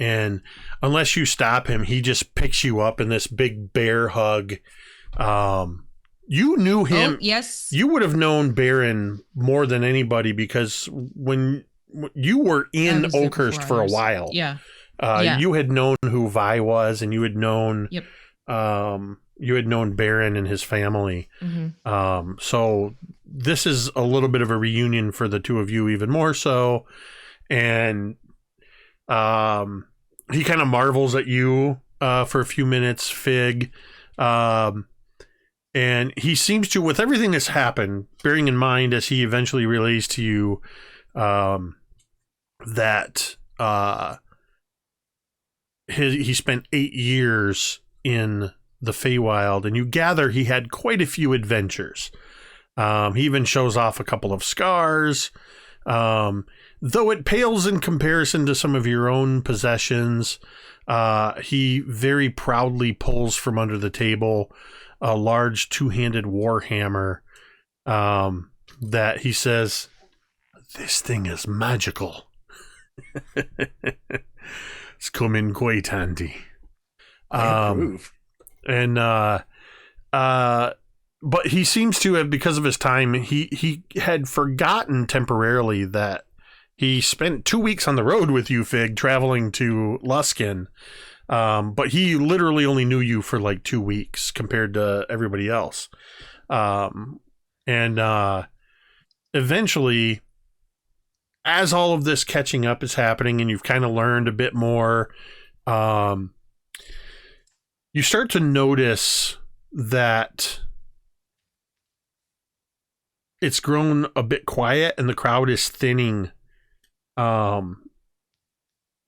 unless you stop him, he just picks you up in this big bear hug. You knew him. Oh, yes. You would have known Baron more than anybody because when you were in Oakhurst for a while, you had known who Vi was, and you had known, you had known Baron and his family. Mm-hmm. So this is a little bit of a reunion for the two of you, even more so. And he kind of marvels at you for a few minutes, Fig. And he seems to, with everything that's happened, bearing in mind as he eventually relays to you that he spent 8 years in the Feywild, and you gather he had quite a few adventures. He even shows off a couple of scars, though it pales in comparison to some of your own possessions. He very proudly pulls from under the table a large two-handed warhammer that he says, "This thing is magical." It's come in quite handy. I approve. But he seems to have, because of his time, he had forgotten temporarily that he spent 2 weeks on the road with you, Fig, traveling to Luskin. But he literally only knew you for like 2 weeks compared to everybody else. Eventually, as all of this catching up is happening and you've kind of learned a bit more, you start to notice that it's grown a bit quiet and the crowd is thinning in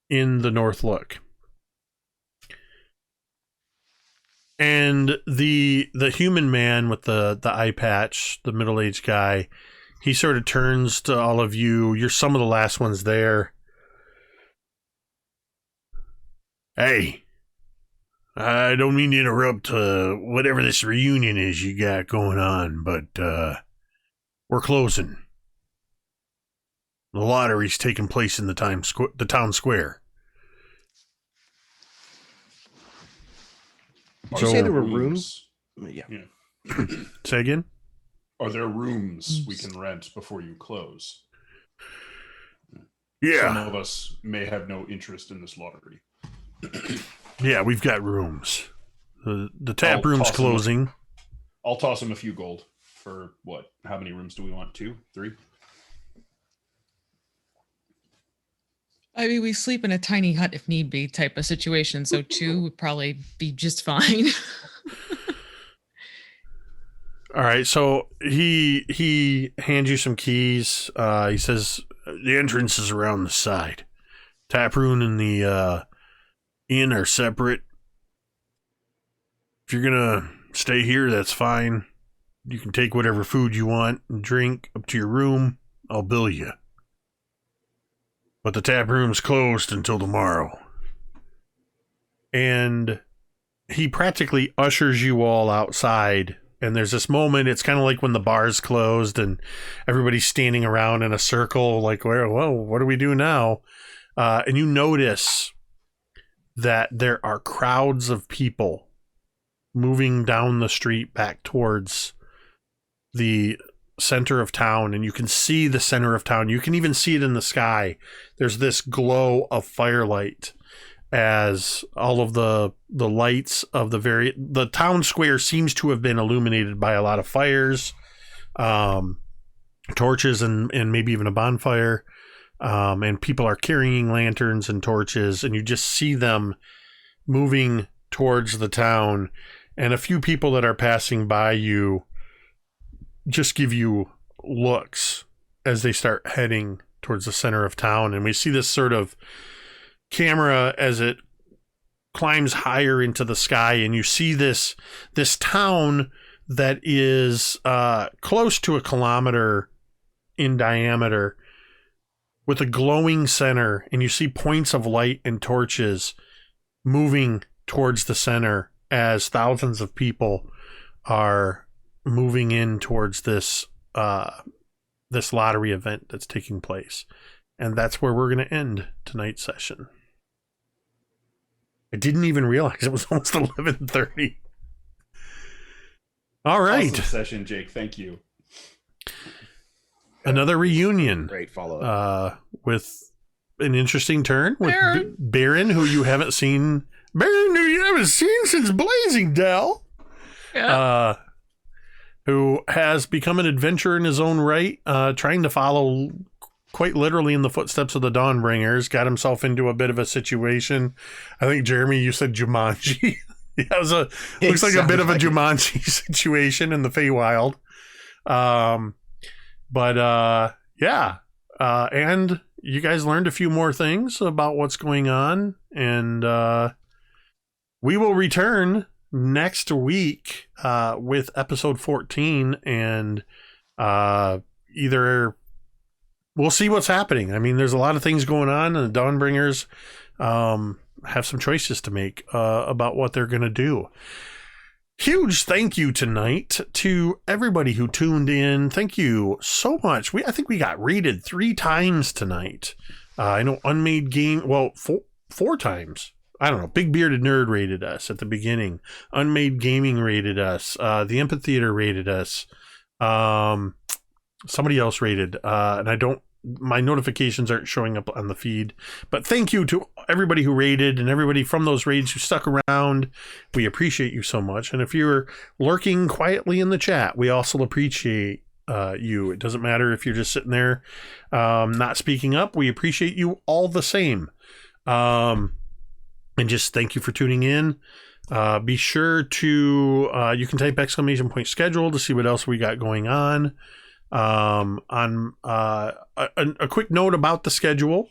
the North Look. And the human man with the eye patch, the middle-aged guy, he sort of turns to all of you. You're some of the last ones there. "Hey, I don't mean to interrupt whatever this reunion is you got going on, but we're closing. The lottery's taking place in the town square." Did you say there were rooms? Yeah. Say again? Are there rooms we can rent before you close? Yeah. Some of us may have no interest in this lottery. Yeah, we've got rooms. The tap room's closing. I'll toss him a few gold for what? How many rooms do we want? 2? 3? I mean, we sleep in a tiny hut if need be type of situation, so 2 would probably be just fine. All right, so he hands you some keys. He says the entrance is around the side. Taproom and the inn are separate. If you're gonna stay here, that's fine. You can take whatever food you want and drink up to your room. I'll bill you. but the tap room's closed until tomorrow. And he practically ushers you all outside. And there's this moment, it's kind of like when the bar's closed and everybody's standing around in a circle, like, well, what do we do now? And you notice that there are crowds of people moving down the street back towards the center of town, and you can see the center of town. You can even see it in the sky. There's this glow of firelight as all of the lights of the town square seems to have been illuminated by a lot of fires, torches, and maybe even a bonfire. And people are carrying lanterns and torches, and you just see them moving towards the town. And a few people that are passing by you just give you looks as they start heading towards the center of town. And we see this sort of camera as it climbs higher into the sky, and you see this town that is close to 1 kilometer in diameter with a glowing center, and you see points of light and torches moving towards the center as thousands of people are moving in towards this lottery event that's taking place. And that's where we're going to end tonight's session. I didn't even realize it was almost 11:30. All right. Awesome session, Jake. Thank you. Another reunion. Great follow-up. With an interesting turn with Baron, who you haven't seen. Baron, who you haven't seen since Blazing Dell. Yeah. Who has become an adventurer in his own right, trying to follow quite literally in the footsteps of the Dawnbringers, got himself into a bit of a situation. I think, Jeremy, you said Jumanji. Looks like a bit of a Jumanji situation in the Feywild. And you guys learned a few more things about what's going on, and we will return next week with episode 14, and either we'll see what's happening. I mean, there's a lot of things going on, and the Dawnbringers have some choices to make about what they're going to do. Huge thank you tonight to everybody who tuned in. Thank you so much. I think we got rated 3 times tonight. I know Unmade Game, well, 4 times. I don't know. Big Bearded Nerd rated us at the beginning. Unmade Gaming rated us. The Amphitheater rated us. Somebody else rated. And my notifications aren't showing up on the feed. But thank you to everybody who rated and everybody from those raids who stuck around. We appreciate you so much. And if you're lurking quietly in the chat, we also appreciate you. It doesn't matter if you're just sitting there not speaking up. We appreciate you all the same. And just thank you for tuning in. Be sure to, you can type !schedule to see what else we got going on. A quick note about the schedule.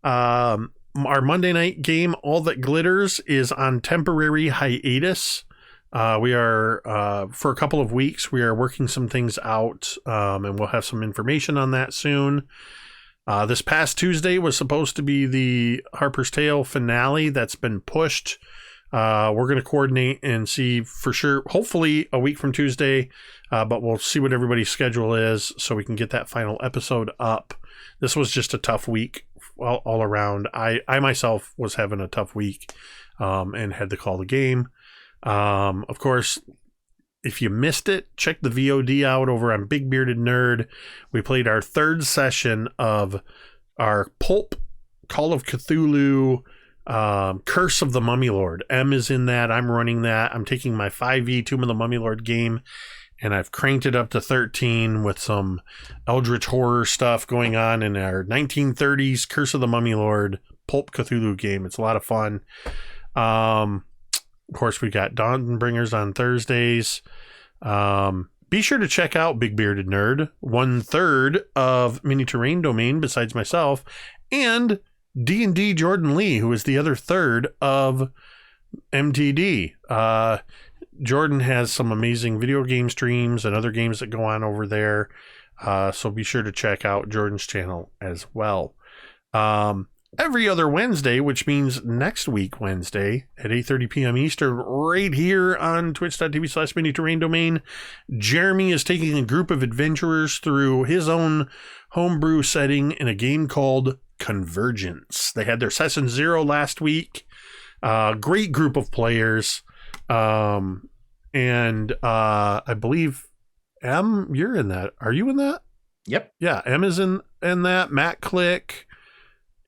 Our Monday night game, All That Glitters, is on temporary hiatus. We are, for a couple of weeks, we are working some things out, and we'll have some information on that soon. This past Tuesday was supposed to be the Harper's Tale finale. That's been pushed. We're going to coordinate and see for sure, hopefully a week from Tuesday, but we'll see what everybody's schedule is so we can get that final episode up. This was just a tough week all around. I myself was having a tough week and had to call the game. Of course, if you missed it, check the VOD out over on Big Bearded Nerd. We played our 3rd session of our Pulp Call of Cthulhu Curse of the Mummy Lord. M is in that. I'm running that. I'm taking my 5e Tomb of the Mummy Lord game, and I've cranked it up to 13 with some Eldritch Horror stuff going on in our 1930s Curse of the Mummy Lord Pulp Cthulhu game. It's a lot of fun. Of course, we got Dawnbringers on Thursdays. Be sure to check out Big Bearded Nerd, 1/3 of Mini Terrain Domain besides myself, and D&D Jordan Lee, who is the other 1/3 of MTD. Jordan has some amazing video game streams and other games that go on over there. So be sure to check out Jordan's channel as well. Every other Wednesday, which means next week Wednesday at 8:30 p.m. Eastern, right here on twitch.tv/mini-terrain-domain, Jeremy is taking a group of adventurers through his own homebrew setting in a game called Convergence. They had their session 0 last week. Great group of players. And I believe M, you're in that. Are you in that? Yep. Yeah, M is in that. Matt Click.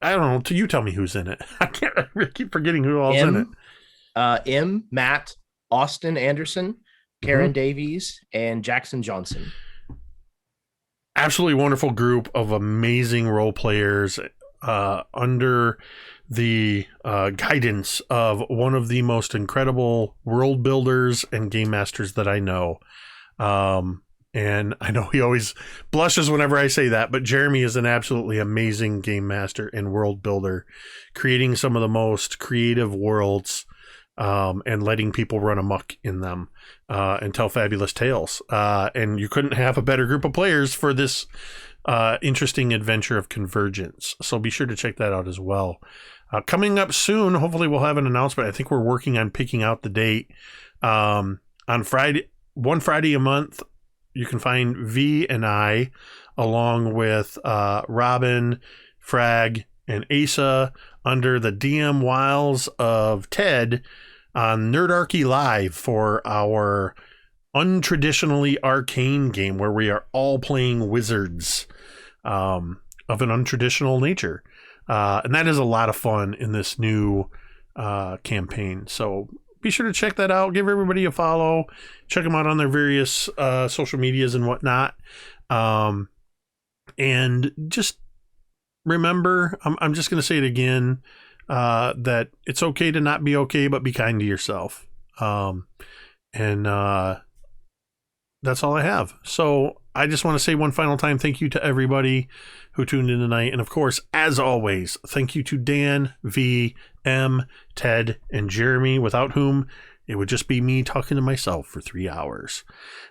I don't know. You tell me who's in it. I keep forgetting who all's in it. M, Matt, Austin Anderson, Karen Davies, and Jackson Johnson. Absolutely wonderful group of amazing role players under the guidance of one of the most incredible world builders and game masters that I know. And I know he always blushes whenever I say that, but Jeremy is an absolutely amazing game master and world builder, creating some of the most creative worlds and letting people run amok in them and tell fabulous tales. And you couldn't have a better group of players for this interesting adventure of Convergence. So be sure to check that out as well. Coming up soon, hopefully we'll have an announcement. I think we're working on picking out the date. On Friday, one Friday a month, you can find V and I, along with Robin, Frag, and Asa, under the DM Wiles of Ted on Nerdarchy Live for our untraditionally arcane game where we are all playing wizards of an untraditional nature. And that is a lot of fun in this new campaign. So be sure to check that out. Give everybody a follow. Check them out on their various social medias and whatnot. And just remember, I'm just going to say it again, that it's okay to not be okay, but be kind to yourself. And that's all I have. So I just want to say one final time, thank you to everybody who tuned in tonight. And of course, as always, thank you to Dan, V, M, Ted, and Jeremy, without whom it would just be me talking to myself for 3 hours.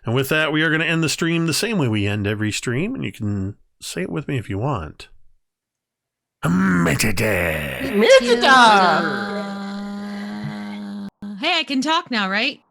And with that, we are going to end the stream the same way we end every stream. And you can say it with me if you want. Metadata. Hey, I can talk now, right?